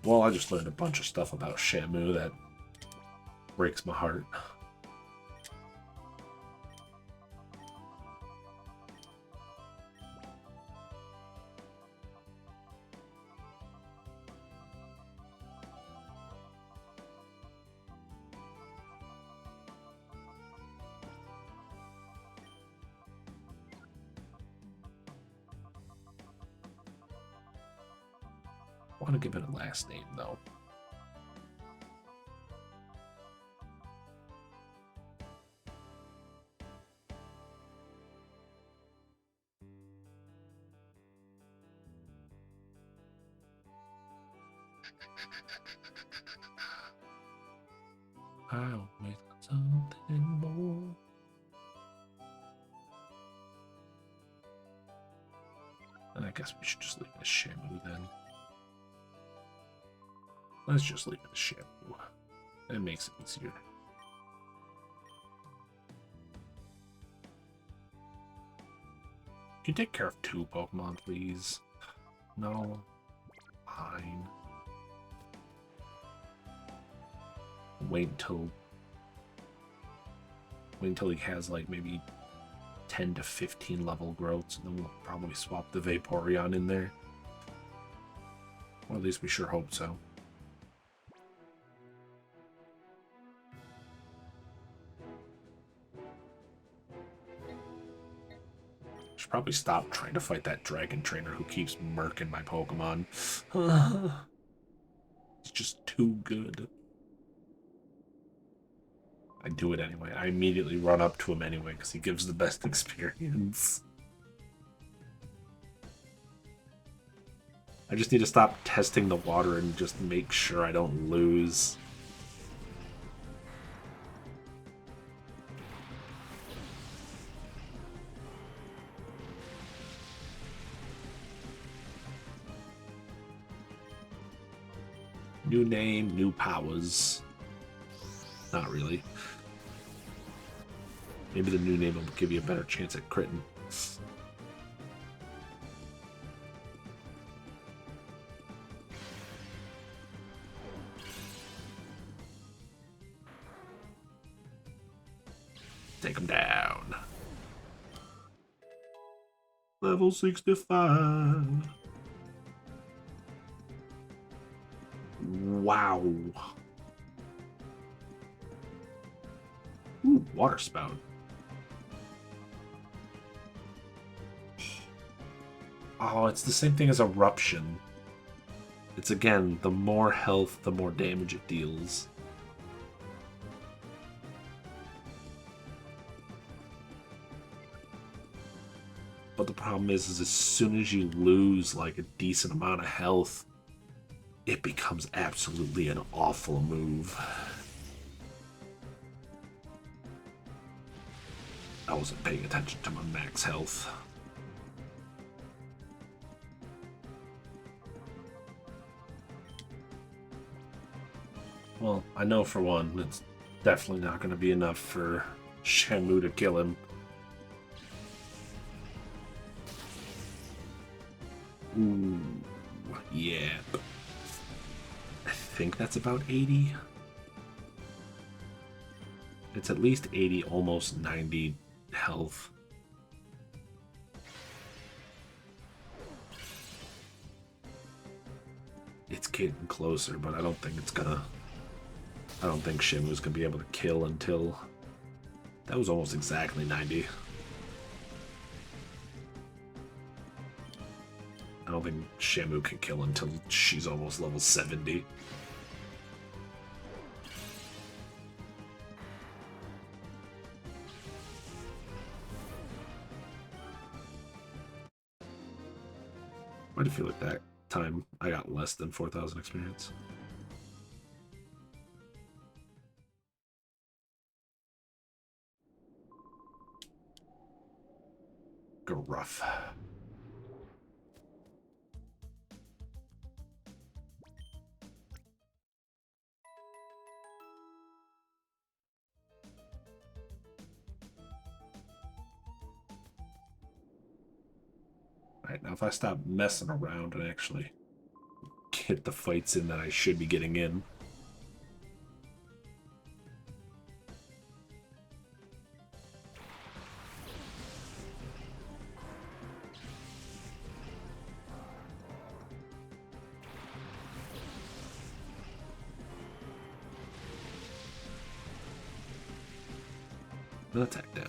Well, I just learned a bunch of stuff about Shamu that breaks my heart. I want to give it a last name, though. I'll wait something more. I guess we should just leave it as Shamu then. Let's just leave it as Shamu. It makes it easier. Can you take care of 2 Pokemon, please? No. Fine. Wait until he has like maybe 10 to 15 level growths, and then we'll probably swap the Vaporeon in there. Or at least we sure hope so. Should probably stop trying to fight that dragon trainer who keeps murking my Pokemon. It's just too good. I do it anyway. I immediately run up to him anyway because he gives the best experience. I just need to stop testing the water and just make sure I don't lose. New name, new powers. Not really. Maybe the new name will give you a better chance at critting. Take him down. Level 65. Wow. Ooh, water spout. Oh, it's the same thing as eruption. It's again, the more health, the more damage it deals. But the problem is as soon as you lose like a decent amount of health, it becomes absolutely an awful move. I wasn't paying attention to my max health. Well, I know for one, it's definitely not going to be enough for Shamu to kill him. Ooh, yeah. I think that's about 80. It's at least 80, almost 90 health. It's getting closer, but I don't think it's gonna... I don't think Shimu's gonna be able to kill until... That was almost exactly 90. I don't think Shamu can kill until she's almost level 70. Why do I feel like that time I got less than 4,000 experience? Gruff. Alright, now if I stop messing around and actually get the fights in that I should be getting in. An attack down.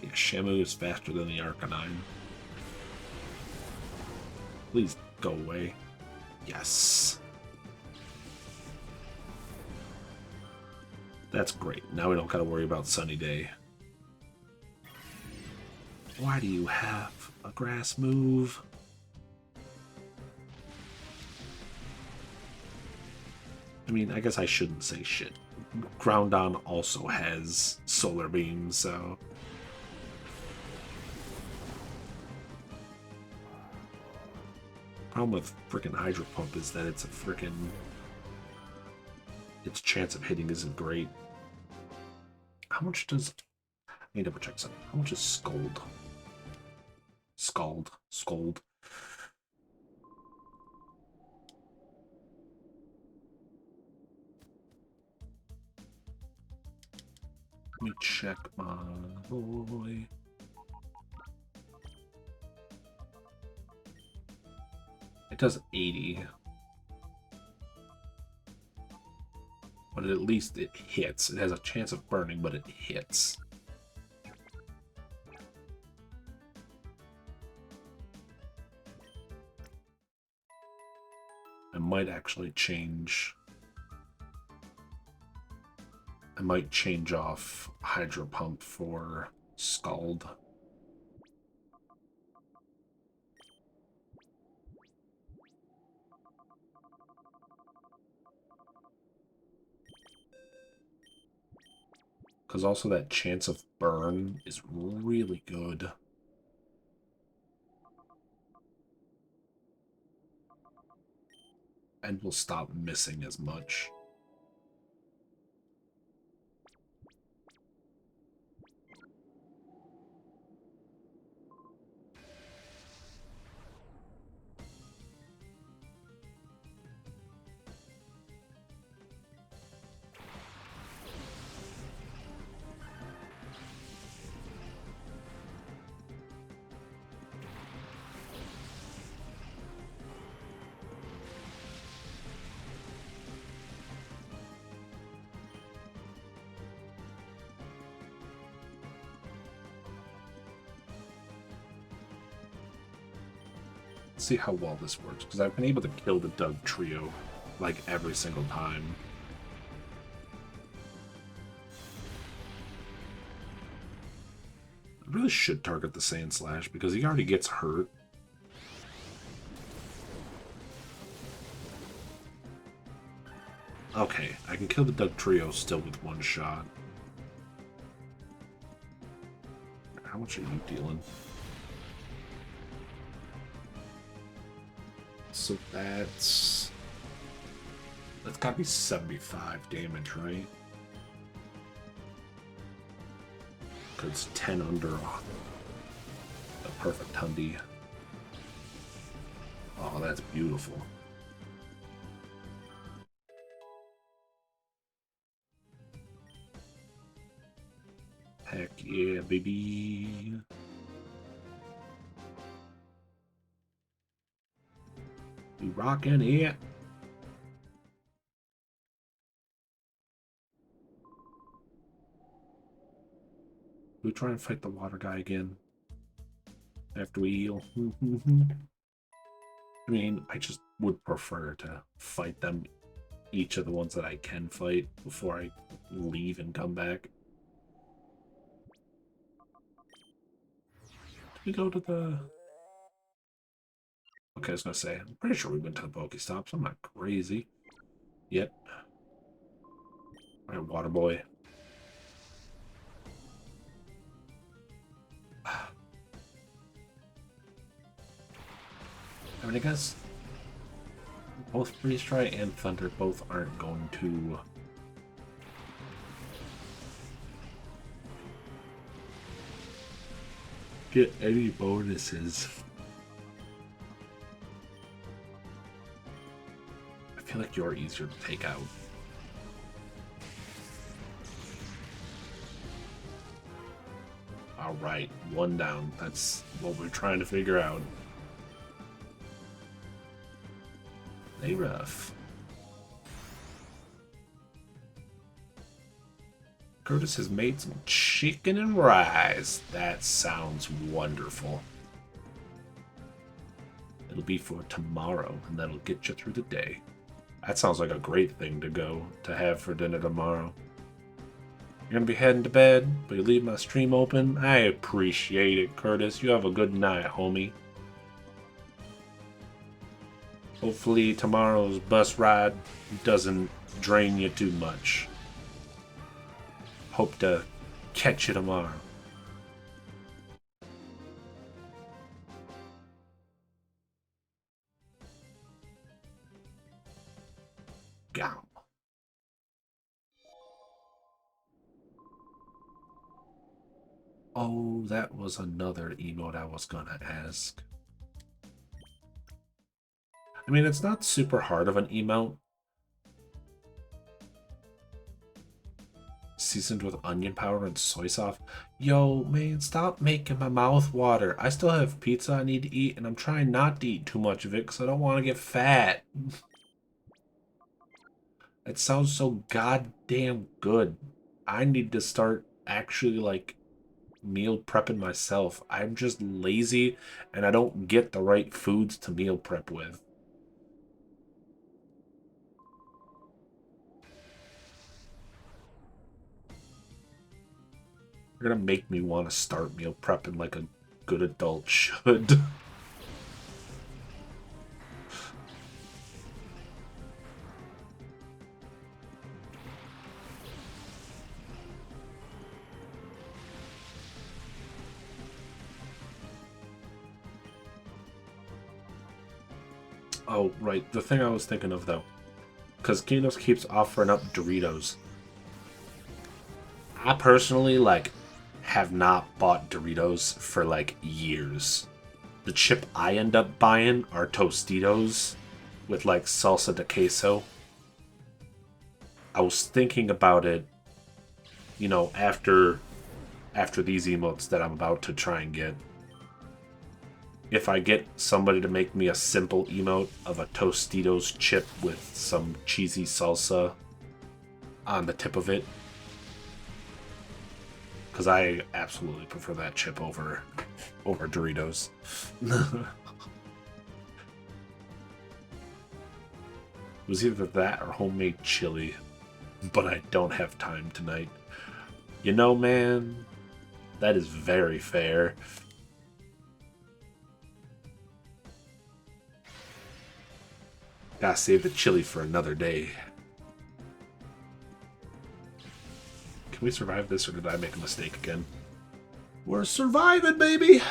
Yeah, Shamu is faster than the Arcanine. Please go away. Yes. That's great. Now we don't gotta worry about Sunny Day. Why do you have a grass move? I mean, I guess I shouldn't say shit. Groudon also has Solar Beam, so... Problem with frickin' Hydro Pump is that it's a frickin'... Its chance of hitting isn't great. How much does... I need to double check something. How much is Scold? Scold. Let me check my boy. It does 80. but at least it hits. It has a chance of burning, but it hits. I might actually change. I might change off Hydro Pump for Scald. Because also that chance of burn is really good. And will stop missing as much. See how well this works, because I've been able to kill the Doug trio like every single time. I really should target the Sand Slash because he already gets hurt. Okay, I can kill the Doug trio still with one shot. How much are you dealing? So that's gotta be 75 damage, right? Because it's 10 under a perfect Hundy. Oh, that's beautiful. Heck yeah, baby. We rockin' it. We try and fight the water guy again after we heal. I mean, I just would prefer to fight them, each of the ones that I can fight, before I leave and come back. Did we go to the... Okay, I was gonna say, I'm pretty sure we went to the Pokestops. I'm not crazy yet. Alright, Water Boy. I mean, I guess both Freeze Dry and Thunder both aren't going to get any bonuses. I feel like you're easier to take out. Alright, one down. That's what we're trying to figure out. They rough. Curtis has made some chicken and rice. That sounds wonderful. It'll be for tomorrow, and that'll get you through the day. That sounds like a great thing to have for dinner tomorrow. You're gonna be heading to bed, but you leave my stream open. I appreciate it, Curtis. You have a good night, homie. Hopefully tomorrow's bus ride doesn't drain you too much. Hope to catch you tomorrow. Gow. Oh, that was another emote I was gonna ask. I mean, it's not super hard of an emote. Seasoned with onion powder and soy sauce. Yo, man, stop making my mouth water. I still have pizza I need to eat, and I'm trying not to eat too much of it because I don't want to get fat.
It sounds so goddamn good. I need to start actually, like, meal prepping myself. I'm just lazy and I don't get the right foods to meal prep with. You're gonna make me want to start meal prepping like a good adult should. Oh, right. The thing I was thinking of, though, because Kinos keeps offering up Doritos. I personally, like, have not bought Doritos for, like, years. The chip I end up buying are Tostitos with, like, salsa de queso. I was thinking about it, you know, after these emotes that I'm about to try and get. If I get somebody to make me a simple emote of a Tostitos chip with some cheesy salsa on the tip of it, because I absolutely prefer that chip over Doritos. It was either that or homemade chili, but I don't have time tonight. You know, man, that is very fair. Gotta save the chili for another day. Can we survive this, or did I make a mistake again? We're surviving, baby!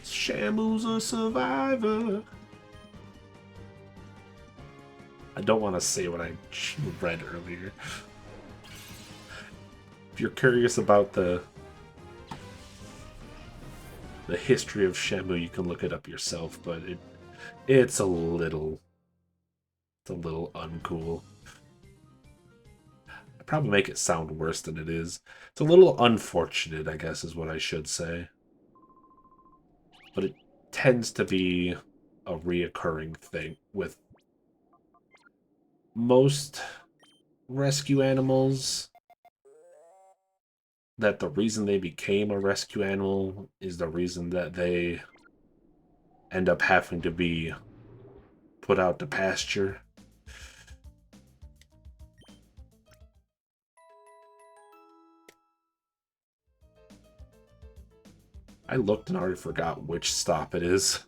Shamu's a survivor. I don't want to say what I read earlier. If you're curious about the history of Shamu, you can look it up yourself, but it's a little uncool. I probably make it sound worse than it is. It's a little unfortunate, I guess, is what I should say. But it tends to be a reoccurring thing with most rescue animals, that the reason they became a rescue animal is the reason that they end up having to be put out to pasture. I looked and already forgot which stop it is.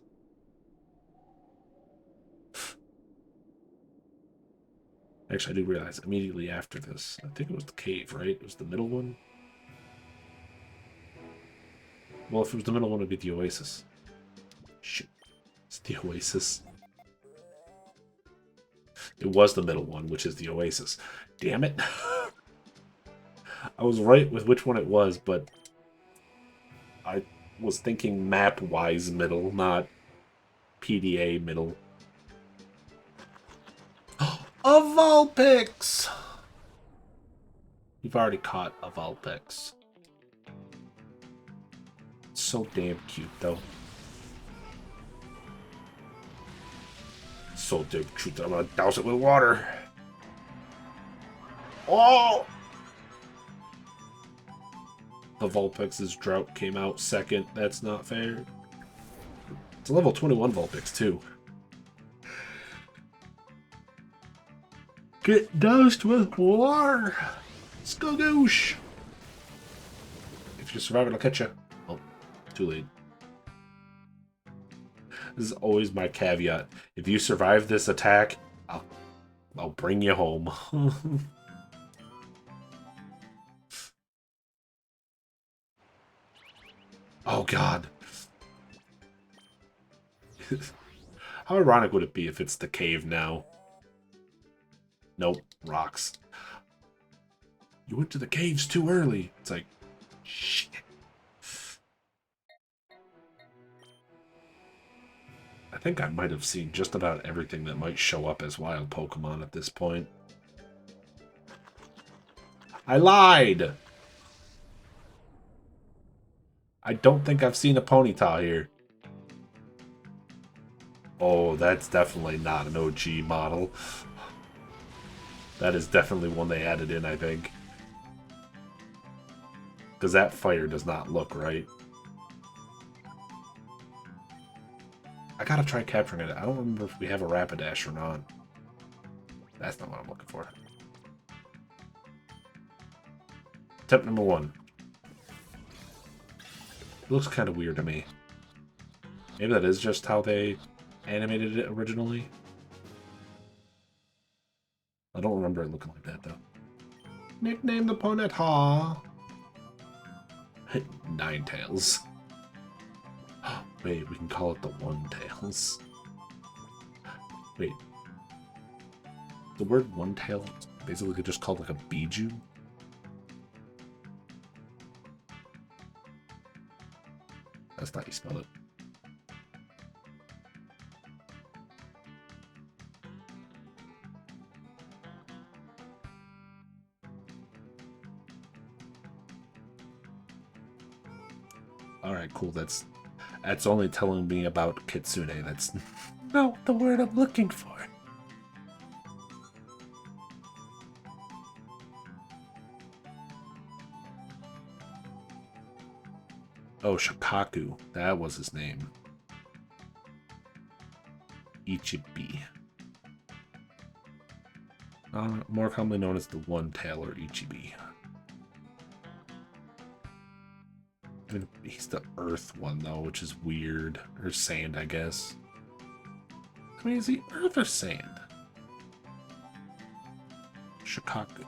Actually, I do realize immediately after this. I think it was the cave, right? It was the middle one? Well, if it was the middle one, it would be the oasis. Shit. It's the oasis. It was the middle one, which is the oasis. Damn it. I was right with which one it was, but I was thinking map-wise middle, not PDA middle. A Vulpix! You've already caught a Vulpix. It's so damn cute, though. So damn cute that I'm gonna douse it with water. Oh! The Vulpix's drought came out second. That's not fair. It's a level 21 Vulpix, too. Get doused with water! Skogoosh! If you survive it, I'll catch you. Oh, too late. This is always my caveat. If you survive this attack, I'll bring you home. Oh, God. How ironic would it be if it's the cave now? Nope, rocks. You went to the caves too early. It's like, shit. I think I might have seen just about everything that might show up as wild Pokemon at this point. I lied! I don't think I've seen a Ponyta here.
Oh, that's definitely not an OG model. That is definitely one they added in, I think. Because that fire does not look right. I gotta try capturing it. I don't remember if we have a Rapidash or not. That's not what I'm looking for. Attempt number 1. It looks kind of weird to me. Maybe that is just how they animated it originally. I don't remember it looking like that, though. Nickname the Ponyta. Ninetales. Wait, we can call it the One-Tails. Wait. The word one-tail basically just called like a bijou? That's not how you spell it. Alright, cool. That's only telling me about Kitsune. That's not the word I'm looking for. Oh, Shikaku. That was his name. Ichibi. More commonly known as the One-Tail or Ichibi. I mean, he's the Earth one, though, which is weird. Or Sand, I guess. I mean, is he Earth or Sand? Shikaku.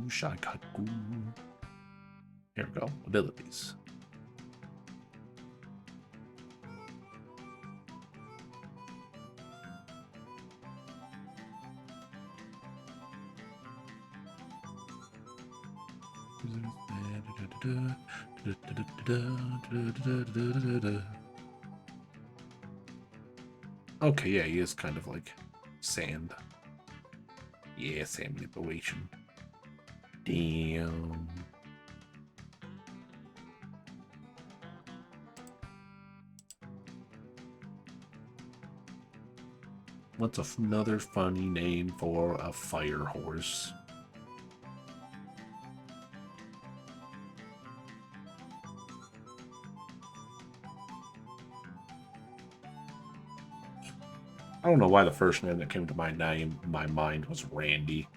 Shikaku. Here we go. Abilities. Okay, yeah, he is kind of like sand. Yeah, sand manipulation. Damn. What's another funny name for a fire horse? I don't know why the first name that came to my mind was Randy.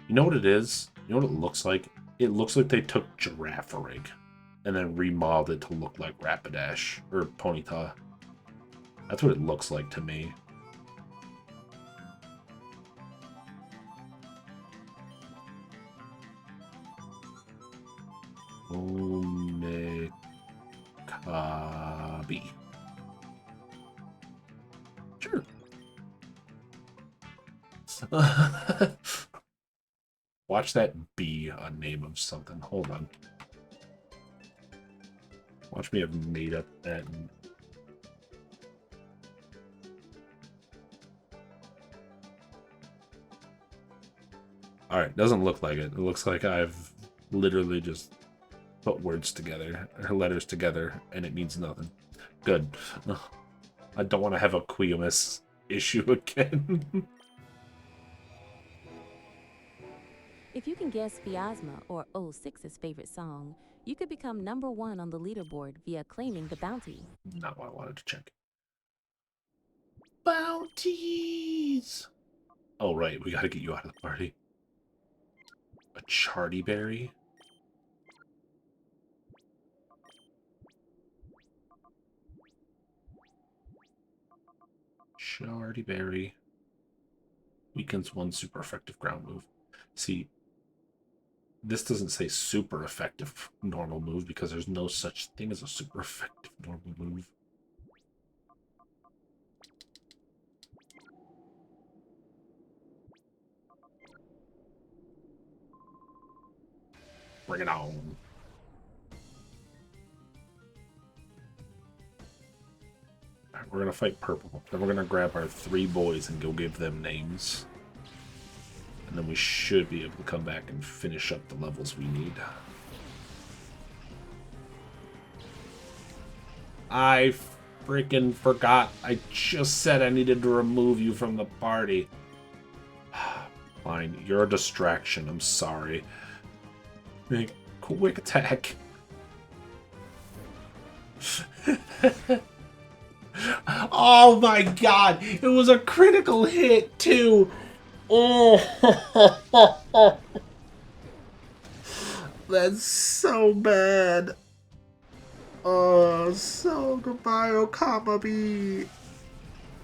You know what it is? You know what it looks like? It looks like they took Girafarig and then remodeled it to look like Rapidash or Ponyta. That's what it looks like to me. Omekabi. Sure. Watch that be a name of something. Hold on. Watch me have made up that. Alright, doesn't look like it. It looks like I've literally just put words together, or letters together, and it means nothing. Good. I don't want to have a Quiomus issue again.
If you can guess Fiasma or 06's favorite song, you could become #1 on the leaderboard via claiming the bounty.
Not what I wanted to check. Bounties! Oh, right, we gotta get you out of the party. A Charty Berry? Charty Berry. Weakens one super effective ground move. See, this doesn't say super effective normal move because there's no such thing as a super effective normal move. Bring it on. Alright, we're gonna fight purple. Then we're gonna grab our 3 boys and go give them names. And then we should be able to come back and finish up the levels we need. I freaking forgot. I just said I needed to remove you from the party. Fine, you're a distraction. I'm sorry. Make quick attack. Oh my god! It was a critical hit too. Oh, that's so bad. Oh, so goodbye, Okamabi.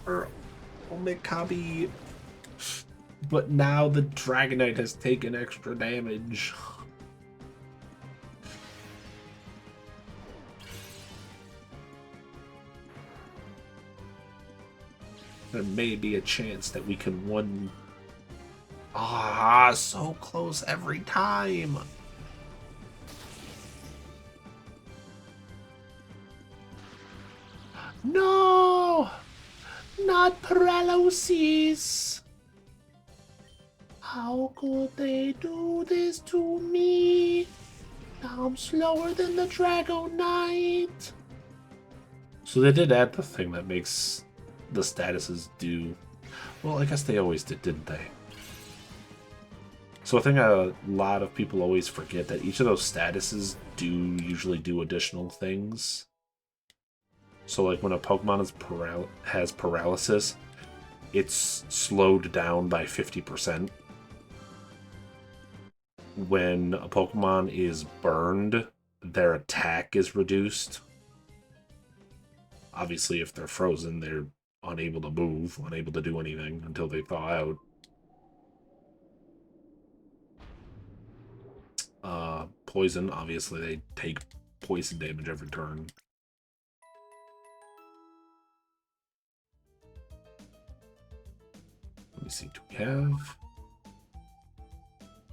Or Omikabi. But now the Dragonite has taken extra damage. There may be a chance that we can win. Ah, so close every time. No! Not paralysis! How could they do this to me? Now I'm slower than the Dragonite. So they did add the thing that makes the statuses do... Well, I guess they always did, didn't they? So I think a lot of people always forget that each of those statuses do usually do additional things. So like when a Pokemon has paralysis, it's slowed down by 50%. When a Pokemon is burned, their attack is reduced. Obviously, if they're frozen, they're unable to move, unable to do anything until they thaw out. Poison, obviously, they take poison damage every turn. Let me see, do we have...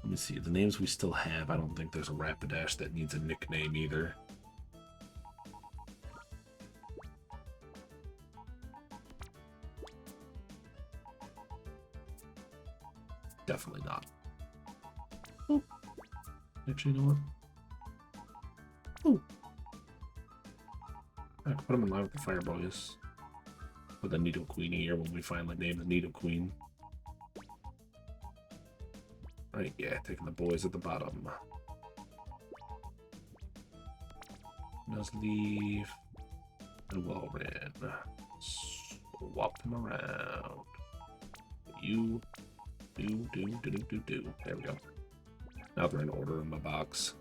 Let me see, the names we still have, I don't think there's a Rapidash that needs a nickname either. Definitely not. Oh. Actually, you know what? Oh. I can put him in line with the Fire Boys. Put the Nidoqueen here when we finally name the Nidoqueen. Right, yeah, taking the boys at the bottom. Nuzleaf and Walrein. Swap them around. You do. There we go. Now they're in order in my box.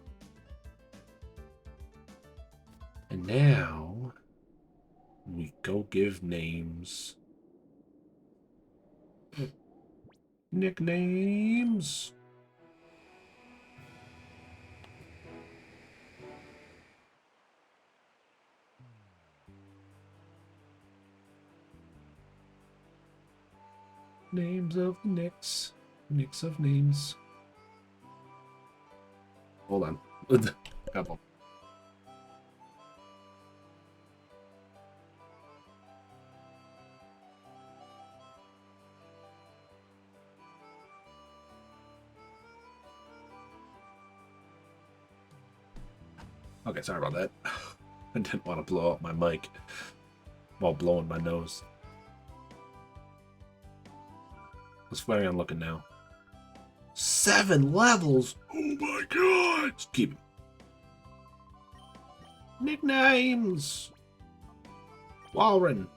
And now we go give names. Nicknames. Names of Nicks. Nicks of names. Hold on. Couple. Okay, sorry about that. I didn't want to blow up my mic while blowing my nose. What's flaring on looking now? 7 levels! Oh my god! Just keep it. Nicknames! Walrein.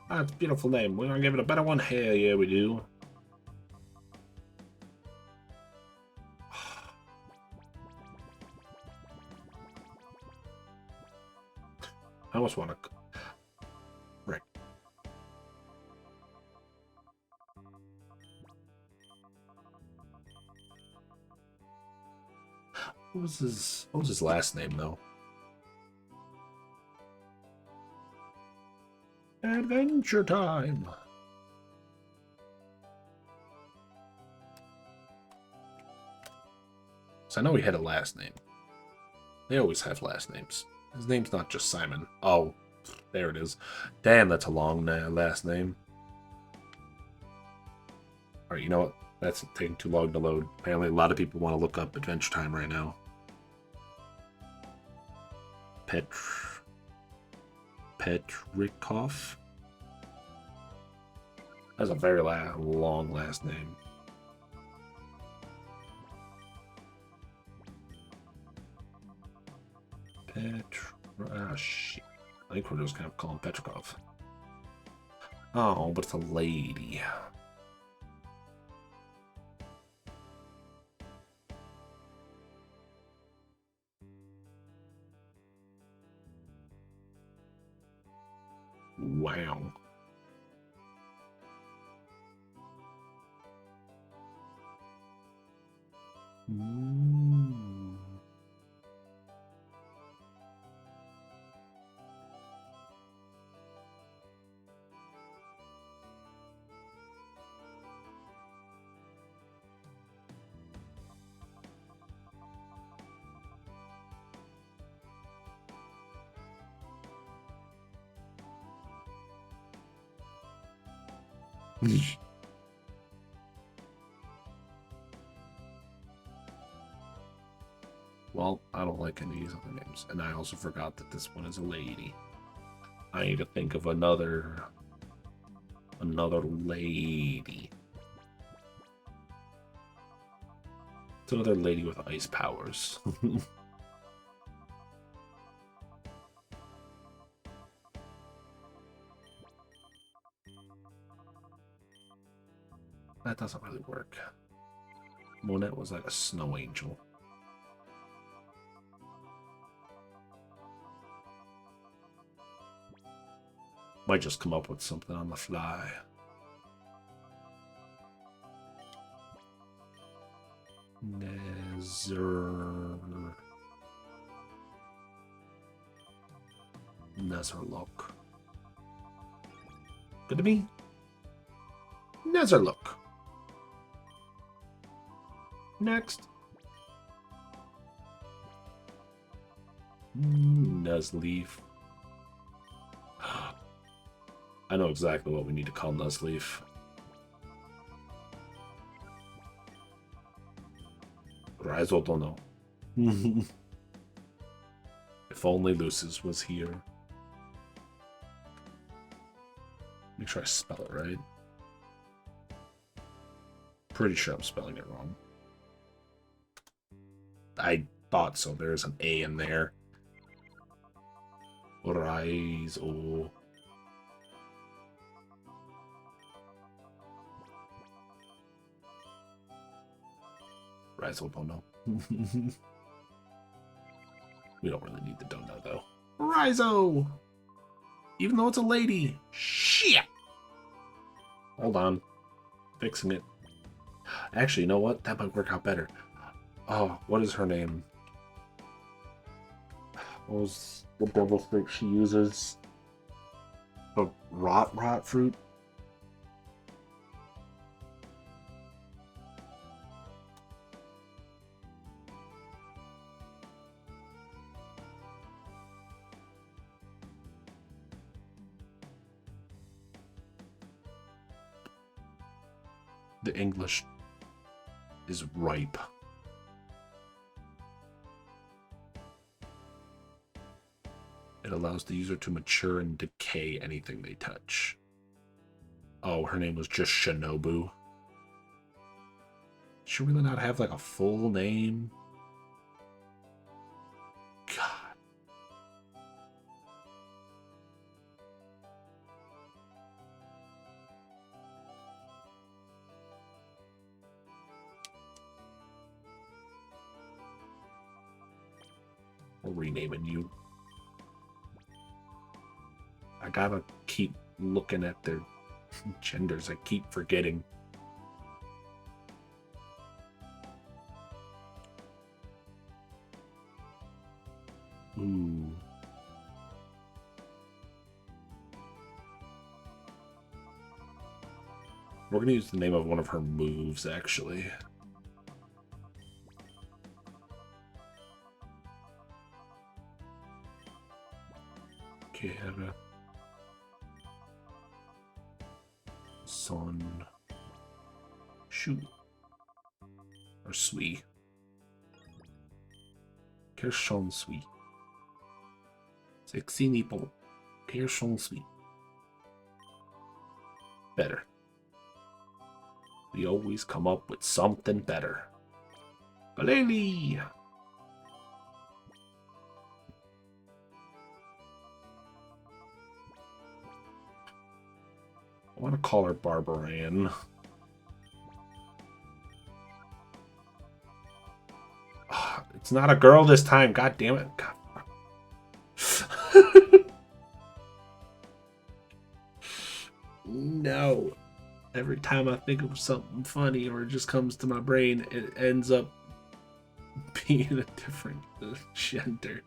That's a beautiful name. We're gonna give it a better one? Hell yeah, we do. I almost want to... Right. What was his last name, though? Adventure time!
I know he had a last name. They always have last names. His name's not just Simon. Oh, there it is. Damn, that's a long last name. Alright, you know what? That's taking too long to load. Apparently a lot of people want to look up Adventure Time right now. Petrikov? That's a very long last name. Shit. I think we're just gonna call him Petrikov. Oh, but it's a lady. Wow. Well, I don't like any of these other names. And I also forgot that this one is a lady. I need to think of another lady. It's another lady with ice powers. That doesn't really work. Monette was like a snow angel. Might just come up with something on the fly. Nezerlook. Good to me? Nezerlook. Next. Nuzleaf. I know exactly what we need to call Nuzleaf. Rizal don't know. If only Lucis was here. Make sure I spell it right. Pretty sure I'm spelling it wrong. I thought so. There's an A in there. Rizal. Rizal don't know. We don't really need the don't know though. Rizo! Even though it's a lady. Shit! Hold on. Fixing it. Actually, you know what? That might work out better. Oh, what is her name? What was the devil fruit she uses? The rot fruit? The English is ripe. It allows the user to mature and decay anything they touch. Oh, her name was just Shinobu. Should really not have like a full name? God. We're renaming you. I gotta keep looking at their genders. I keep forgetting. Ooh. We're gonna use the name of one of her moves, actually. Son. Shoot. Or Sui. Kershon Sui. Sexy nipple. Kershon Sui. Better. We always come up with something better. Baleli! I want to call her Barbarian. It's not a girl this time. God damn it. God. No. Every time I think of something funny or it just comes to my brain, it ends up being a different gender.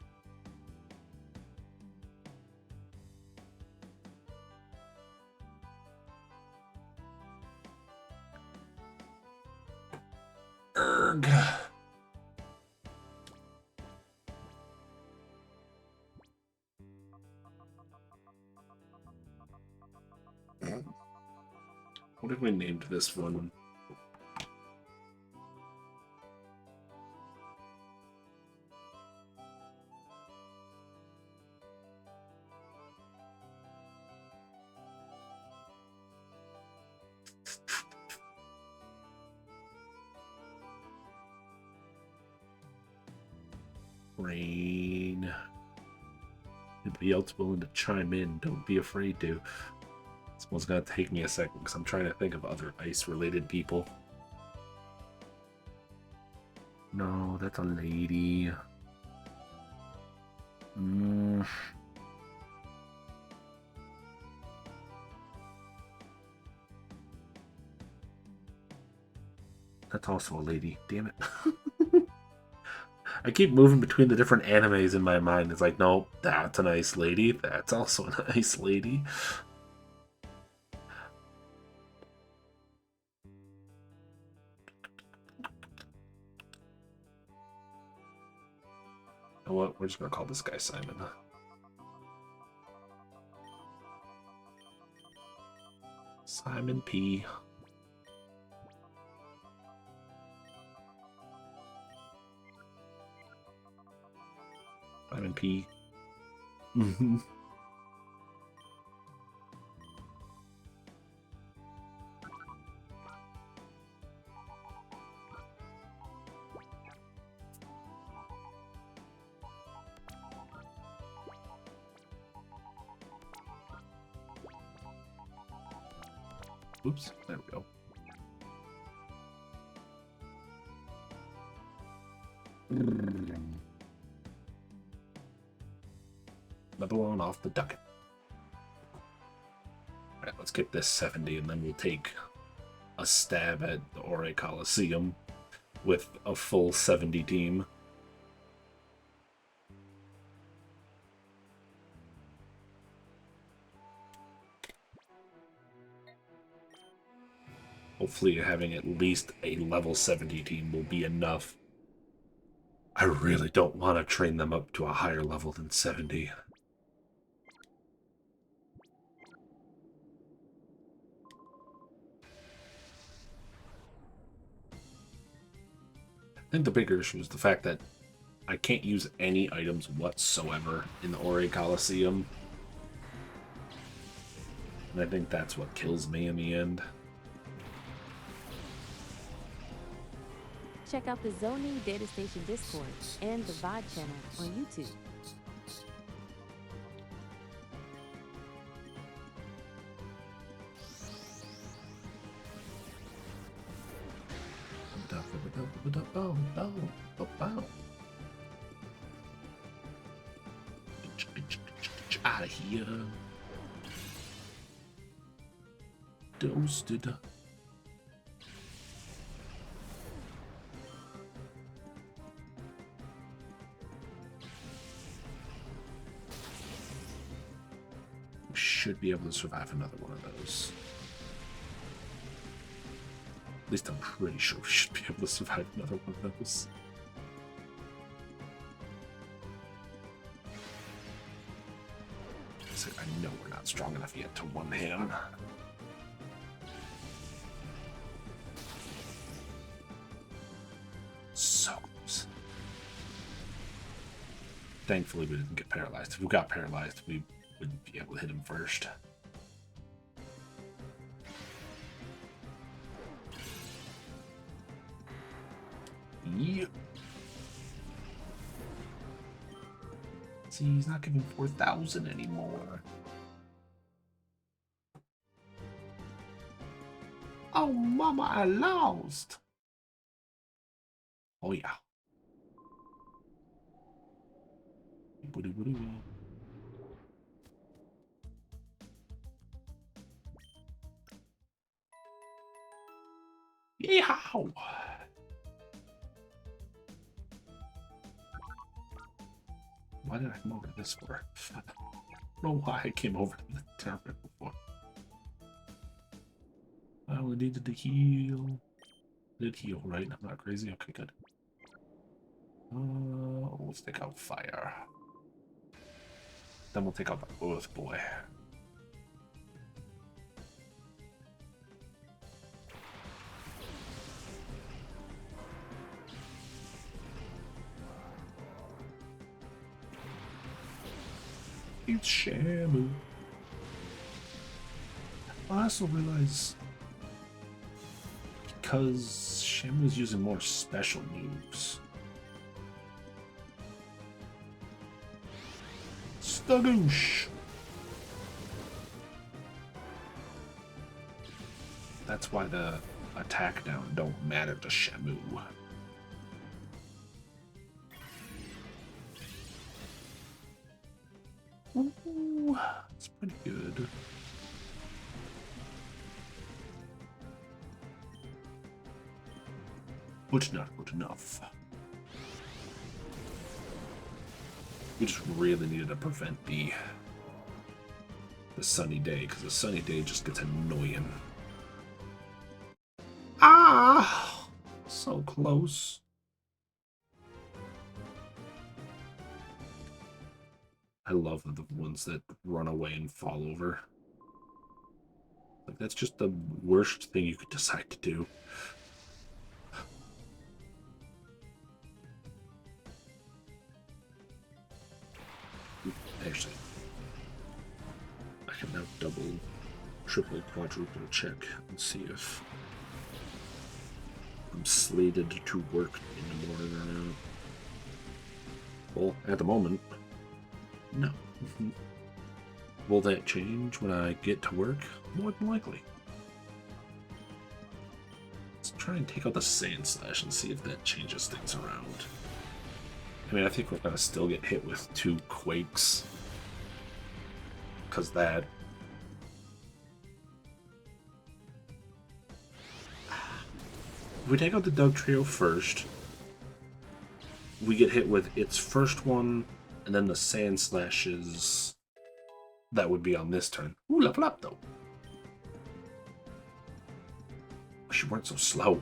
Erg. What have we named this one? Rain. Anybody else willing to chime in? Don't be afraid to. This one's gonna take me a second because I'm trying to think of other ice-related people. No, that's a lady. That's also a lady. Damn it. I keep moving between the different animes in my mind. It's like, no, that's a nice lady. That's also a nice lady. You know what? We're just going to call this guy Simon. Simon P. Simon P. Oops, there we go. Another one off the docket. Alright, let's get this 70 and then we'll take a stab at the Orre Colosseum with a full 70 team. Hopefully having at least a level 70 team will be enough. I really don't want to train them up to a higher level than 70. I think the bigger issue is the fact that I can't use any items whatsoever in the Orre Colosseum. And I think that's what kills me in the end.
Check out the Zoning Data Station Discord and the VOD channel on YouTube.
Out of here. Toasted. We should be able to survive another one of those. At least I'm pretty sure we should be able to survive another one of those. I
I know we're not strong enough yet to one him. So close. Thankfully, we didn't get paralyzed. If we got paralyzed, we wouldn't be able to hit him first. Yep. See, he's not giving 4,000 anymore. Oh, mama, I lost. Oh, yeah. Yeehaw! Why did I come over to this for? I don't know why I came over to the tournament before. I only needed to heal. I did heal, right? I'm not crazy? Okay, good. Let's take out fire. Then we'll take out the earth boy. It's Shamu. I also realize because Shamu's using more special moves. Stagoosh! That's why the attack down don't matter to Shamu. Ooh, that's pretty good. But not good enough. We just really needed to prevent the sunny day, because the sunny day just gets annoying. Ah! So close. I love the ones that run away and fall over. Like, that's just the worst thing you could decide to do. Actually, I can now double, triple, quadruple check and see if I'm slated to work in the morning or not. Well, at the moment, no. Will that change when I get to work? More than likely. Let's try and take out the Sand Slash and see if that changes things around. I mean, I think we're gonna still get hit with 2 quakes. Because that... If we take out the Doug Trio first, we get hit with its first one, and then the Sand Slashes that would be on this turn. Ooh, level up though. Wish you weren't so slow.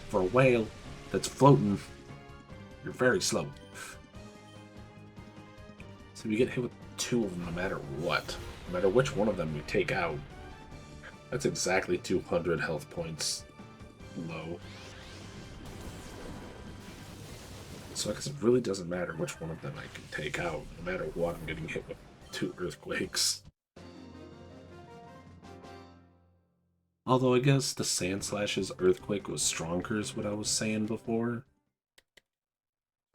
For a whale that's floating, you're very slow. So we get hit with 2 of them no matter what. No matter which one of them we take out. That's exactly 200 health points low. So I guess it really doesn't matter which one of them I can take out. No matter what, I'm getting hit with 2 earthquakes. Although I guess the Sand Slash's earthquake was stronger is what I was saying before.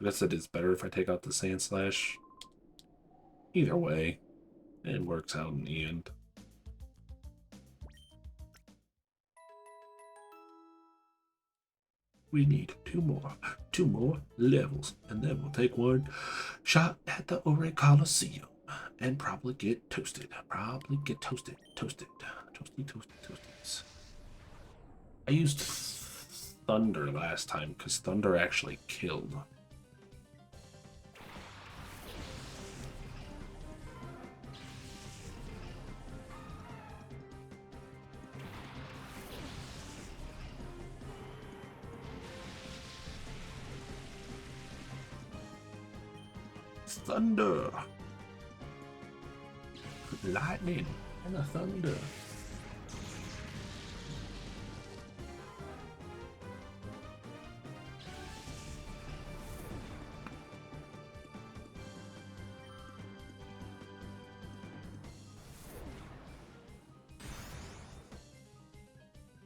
I guess it is better if I take out the Sand Slash. Either way, it works out in the end. We need 2 more levels, and then we'll take one shot at the Orre Colosseum and probably get toasted. Toasted. I used Thunder last time because Thunder actually killed. Thunder. Lightning and a thunder.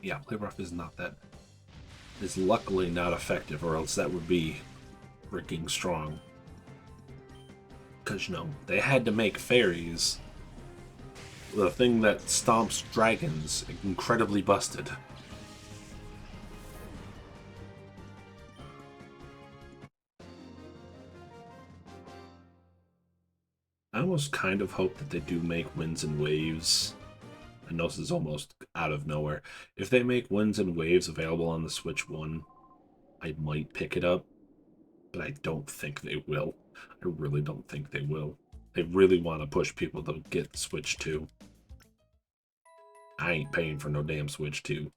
Yeah, play rough is not that. Is luckily not effective, or else that would be freaking strong. Because, you know, they had to make fairies the thing that stomps dragons incredibly busted. I almost kind of hope that they do make Winds and Waves. I know this is almost out of nowhere. If they make Winds and Waves available on the Switch 1, I might pick it up, but I don't think they will. I really don't think they will. They really want to push people to get Switch 2. I ain't paying for no damn Switch 2.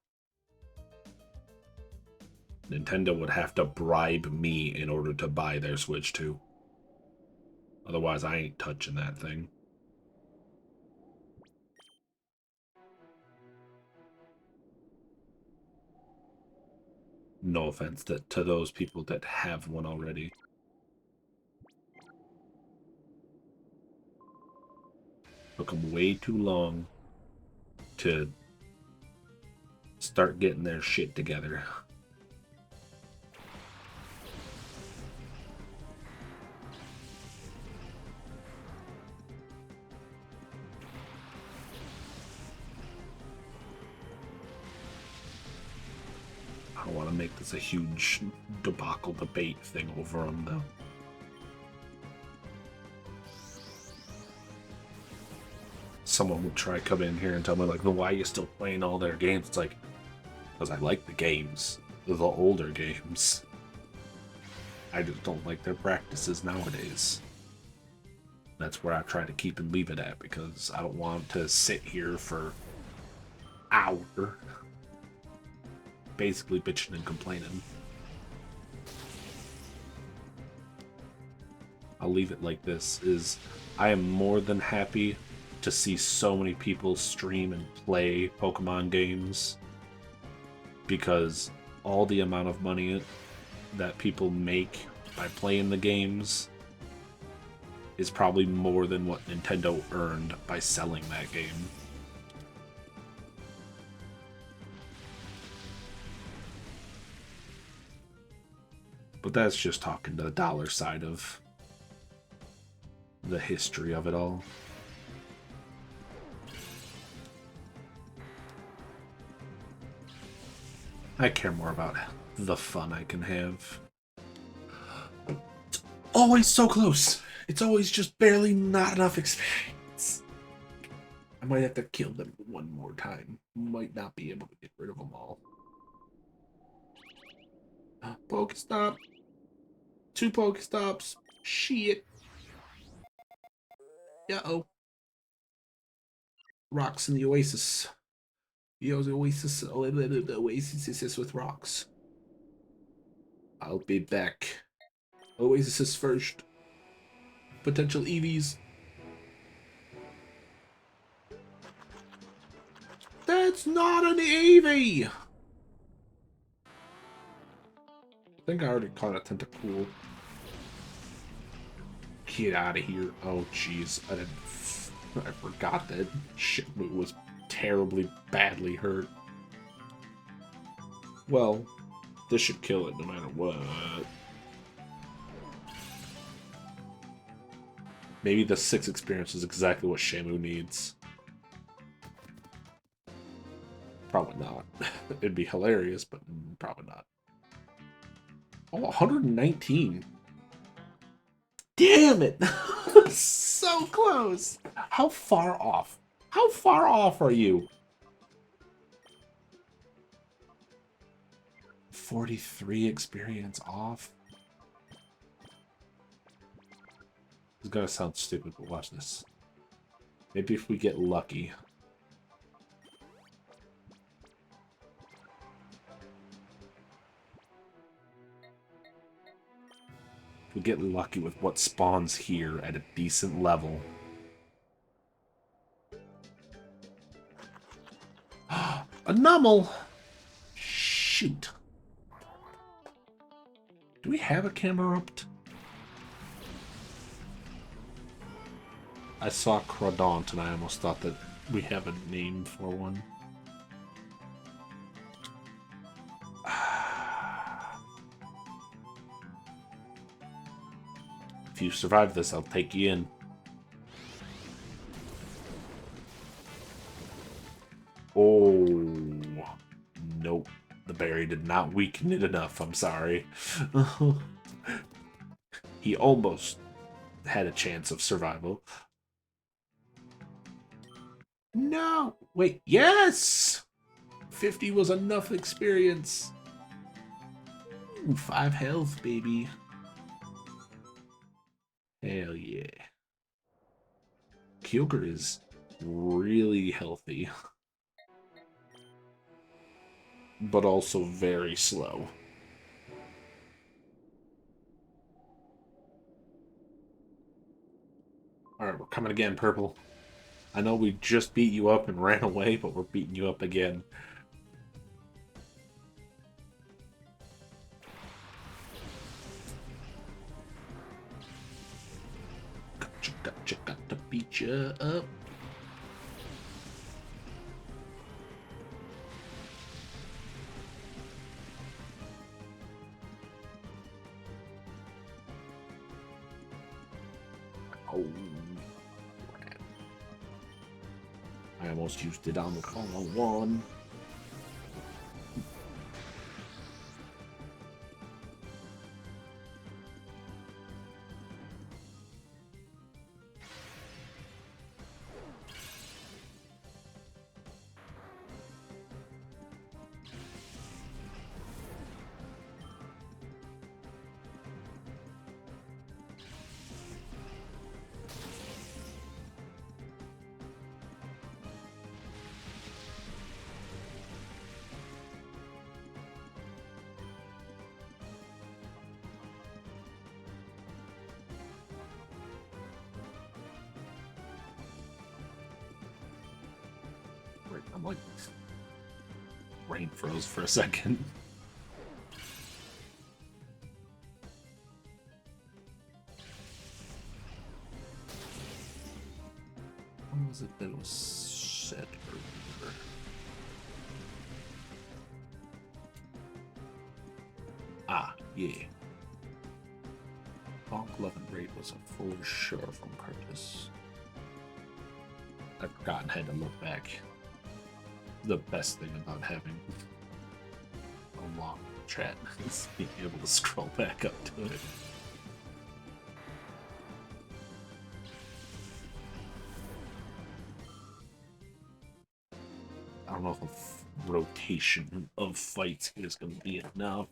Nintendo would have to bribe me in order to buy their Switch 2. Otherwise, I ain't touching that thing. No offense to those people that have one already. Took them way too long to start getting their shit together. I don't want to make this a huge debacle debate thing over them, though. Someone would try to come in here and tell me, like, well, why are you still playing all their games? It's like, because I like the games. The older games. I just don't like their practices nowadays. That's where I try to keep and leave it at, because I don't want to sit here for hours basically bitching and complaining. I'll leave it like this, is I am more than happy to see so many people stream and play Pokemon games, because all the amount of money that people make by playing the games is probably more than what Nintendo earned by selling that game. But that's just talking to the dollar side of the history of it all. I care more about the fun I can have. It's always so close. It's always just barely not enough experience. I might have to kill them one more time. Might not be able to get rid of them all. Pokestop. 2 Pokestops. Shit. Uh-oh. Rocks in the Oasis. The Oasis is with rocks. I'll be back. Oasis is first. Potential EVs. That's not an EV! I think I already caught a Tentacool. Get out of here. Oh, jeez. I forgot that Shitmu was terribly badly hurt. Well, this should kill it no matter what. Maybe the 6 experience is exactly what Shamu needs. Probably not. It'd be hilarious, but probably not. Oh, 119. Damn it! So close! How far off? How far off are you? 43 experience off? It's gonna sound stupid, but watch this. Maybe if we get lucky. We get lucky with what spawns here at a decent level. A Nummel? Shoot. Do we have a Camerupt? I saw Crawdaunt and I almost thought that we have a name for one. If you survive this, I'll take you in. Oh, nope. The berry did not weaken it enough. I'm sorry. He almost had a chance of survival. No! Wait, yes! 50 was enough experience. Ooh, 5 health, baby. Hell yeah. Kyogre is really healthy. But also very slow. Alright, we're coming again, Purple. I know we just beat you up and ran away, but we're beating you up again. Gotcha, got to beat you up. Oh, crap. I almost used it on the wrong one. I'm like, brain froze for a second. What was it that was said earlier? Ah, yeah. Bonk, Love, and Raid was a for sure from Curtis. I've forgotten how to look back. The best thing about having a long chat is being able to scroll back up to it. I don't know if a rotation of fights is going to be enough.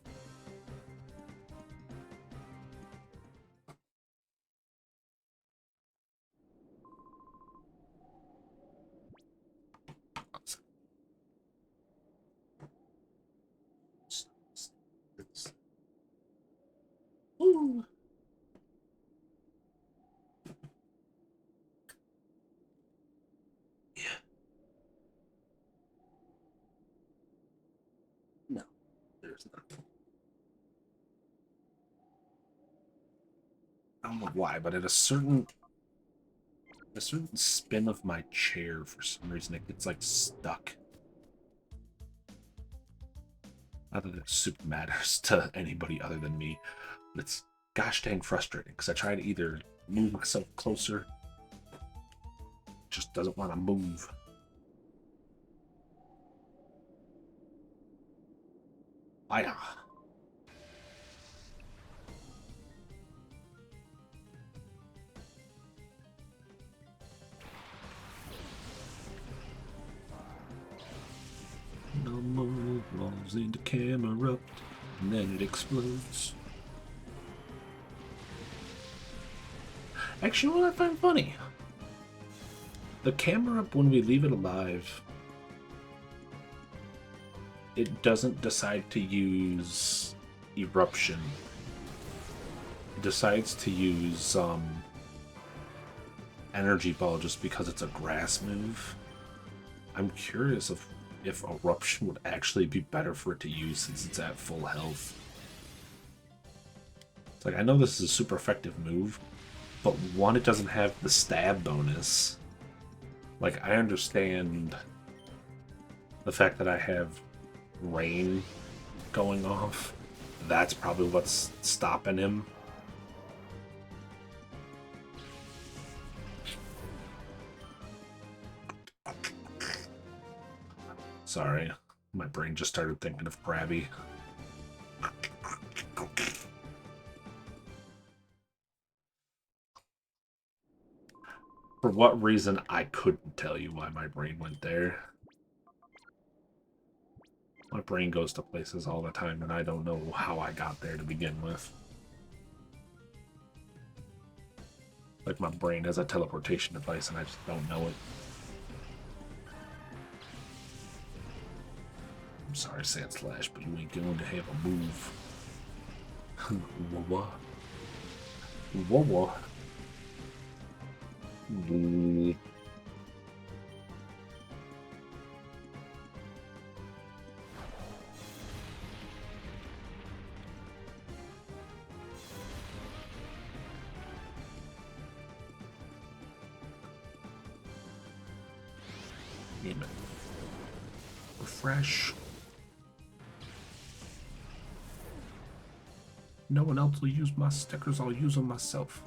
Ooh. Yeah. No, there's not. I don't know why, but at a certain spin of my chair, for some reason, it gets like stuck. Not that it super matters to anybody other than me. But it's gosh dang frustrating because I try to either move myself closer, it just doesn't want to move. Aya. No more rolls into Camerupt, and then it explodes. Actually, what I find funny, the Camerupt, when we leave it alive, it doesn't decide to use Eruption. It decides to use Energy Ball just because it's a grass move. I'm curious
if Eruption would actually be better for it to use since it's at full health. It's like, I know this is a super effective move, but one, it doesn't have the stab bonus. Like, I understand the fact that I have rain going off. That's probably what's stopping him. Sorry, my brain just started thinking of Krabby. For what reason, I couldn't tell you why my brain went there. My brain goes to places all the time, and I don't know how I got there to begin with. Like, my brain has a teleportation device, and I just don't know it. I'm sorry, Sand Slash, but you ain't going to have a move. Whoa, whoa. Whoa. Damn it. Refresh. No one else will use my stickers, I'll use them myself.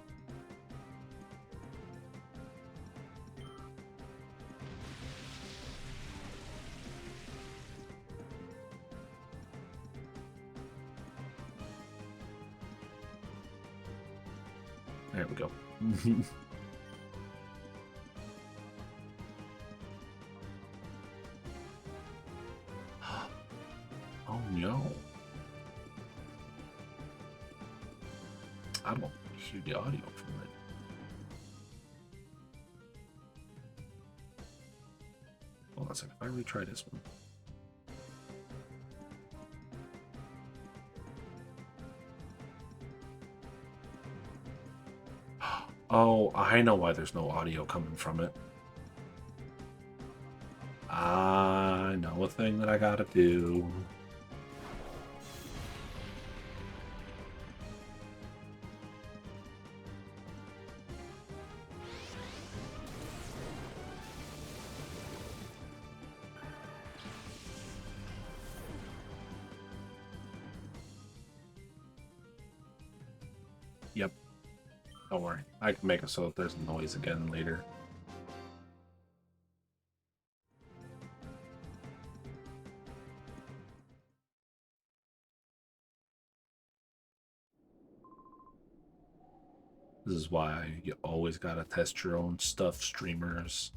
There we go. Oh no. I don't hear the audio from it. Hold on a second. If I retry this one. Oh, I know why there's no audio coming from it. I know a thing that I gotta do. Yep. Don't worry. I can make it so that there's noise again later. This is why you always gotta test your own stuff, streamers.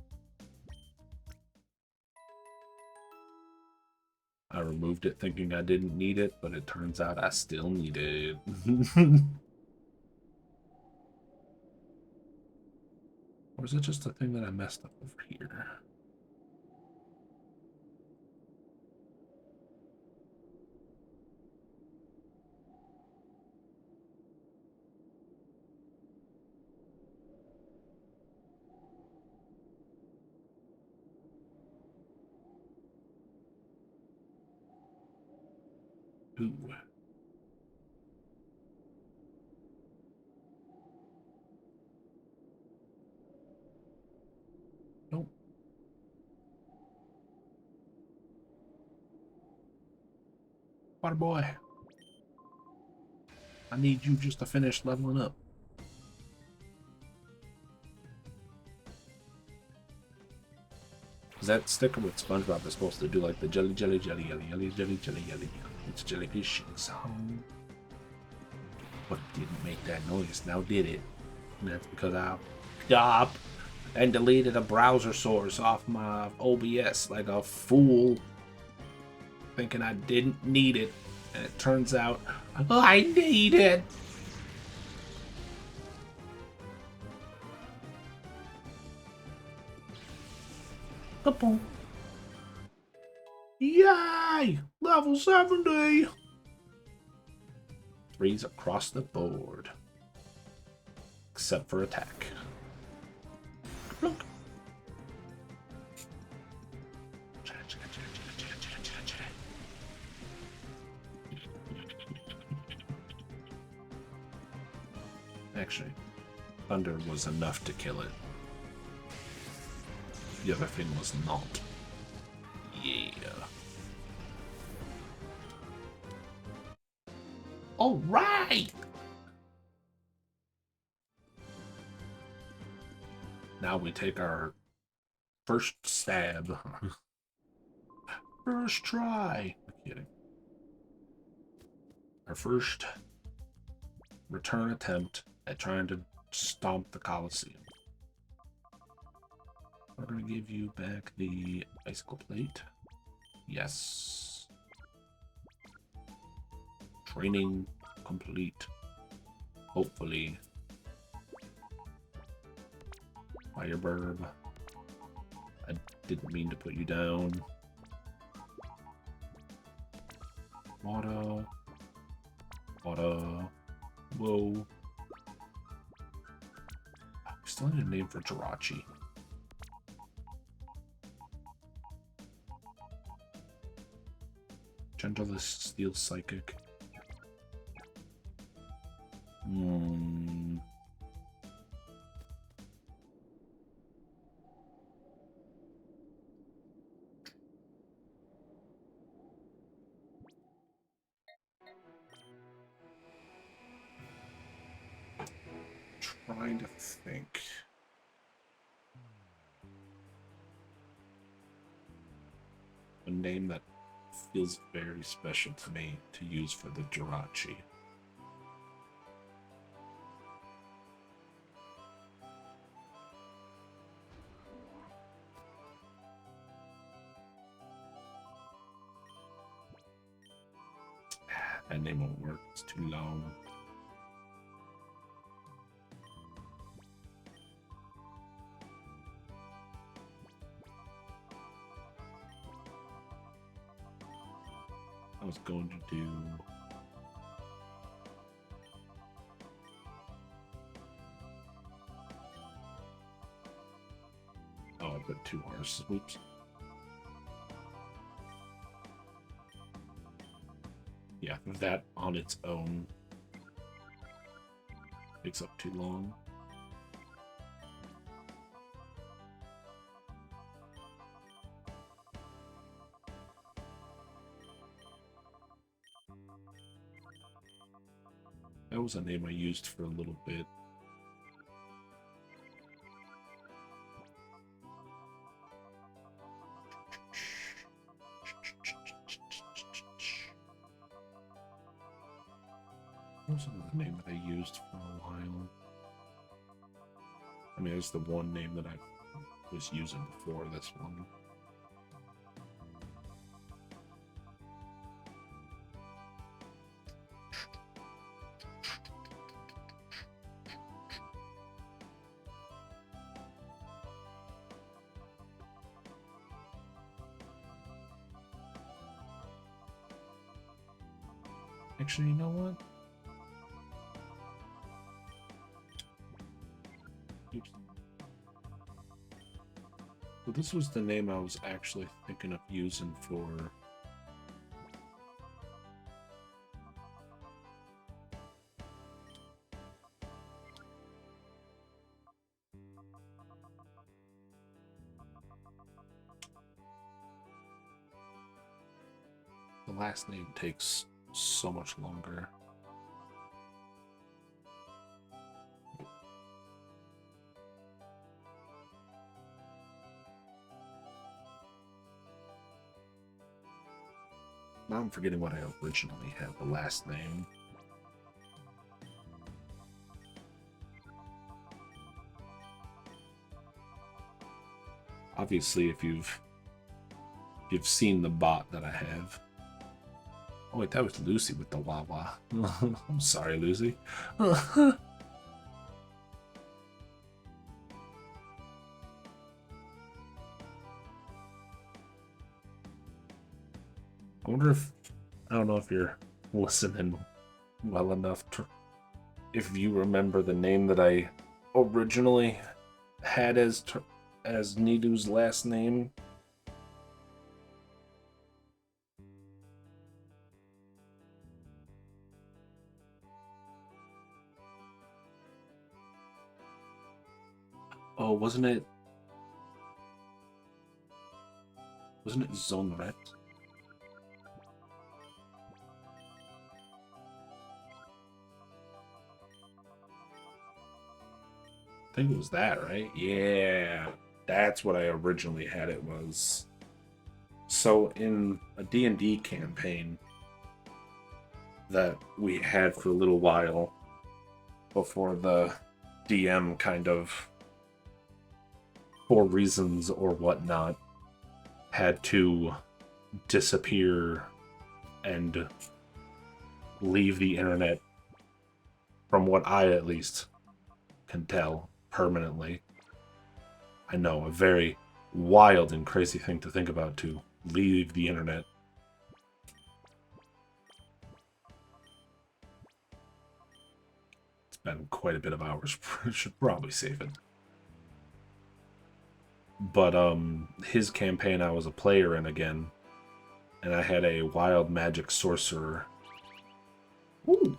I removed it thinking I didn't need it, but it turns out I still need it. Or is it just a thing that I messed up over here? Ooh. Nope. Water boy. I need you just to finish leveling up. Is that sticker with SpongeBob is supposed to do like the jelly, jelly, jelly, jelly, jelly, jelly, jelly, jelly. It's jellyfish song. But it didn't make that noise. Now did it? And that's because I stopped and deleted a browser source off my OBS like a fool, thinking I didn't need it. And it turns out I need it. Boom. Yay! Level 70! Threes across the board. Except for attack. Look.
Actually, thunder was enough to kill it. The other thing was not. Yeah. All right. Now we take our first stab. First try. I'm kidding. Our first return attempt at trying to stomp the Colosseum. We're going to give you back the icicle plate. Yes. Training complete. Hopefully. Fireburb. I didn't mean to put you down. Water. Water. Whoa. We still need a name for Jirachi. Gentlest Steel Psychic. Trying to think. A name that feels very special to me to use for the Jirachi. That name won't work, it's too long. I was going to do... Oh, I put 2 R's. Oops. Yeah, that on its own takes up too long. That was a name I used for a little bit. What was another name that I used for a while? I mean, it's the one name that I was using before this one. Actually, you know what? Oops. Well, this was the name I was actually thinking of using for... The last name takes so much longer. Now I'm forgetting what I originally had the last name. Obviously, if you've seen the bot that I have. Oh wait, that was Lucy with the Wawa. I'm sorry, Lucy. I wonder if, I don't know if you're listening well enough to, if you remember the name that I originally had as Nidu's last name.
wasn't it? Wasn't it Zone Ret? I think it was that, right? Yeah, that's what I originally had it was. So in a D&D campaign that we had for a little while before the DM kind of, for reasons or whatnot, had to disappear and leave the internet, from what I at least can tell, permanently. I know, a very wild and crazy thing to think about, to leave the internet. It's been quite a bit of hours. Should probably save it. But his campaign I was a player in again, and I had a wild magic sorcerer. Ooh.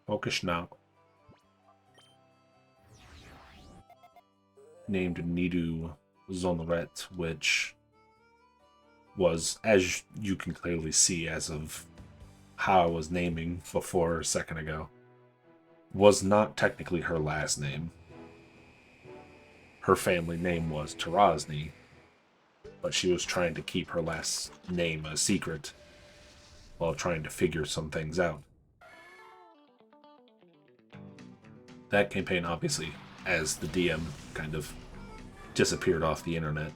Focus now. Named Nidu Zonret, which was, as you can clearly see as of how I was naming before a second ago, was not technically her last name. Her family name was Tarazny, but she was trying to keep her last name a secret while trying to figure some things out. That campaign, obviously, as the DM, kind of disappeared off the internet.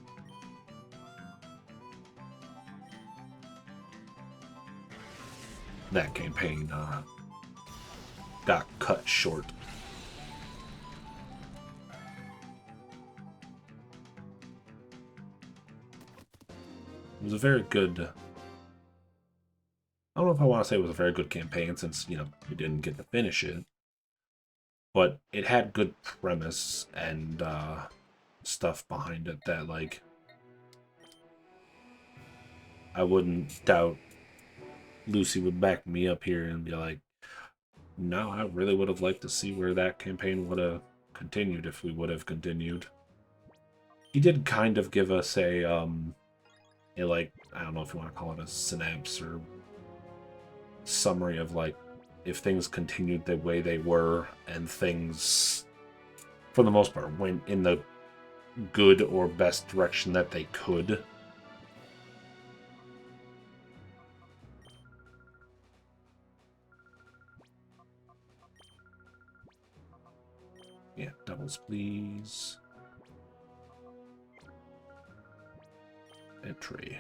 That campaign got cut short. It was a very good... I don't know if I want to say it was a very good campaign, since, you know, we didn't get to finish it. But it had good premise and stuff behind it that, like, I wouldn't doubt Lucy would back me up here and be like, no, I really would have liked to see where that campaign would have continued if we would have continued. He did kind of give us a like, I don't know if you want to call it a synapse or summary of, like, if things continued the way they were and things, for the most part, went in the good or best direction that they could. Yeah, doubles, please. Entry.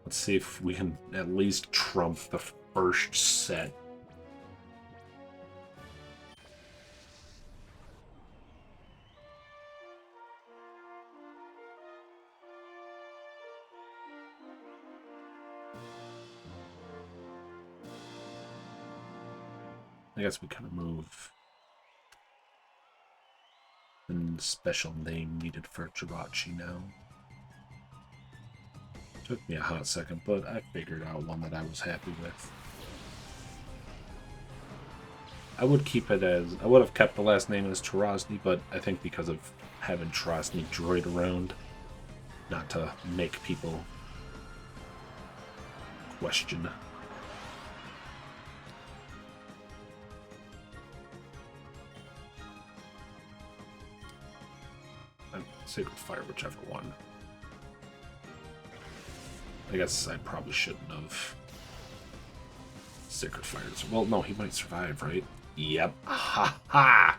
Let's see if we can at least trump the first set. I guess we kind of move. And special name needed for Jirachi now. Took me a hot second, but I figured out one that I was happy with. I would keep it as... I would have kept the last name as Tarazny, but I think because of having Tarazny droid around, not to make people question. Sacred Fire, whichever one. I guess I probably shouldn't have. Sacred Fires. Well, no, he might survive, right? Yep. Ha ha!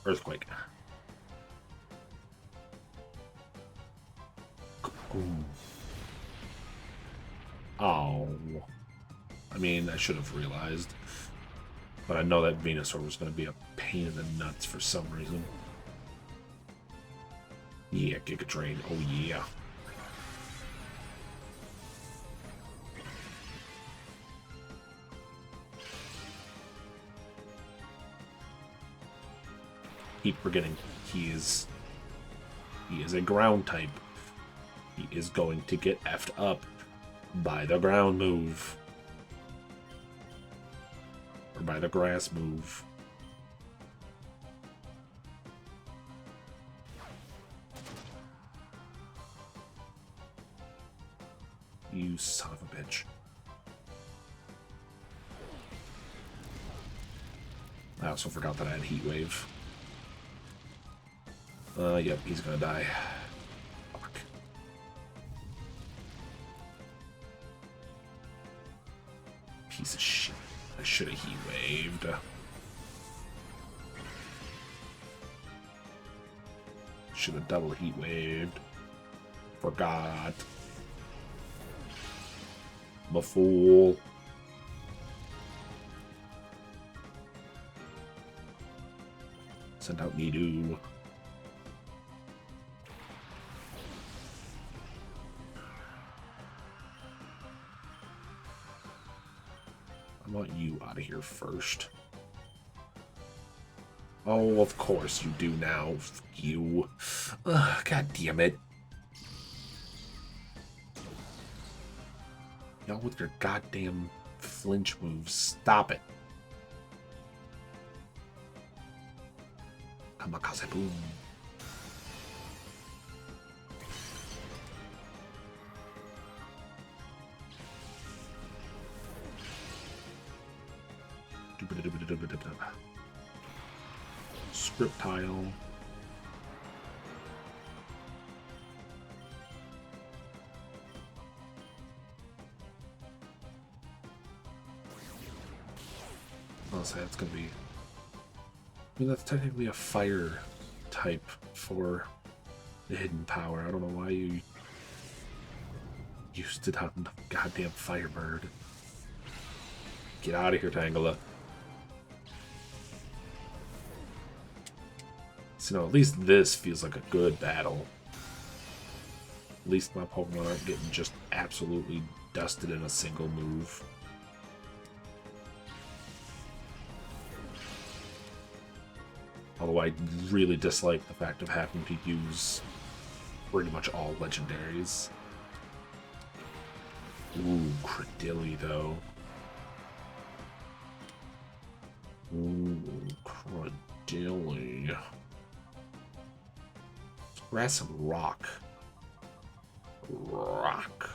Earthquake. Ooh. Oh. I mean, I should have realized. But I know that Venusaur was going to be a pain in the nuts for some reason. Yeah, Giga Drain. Oh, yeah. Keep forgetting he is a ground type. He is going to get effed up by the ground move.
triggered by the grass move. You son of a bitch. I also forgot that I had Heat Wave. Yep, he's gonna die. Fuck. Piece of shit. I should have Heat Waved. Should have double Heat Waved. Forgot. I'm a fool. Send out Nidu. I want you out of here first. Oh, of course you do now. F you. Ugh, God damn it. Y'all with your goddamn flinch moves. Stop it. Kamikaze boom. Script tile. I'll say it's gonna be. I mean, that's technically a fire type for the hidden power. I don't know why you used it on the goddamn Firebird. Get out of here, Tangela. So, no, at least this feels like a good battle. At least my Pokemon aren't getting just absolutely dusted in a single move. Although I really dislike the fact of having to use pretty much all legendaries. Ooh, Credilli, though. Ooh, Credilli. Grass and rock. Rock.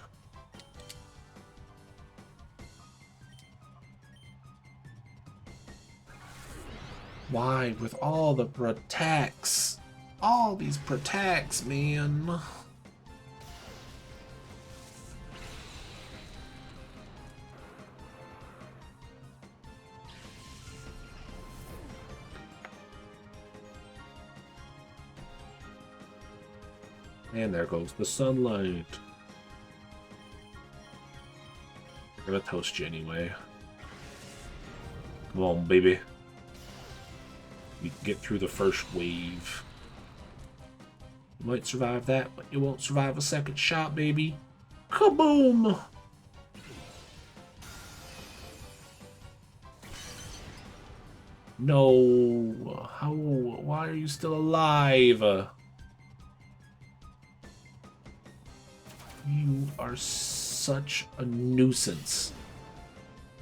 Why, with all the protects? All these protects, man. And there goes the sunlight. We're gonna toast you anyway. Come on, baby. We can get through the first wave. You might survive that, but you won't survive a second shot, baby. Kaboom! No. How? Why are you still alive? You are such a nuisance.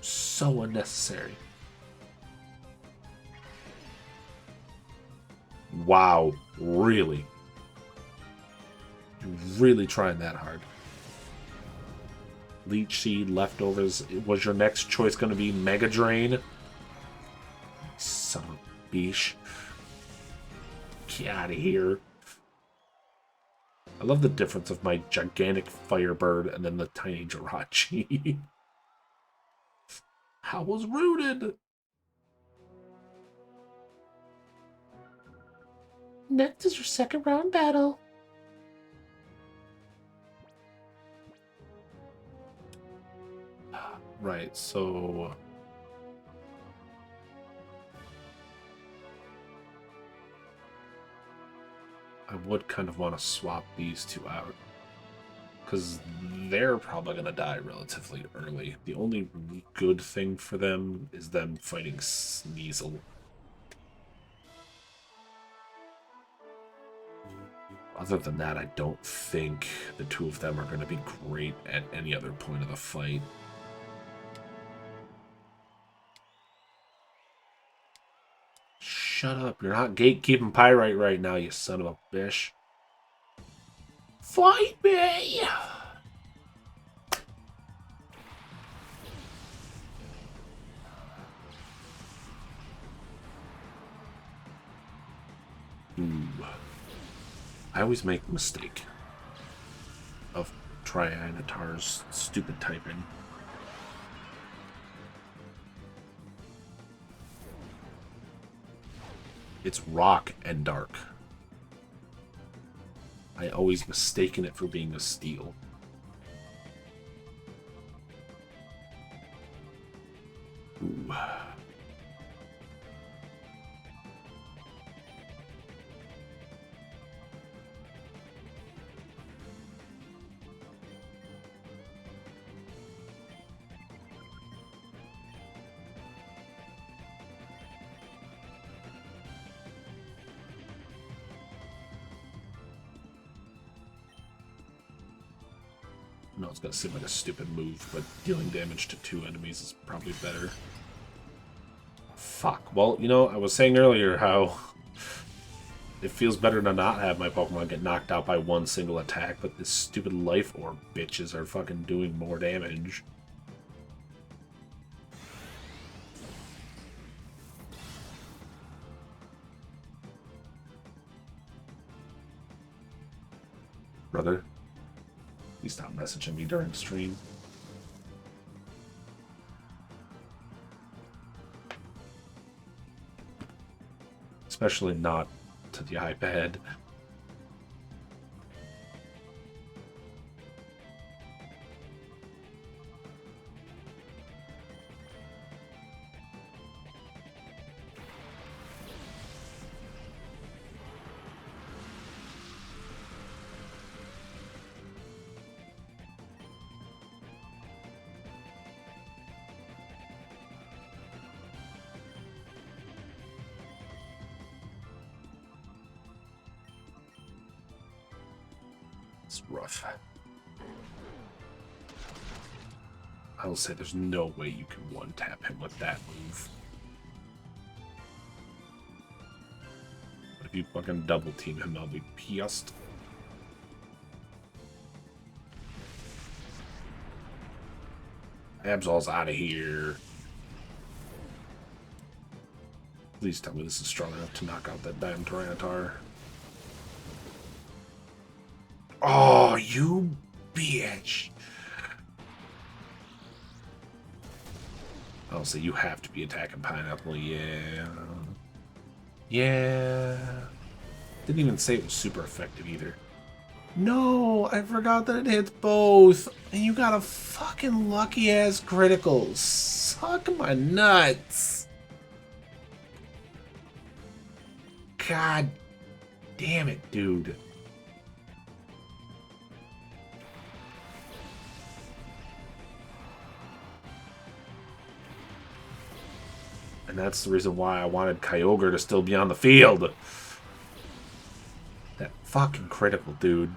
So unnecessary. Wow, really? You're really trying that hard. Leech Seed, Leftovers. Was your next choice going to be Mega Drain? Son of a bitch. Get out of here. I love the difference of my gigantic Firebird and then the tiny Jirachi. I was rooted. Next is your second round battle. Right, so... I would kind of want to swap these two out. Because they're probably going to die relatively early. The only good thing for them is them fighting Sneasel. Other than that, I don't think the two of them are going to be great at any other point of the fight.
shut up. You're not gatekeeping Pyrite right now, you son of a bitch. Fight me! Ooh. I always make the mistake of Trianatar's stupid typing. It's rock and dark. I always mistaken it for being a steel. Ooh. No, it's gonna seem like a stupid move, but dealing damage to 2 enemies is probably better. Fuck. Well, you know, I was saying earlier how it feels better to not have my Pokemon get knocked out by 1 single attack, but this stupid life orb bitches are fucking doing more damage. Brother, please stop messaging me during stream. Especially not to the iPad. It's rough. I will say there's no way you can one-tap him with that move. But if you fucking double-team him, I'll be pissed. Absol's out of here. Please tell me this is strong enough to knock out that damn Tyranitar. Oh, you bitch. I'll say you have to be attacking Pineapple, yeah. Yeah. Didn't even say it was super effective either. No, I forgot that it hits both. And you got a fucking lucky-ass critical. Suck my nuts. God damn it, dude. And that's the reason why I wanted Kyogre to still be on the field. That fucking critical, dude.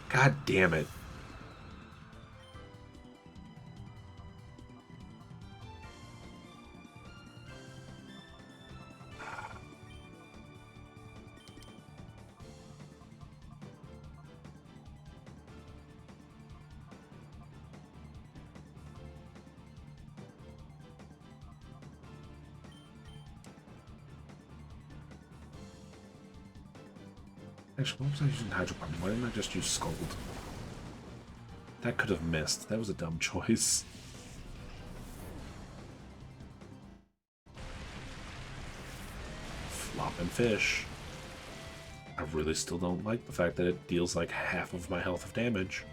God damn it. Actually, what was I using Hydro Pump? Why didn't I just use Scold? That could have missed. That was a dumb choice. Flopping fish. I really still don't like the fact that it deals like half of my health of damage.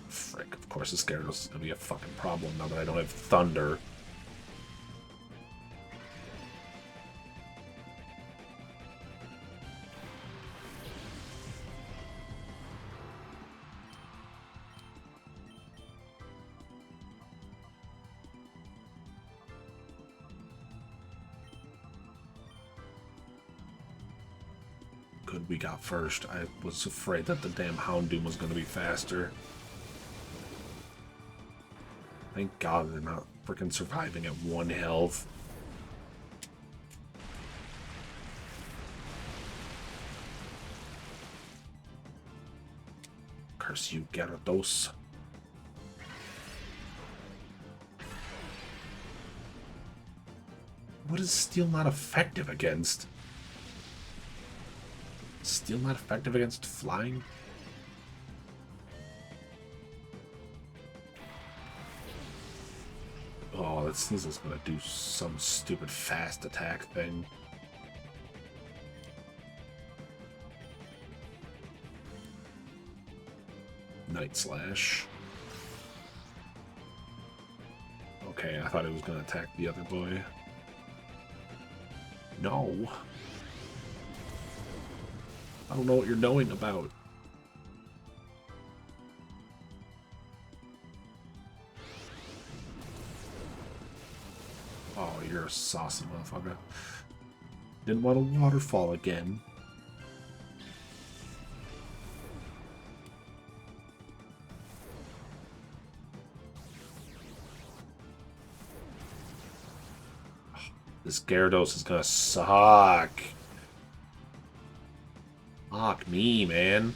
Frick, of course the Gyarados is gonna be a fucking problem now that I don't have Thunder. Good, we got first. I was afraid that the damn Houndoom was going to be faster. Thank God they're not freaking surviving at 1 health. Curse you, Gyarados. What is Steel not effective against? Steel not effective against flying? Oh, that Sneasel's gonna do some stupid fast attack thing. Night Slash. Okay, I thought it was gonna attack the other boy. No. I don't know what you're knowing about. Oh, you're a saucy motherfucker. Didn't want a waterfall again. This Gyarados is gonna suck. Fuck me, man.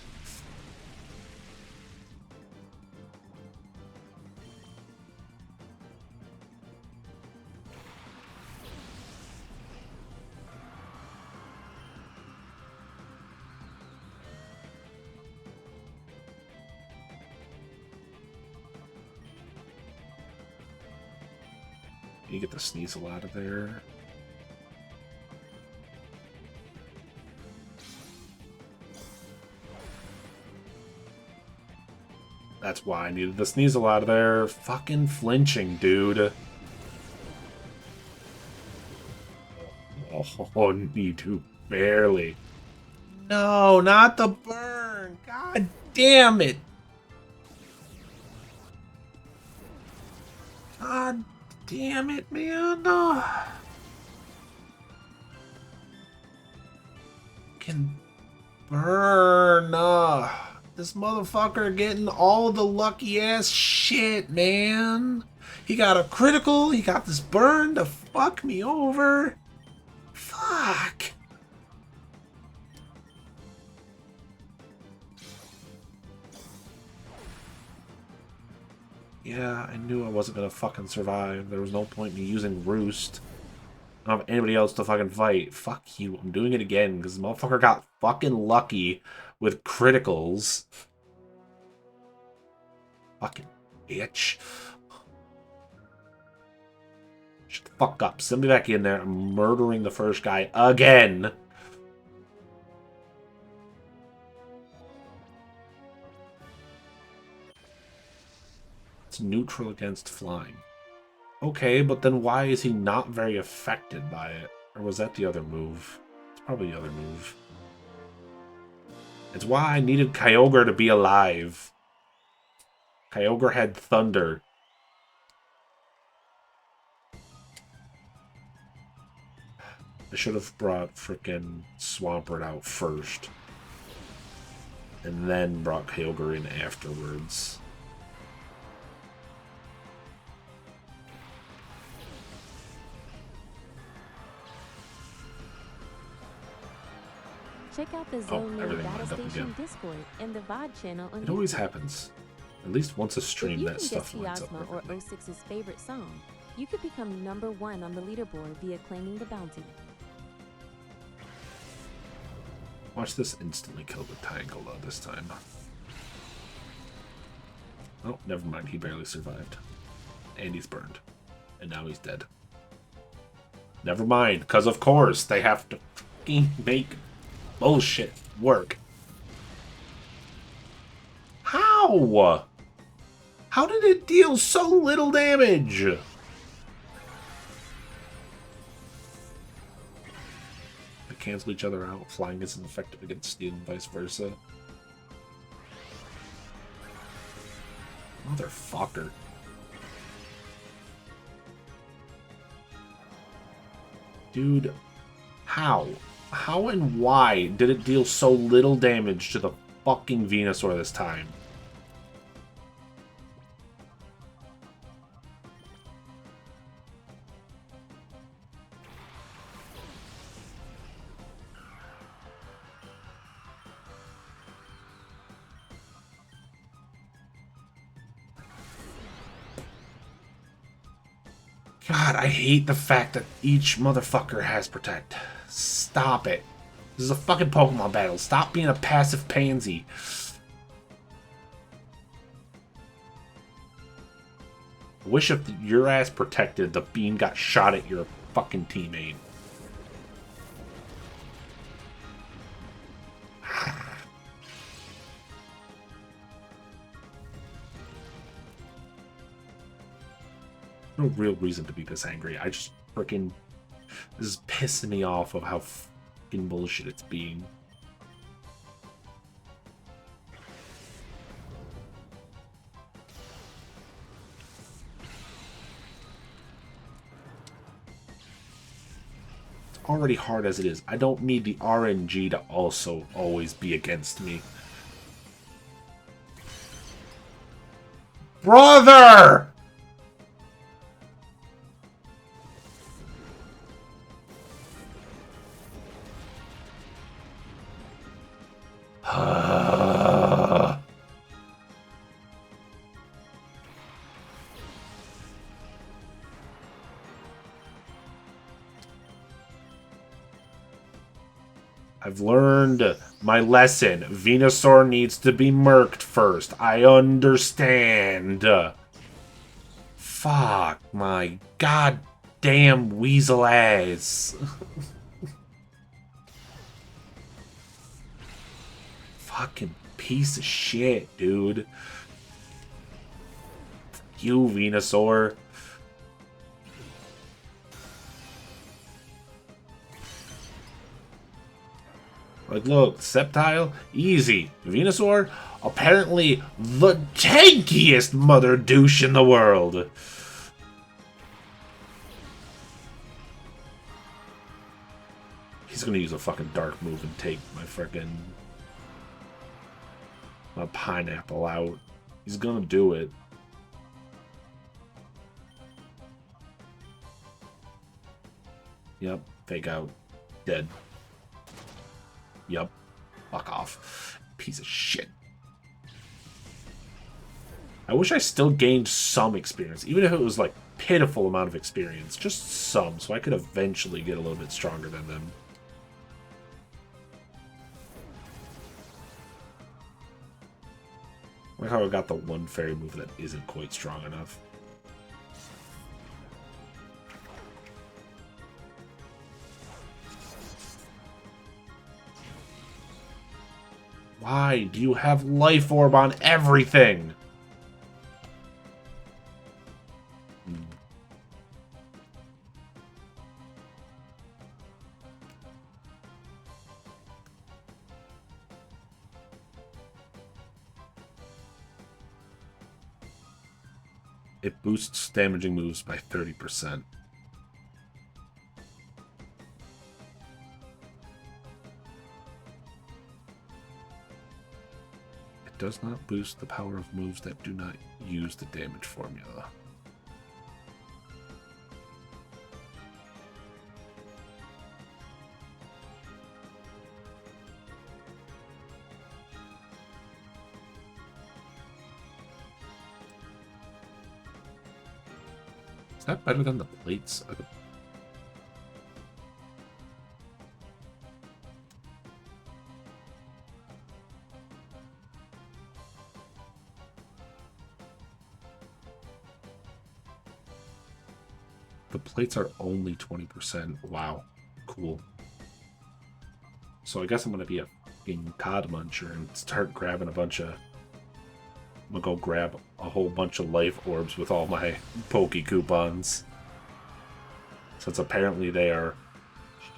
You get the Sneasel out of there. That's why I needed the Sneasel out of there. Fucking flinching, dude. Oh, need to barely. No, not the burn. God damn it. God damn it, man. No. Can burn. This motherfucker getting all the lucky ass shit, man. He got a critical, he got this burn to fuck me over. Fuck. Yeah, I knew I wasn't gonna fucking survive. There was no point in me using Roost. I don't have anybody else to fucking fight. Fuck you. I'm doing it again because the motherfucker got fucking lucky with criticals. Fucking bitch. Shut the fuck up. Send me back in there. I'm murdering the first guy again. It's neutral against flying. Okay, but then why is he not very affected by it? Or was that the other move? It's probably the other move. It's why I needed Kyogre to be alive. Kyogre had Thunder. I should have brought frickin' Swampert out first. And then brought Kyogre in afterwards.
Check out the Zone Name Battle Station Discord and the VOD channel on
It always happens. At least once a stream, that stuff lines up
or
perfectly.
O6's favorite song, you could become #1 on the leaderboard via claiming the bounty.
Watch this instantly kill the Tangela this time. Oh, never mind. He barely survived. And he's burned. And now he's dead. Never mind, because of course they have to fucking make bullshit work. How? How did it deal so little damage? They cancel each other out. Flying isn't effective against steel and vice versa. Motherfucker. Dude, how? How and why did it deal so little damage to the fucking Venusaur this time?
God, I hate the fact that each motherfucker has protect. Stop it. This is a fucking Pokemon battle. Stop being a passive pansy. I wish if your ass protected, the beam got shot at your fucking teammate. No real reason to be this angry. I just freaking... This is pissing me off of how fucking bullshit it's being. It's already hard as it is. I don't need the RNG to also always be against me. Brother! I've learned my lesson. Venusaur needs to be murked first. I understand. Fuck my goddamn weasel ass. Fucking piece of shit, dude. You, Venusaur. Like, look, Sceptile, easy. Venusaur, apparently the tankiest mother douche in the world. He's gonna use a fucking dark move and take my pineapple out. He's gonna do it. Yep, fake out. Dead. Yup. Fuck off. Piece of shit. I wish I still gained some experience, even if it was like pitiful amount of experience. Just some, so I could eventually get a little bit stronger than them. I like how I got the one fairy move that isn't quite strong enough. Why do you have Life Orb on everything? It boosts damaging moves by 30%. Does not boost the power of moves that do not use the damage formula. Is that better than the plates? The plates are only 20%. Wow. Cool. So I guess I'm going to be a fucking cod muncher and start grabbing a bunch of... I'm going to go grab a whole bunch of life orbs with all my Poke coupons. Since apparently they are,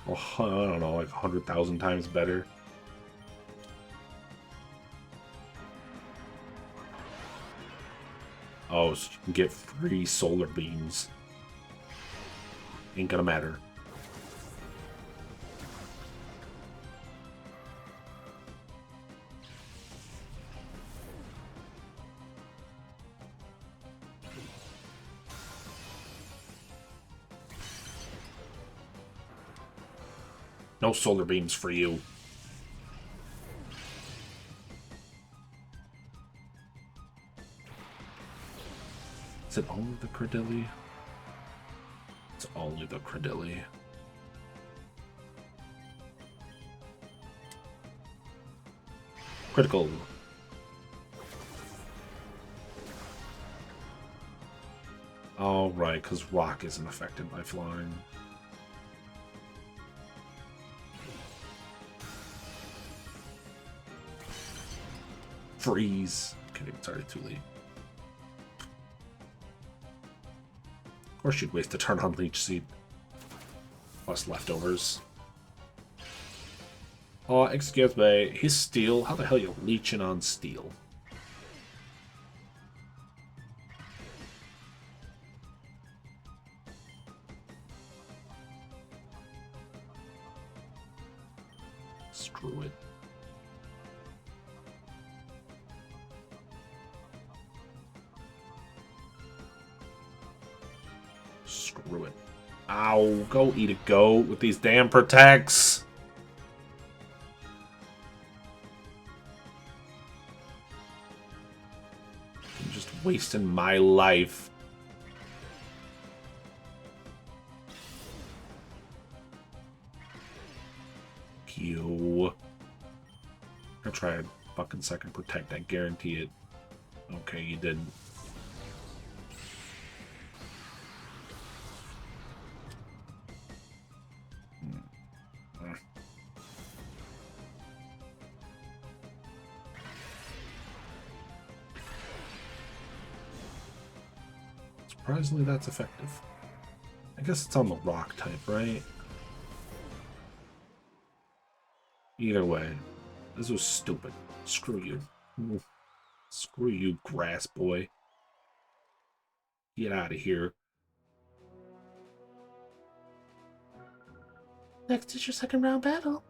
well, I don't know, like 100,000 times better. Oh, so you can get free solar beams. Ain't gonna matter. No solar beams for you. Is it only the Credilli?
It's only the Credilli. Critical. All right, because rock isn't affected by flying. Freeze. Kidding, sorry, too late. Of course you'd waste a turn on Leech Seed. Plus leftovers. Oh, excuse me. He's steel. How the hell are you leeching on steel? Screw it. Screw it. Ow, go eat a goat with these damn protects. I'm just wasting my life. You. I'll try a fucking second protect, I guarantee it. Okay, you didn't. Surprisingly, that's effective. I guess it's on the rock type, right? Either way, this was stupid. Screw you. Ooh. Screw you, grass boy. Get out of here. Next is your second round battle.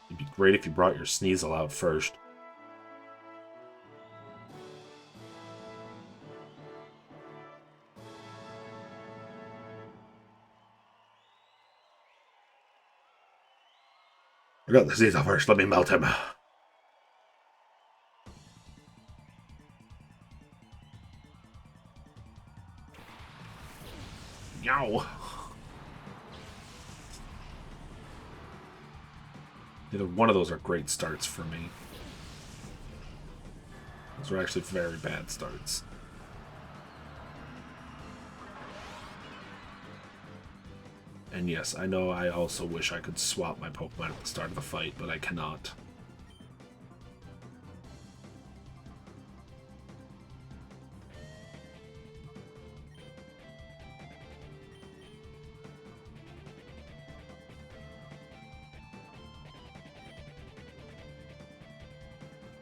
It'd be great if you brought your Sneasel out first. I got the Sneasel first. Let me melt him. Yow. Either one of those are great starts for me. Those are actually very bad starts. And yes, I know I also wish I could swap my Pokemon at the start of the fight, but I cannot.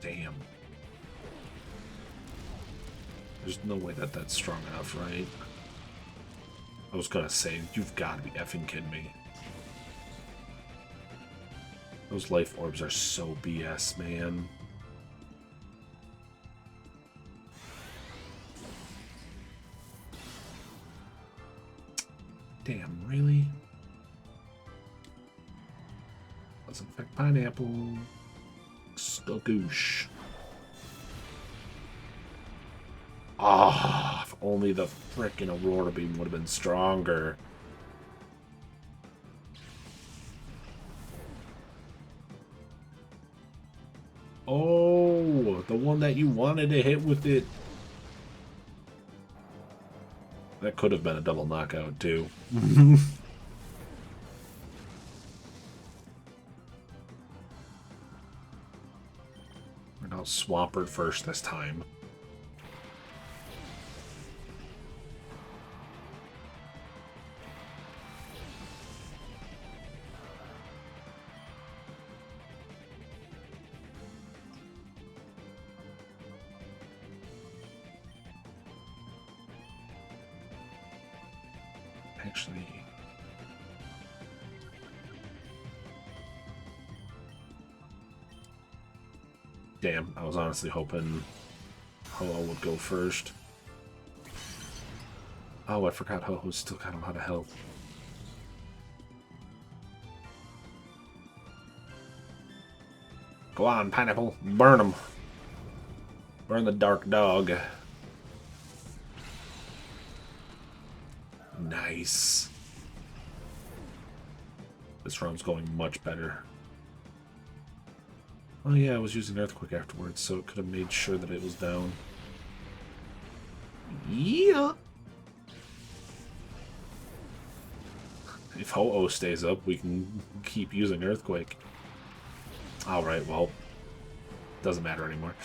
Damn. There's no way that that's strong enough, right? I was gonna say, you've got to be effing kidding me. Those life orbs are so BS, man. Damn, really? Doesn't affect pineapple. Skagoosh. Ah, if only the frickin' Aurora Beam would have been stronger. Oh, the one that you wanted to hit with it. That could have been a double knockout, too. We're now Swampert first this time. Actually, damn, I was honestly hoping Ho-Oh would go first. Oh, I forgot Ho-Ho's still got a lot of health. Go on, Pineapple, burn him. Burn the dark dog. Nice. This round's going much better. Oh yeah, I was using Earthquake afterwards, so it could have made sure that it was down. Yeah. If Ho-Oh stays up, we can keep using Earthquake. Alright, well, doesn't matter anymore.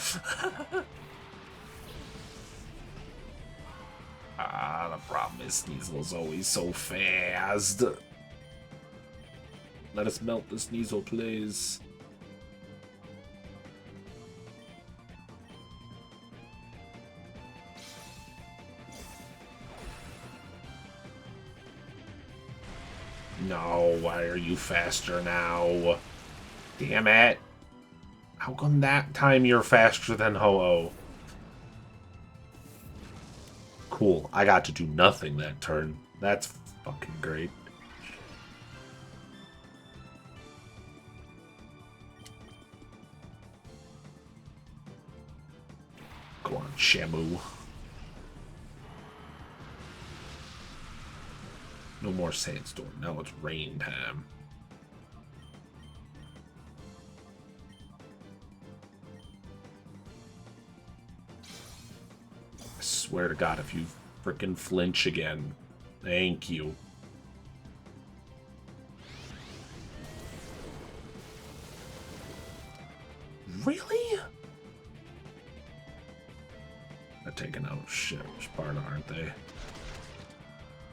The problem is Sneasel's always so fast. Let us melt the Sneasel, please. No, why are you faster now? Damn it. How come that time you're faster than Ho-Oh? Cool, I got to do nothing that turn. That's fucking great. Go on, Shamu. No more sandstorm. Now it's rain time. I swear to God, if you frickin' flinch again. Thank you. Really? They're taking out shit, Sparta, aren't they?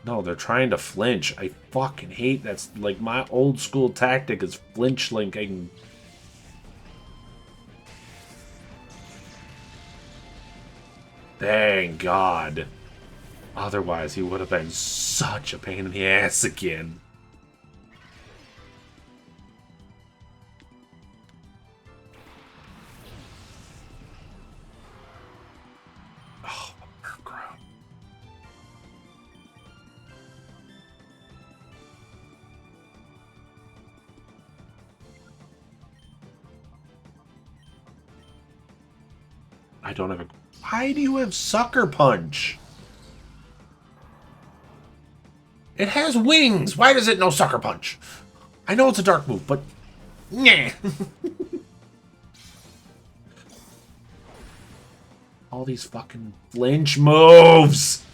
No, they're trying to flinch. I fucking hate that's like my old school tactic is flinch linking. Thank God. Otherwise, he would have been such a pain in the ass again. Oh, Murkrow. I don't have a... Why do you have Sucker Punch? It has wings! Why does it know Sucker Punch? I know it's a dark move, but... Nah. All these fucking flinch moves!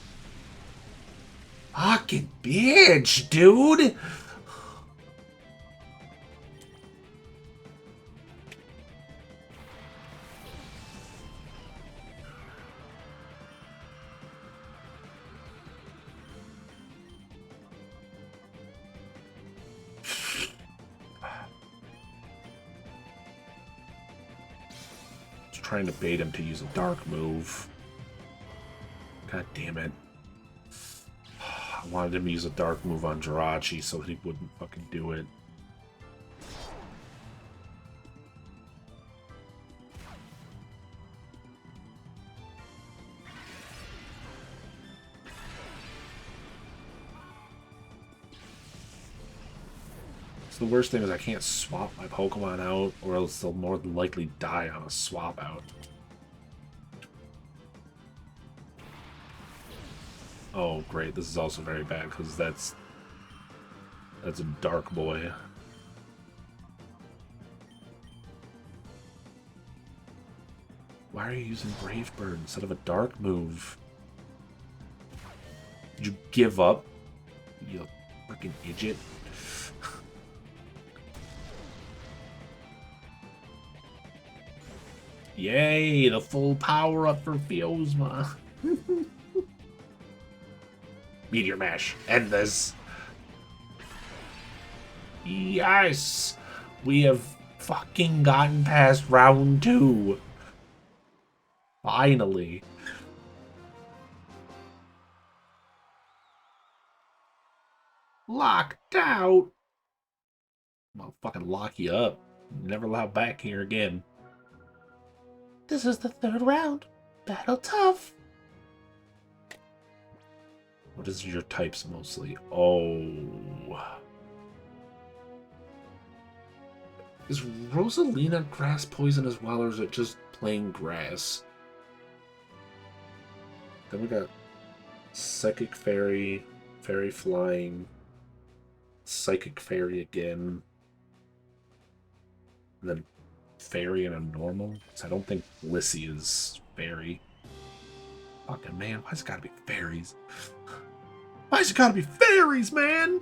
Fucking bitch, dude! Trying to bait him to use a dark move. God damn it. I wanted him to use a dark move on Jirachi so he wouldn't fucking do it. So the worst thing is I can't swap my Pokemon out, or else they'll more than likely die on a swap out. Oh, great. This is also very bad, because that's a Dark Boy. Why are you using Brave Bird instead of a Dark move? Did you give up? You freaking idiot. Yay, the full power up for Fiozma. Meteor Mash. End this. Yes! We have fucking gotten past round 2. Finally. Locked out. I'll fucking lock you up. Never allowed back here again. This is the 3rd round. Battle tough. What is your types mostly? Oh. Is Rosalina grass poison as well, or is it just plain grass? Then we got Psychic Fairy, Fairy Flying, Psychic Fairy again, and then Fairy and a normal. So I don't think Lissy is Fairy. Fucking man, why's it gotta be fairies? Why's it gotta be fairies, man?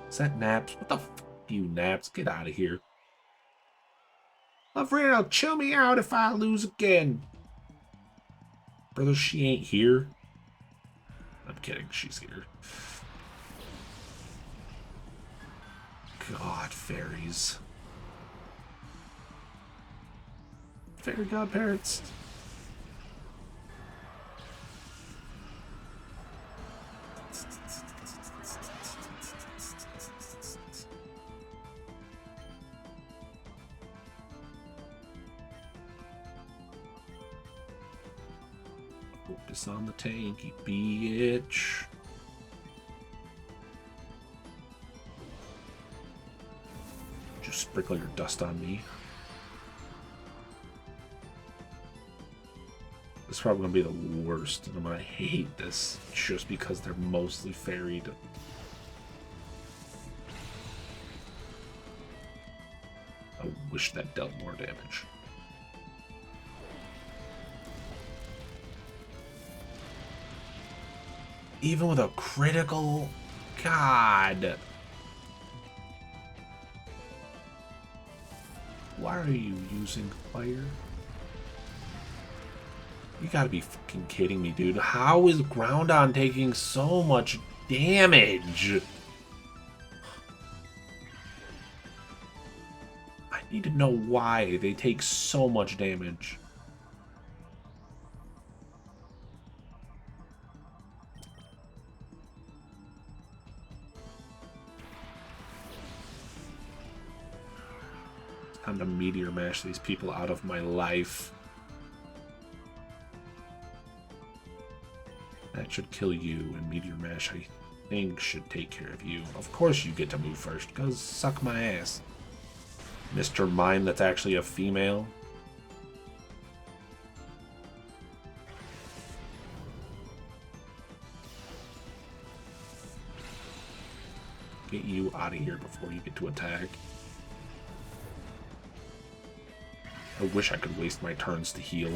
Is that Naps? What the fuck, you Naps? Get out of here. Love Reno, chill me out if I lose again. Brother, she ain't here. I'm kidding, she's here. God, fairies. Fairy godparents. Focus on the tanky bitch. Just sprinkle your dust on me. This is probably going to be the worst, and I'm going to hate this just because they're mostly fairied. I wish that dealt more damage. Even with a critical... God. Why are you using fire? You gotta be fucking kidding me, dude. How is Groudon taking so much damage? I need to know why they take so much damage. Time to Meteor Mash these people out of my life. That should kill you, and Meteor Mash, I think, should take care of you. Of course you get to move first, because suck my ass. Mr. Mime that's actually a female. Get you out of here before you get to attack. I wish I could waste my turns to heal.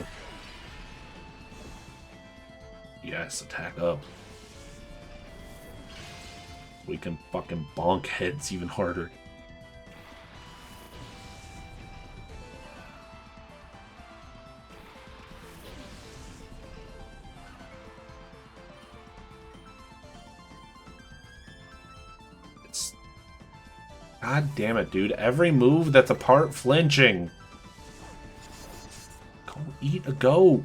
Yes, attack up. We can fucking bonk heads even harder. It's... God damn it, dude. Every move that's apart flinching. Go eat a goat.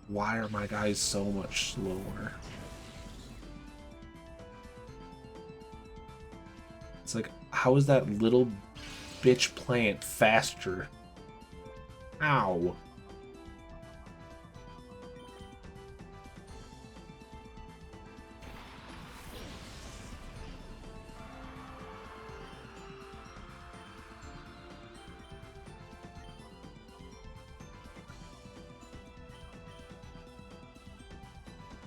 Why are my guys so much slower? It's like, how is that little bitch plant faster? Ow.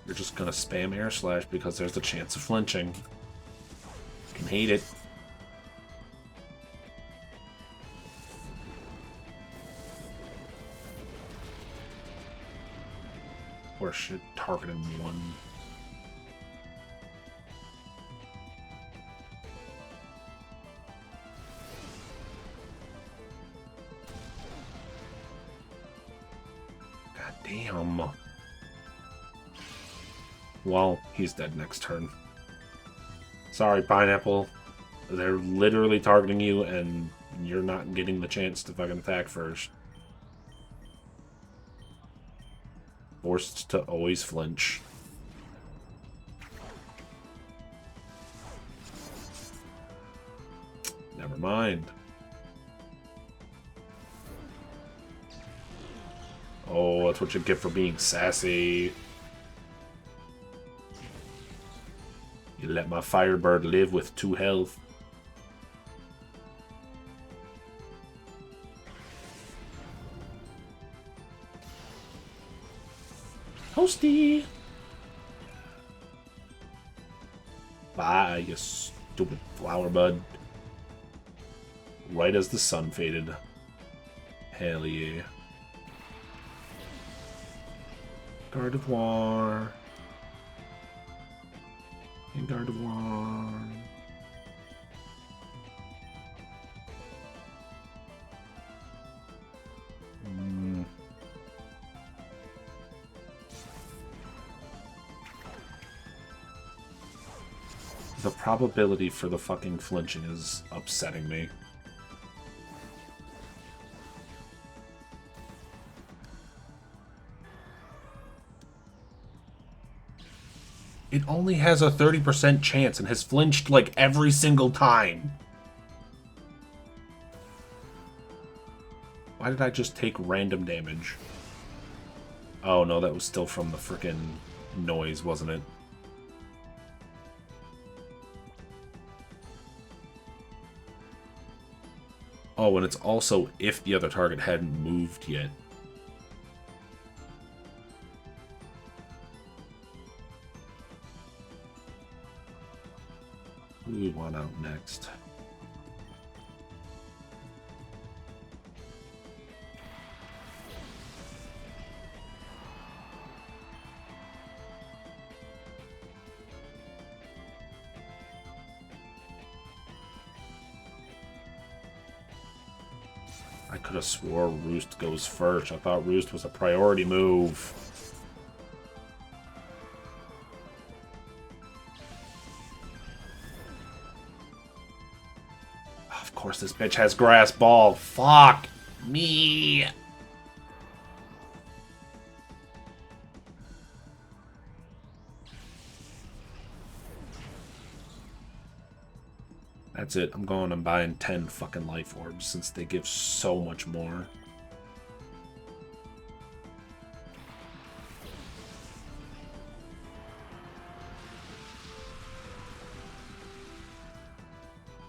You're just gonna spam air slash because there's a chance of flinching. I can hate it. Or should target him one. God damn. Well, he's dead next turn. Sorry, Pineapple. They're literally targeting you, and you're not getting the chance to fucking attack first. Forced to always flinch. Never mind. Oh, that's what you get for being sassy.
You let my Firebird live with 2 health. Toasty! Bye, you stupid flower bud. Right as the sun faded. Hell yeah. Guard of War. And Guard of War. The probability for the fucking flinching is upsetting me. It only has a 30% chance and has flinched like every single time. Why did I just take random damage? Oh no, that was still from the frickin' noise, wasn't it? Oh, and it's also if the other target hadn't moved yet. Who do we want out next? I could have swore Roost goes first. I thought Roost was a priority move. Of course this bitch has Grass Ball. Fuck me. That's it. I'm going and buying 10 fucking life orbs since they give so much more.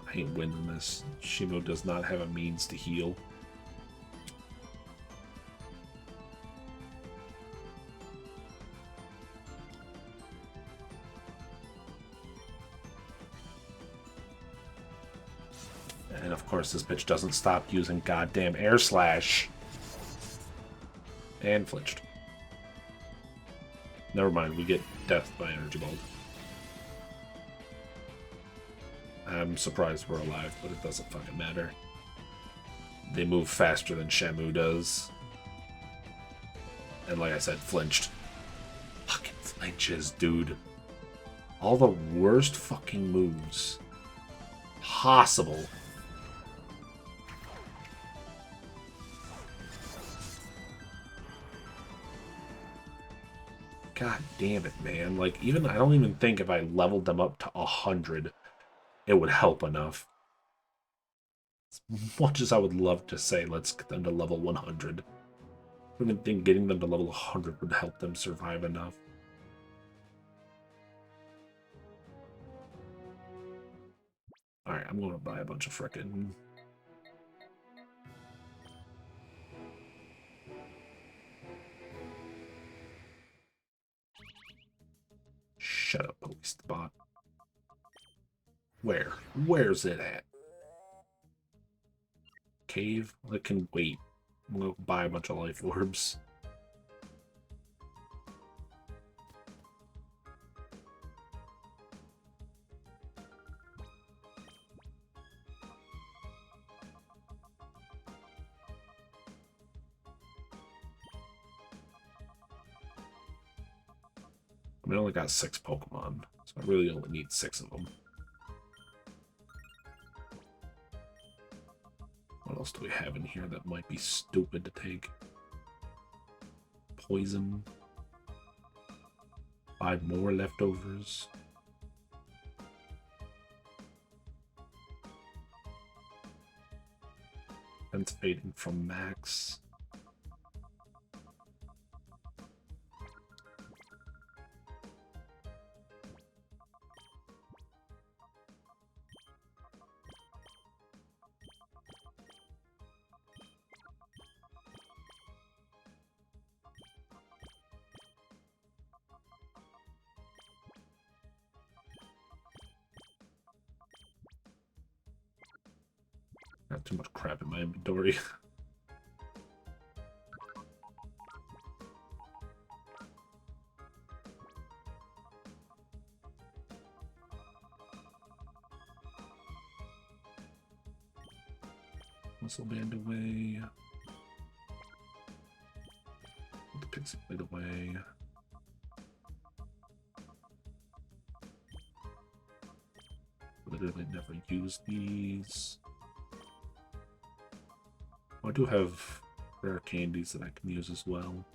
I ain't winning this. Shimo does not have a means to heal. And of course this bitch doesn't stop using goddamn Air Slash. And flinched. Never mind, we get death by Energy Bolt. I'm surprised we're alive, but it doesn't fucking matter. They move faster than Shamu does. And like I said, flinched. Fucking flinches, dude. All the worst fucking moves possible. God damn it, man. Like, even I don't even think if I leveled them up to 100, it would help enough. As much as I would love to say, let's get them to level 100. I don't even think getting them to level 100 would help them survive enough. Alright, I'm going to buy a bunch of frickin'... Shut up, police bot. Where? Where's it at? Cave? I can wait. I'm gonna buy a bunch of life orbs. I mean, I only got 6 Pokemon, so I really only need 6 of them. What else do we have in here that might be stupid to take? Poison. 5 more leftovers. Fence fading from Max.
got too much crap in my inventory. Muscle band away. Put the pixie plate away. Literally never use these. I do have rare candies that I can use as well.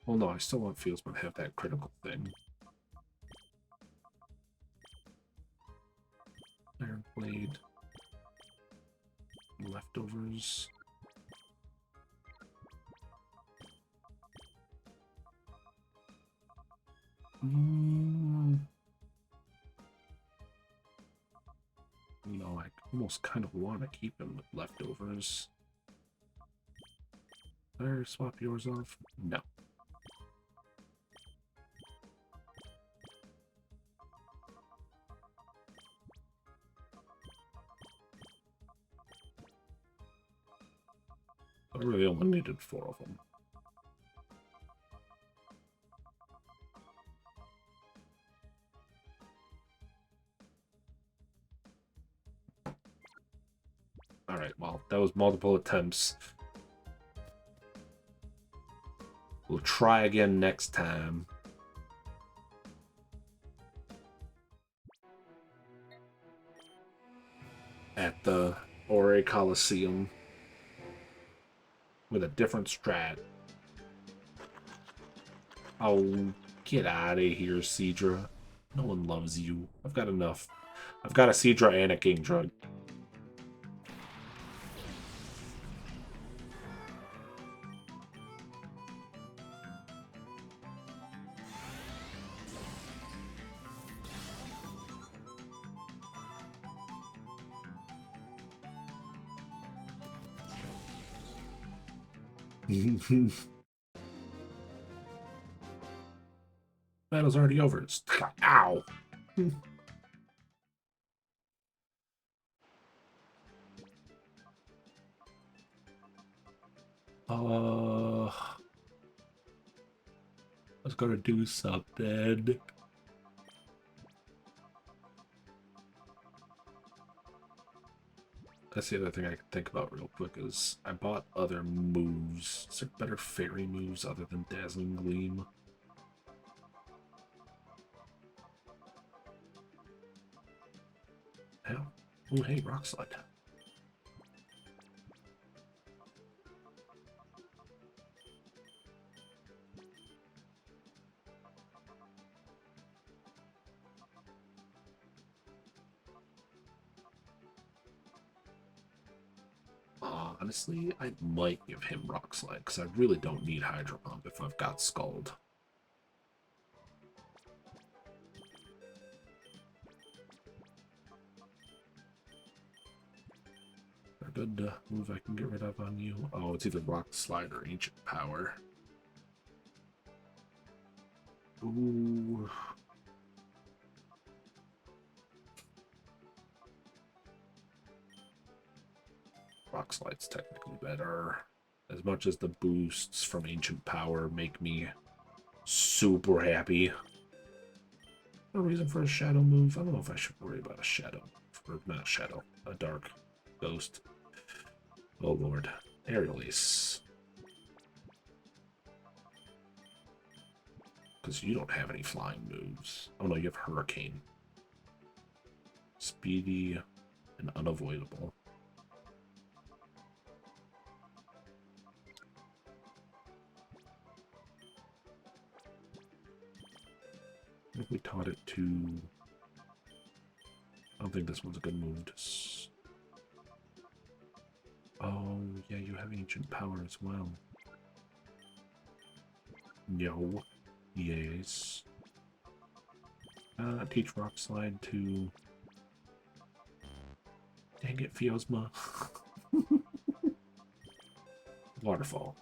Well, no, I still want Fieldsman to have that critical thing. Iron Blade. Leftovers. No, I almost kind of want to keep him with leftovers. Did I swap yours off? No. I really only needed 4 of them. Alright, well, that was multiple attempts. We'll try again next time. At the Orre Colosseum. With a different strat. Oh, get out of here, Seadra. No one loves you. I've got enough. I've got a Seadra and a King Drug. Battle's already over. It's... Ow! I was gonna do something. That's the other thing I can think about real quick is I bought other moves. Is there better fairy moves other than Dazzling Gleam? Hell. Oh, hey, Rock Slide. Honestly, I might give him Rock Slide, because I really don't need Hydro Pump if I've got Scald. A good move I can get rid of on you. Oh, it's either Rock Slide or Ancient Power. Ooh. Rock Slide's technically better. As much as the boosts from Ancient Power make me super happy. No reason for a Shadow move. I don't know if I should worry about a Shadow. Or not a Shadow. A Dark Ghost. Oh lord. Aerial Ace. Because you don't have any flying moves. Oh no, you have Hurricane. Speedy and unavoidable. What if we taught it to... Oh, think this one's a good move. Oh, yeah, you have ancient power as well. No. Yes. Teach Rock Slide to... Dang it, Fiosma. Waterfall.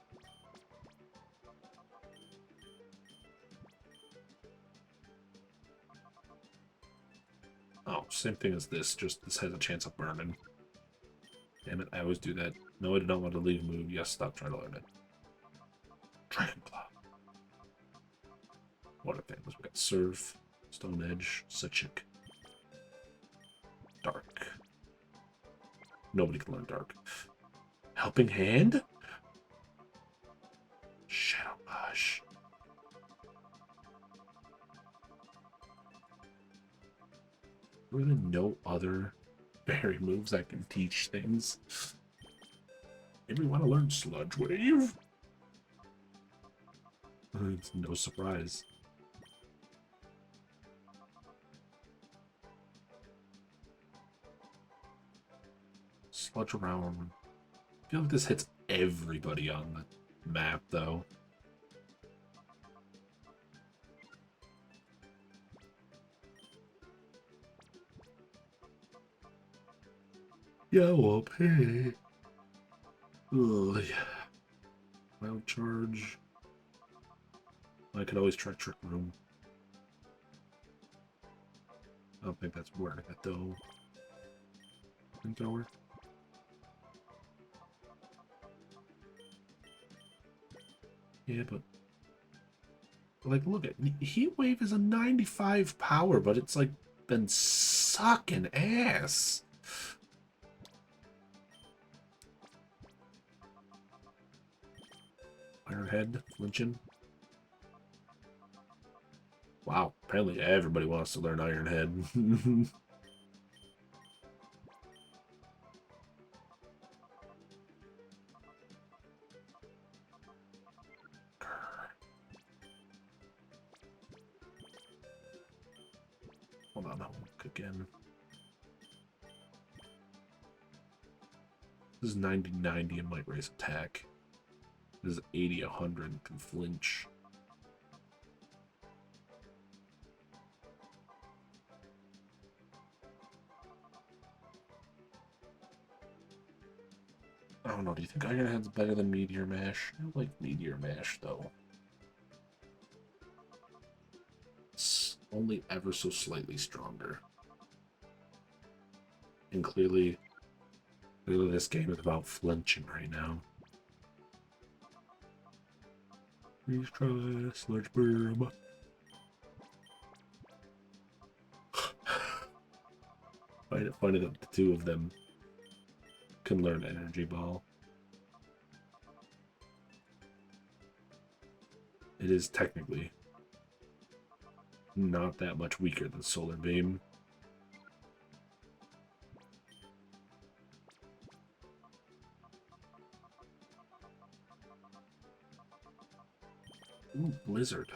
Oh, same thing as this, just this has a chance of burning. Damn it, I always do that. No, I do not want to leave move. Yes, stop trying to learn it. Dragon Claw. Water things. We got Surf, Stone Edge, Suchik. Dark. Nobody can learn Dark. Helping Hand? Shadow Push. Really no other berry moves that can teach things. Maybe we want to learn Sludge Wave? It's no surprise. Sludge around. I feel like this hits everybody on the map, though. Yo, up, hey. Ugh, yeah. Wild Charge. I could always try Trick Room. I don't think that's worth it, though. Flamethrower. Yeah, but... Like, look at... Heat Wave is a 95 power, but it's, like, been sucking ass. Ironhead, flinching. Wow, apparently everybody wants to learn Ironhead. Hold on, I'll look again. This is 90-90 and might raise attack. This is 80-100 can flinch. I don't know, do you think Ironhead's better than Meteor Mash? I like Meteor Mash, though. It's only ever so slightly stronger. And clearly this game is about flinching right now. Please try Sludge Boom. Find it funny that the two of them can learn Energy Ball. It is technically not that much weaker than Solar Beam. Ooh, Blizzard.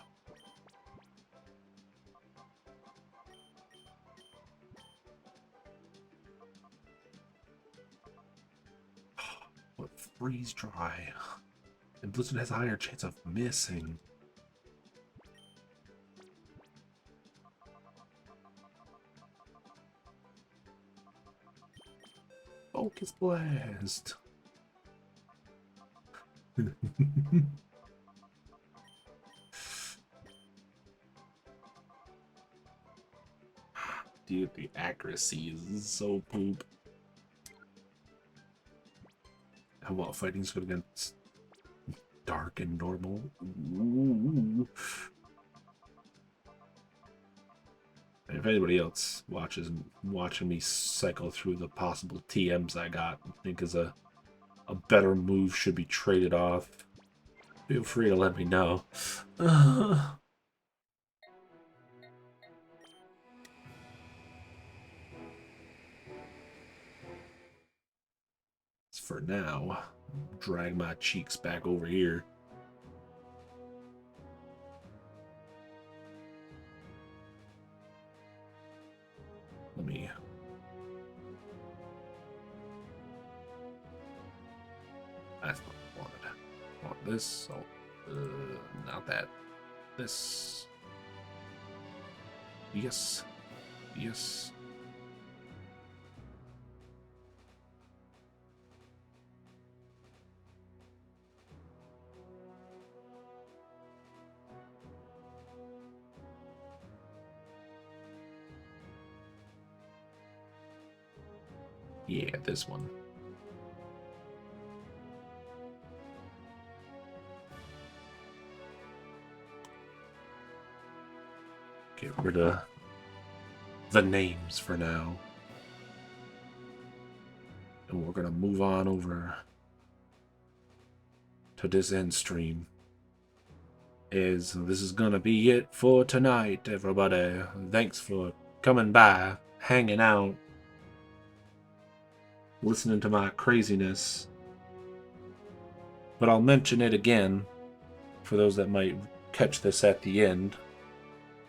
What Freeze Dry. And Blizzard has a higher chance of missing. Focus Blast. Dude, the accuracy is so poop. How about fighting's good against Dark and Normal? Ooh. And if anybody else watching me cycle through the possible TMs I got and think is a better move should be traded off, feel free to let me know. For now, drag my cheeks back over here. Let me this. Oh, not that. This. Yes. Yes. Yeah, this one. Get rid of the names for now. And we're going to move on over to this end stream. This is going to be it for tonight, everybody. Thanks for coming by, hanging out, listening to my craziness. But I'll mention it again for those that might catch this at the end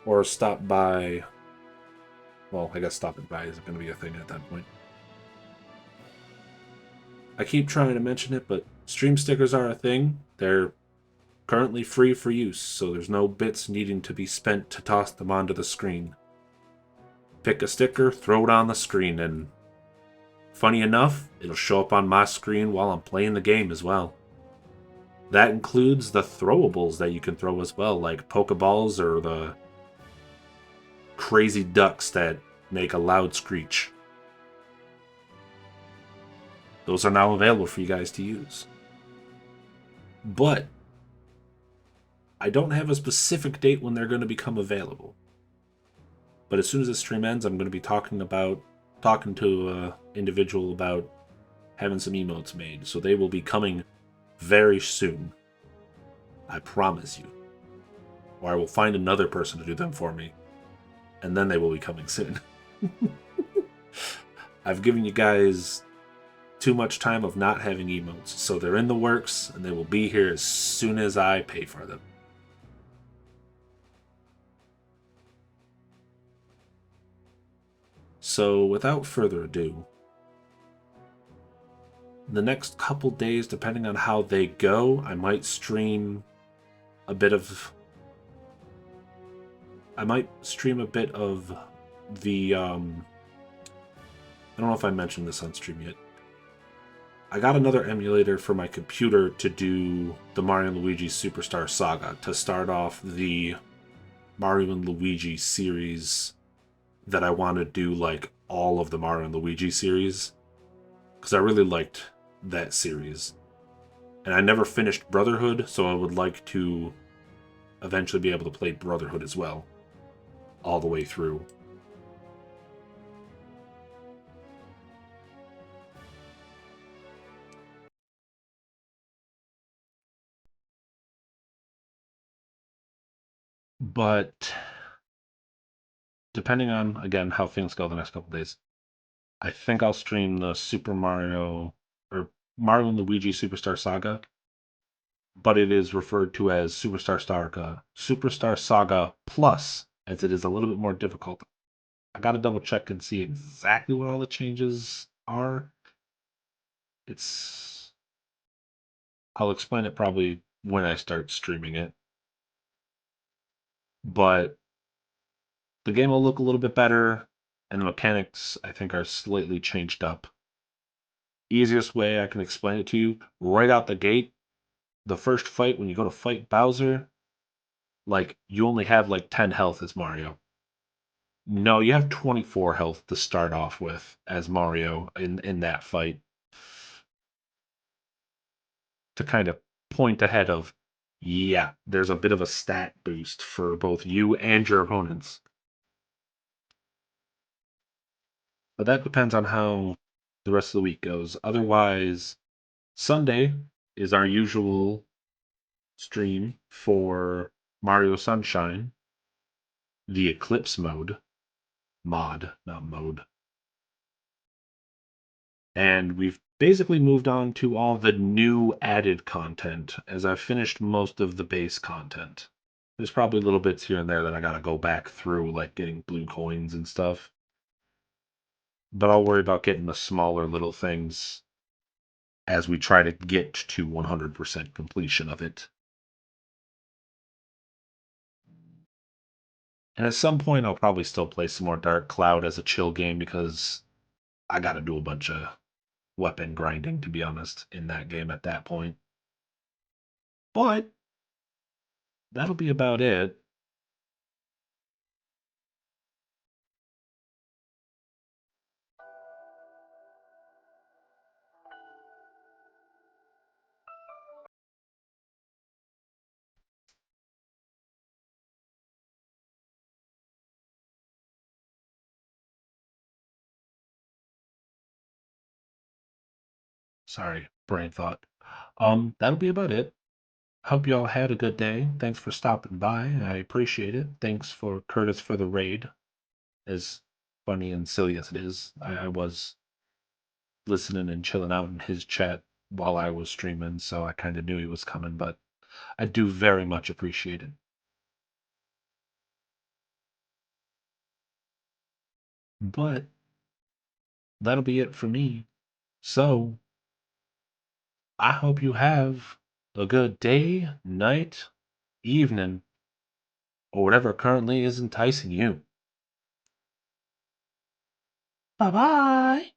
or stop by. Well, I guess stopping by is going to be a thing at that point. I keep trying to mention it, but stream stickers are a thing. They're currently free for use, so there's no bits needing to be spent to toss them onto the screen. Pick a sticker, throw it on the screen, and funny enough, it'll show up on my screen while I'm playing the game as well. That includes the throwables that you can throw as well, like Pokeballs or the crazy ducks that make a loud screech. Those are now available for you guys to use. But I don't have a specific date when they're going to become available. But as soon as this stream ends, I'm going to be talking to an individual about having some emotes made. So they will be coming very soon. I promise you. Or I will find another person to do them for me. And then they will be coming soon. I've given you guys too much time of not having emotes. So they're in the works, and they will be here as soon as I pay for them. So without further ado, the next couple days, depending on how they go, I might stream a bit of the I don't know if I mentioned this on stream yet. I got another emulator for my computer to do the Mario and Luigi Superstar Saga, to start off the Mario and Luigi series that I want to do, like, all of the Mario and Luigi series. Because I really liked that series. And I never finished Brotherhood, so I would like to eventually be able to play Brotherhood as well. All the way through. But depending on, again, how things go the next couple days, I think I'll stream the Super Mario or Mario and Luigi Superstar Saga, but it is referred to as Superstar Saga Plus, as it is a little bit more difficult. I gotta double check and see exactly what all the changes are. I'll explain it probably when I start streaming it. But the game will look a little bit better, and the mechanics, I think, are slightly changed up. Easiest way I can explain it to you, right out the gate, the first fight, when you go to fight Bowser, like, you only have like 10 health as Mario. No, you have 24 health to start off with as Mario in that fight. To kind of point ahead of, yeah, there's a bit of a stat boost for both you and your opponents. But that depends on how the rest of the week goes. Otherwise, Sunday is our usual stream for Mario Sunshine, the Eclipse mod, not mode. And we've basically moved on to all the new added content, as I've finished most of the base content. There's probably little bits here and there that I gotta go back through, like getting blue coins and stuff. But I'll worry about getting the smaller little things
as we try to get to 100% completion of it. And at some point, I'll probably still play some more Dark Cloud as a chill game because I gotta do a bunch of weapon grinding, to be honest, in that game at that point. But that'll be about it. Sorry, brain thought. That'll be about it. Hope you all had a good day. Thanks for stopping by. I appreciate it. Thanks for Curtis for the raid. As funny and silly as it is, I was listening and chilling out in his chat while I was streaming, so I kind of knew he was coming, but I do very much appreciate it. But that'll be it for me. So I hope you have a good day, night, evening, or whatever currently is enticing you. Bye bye.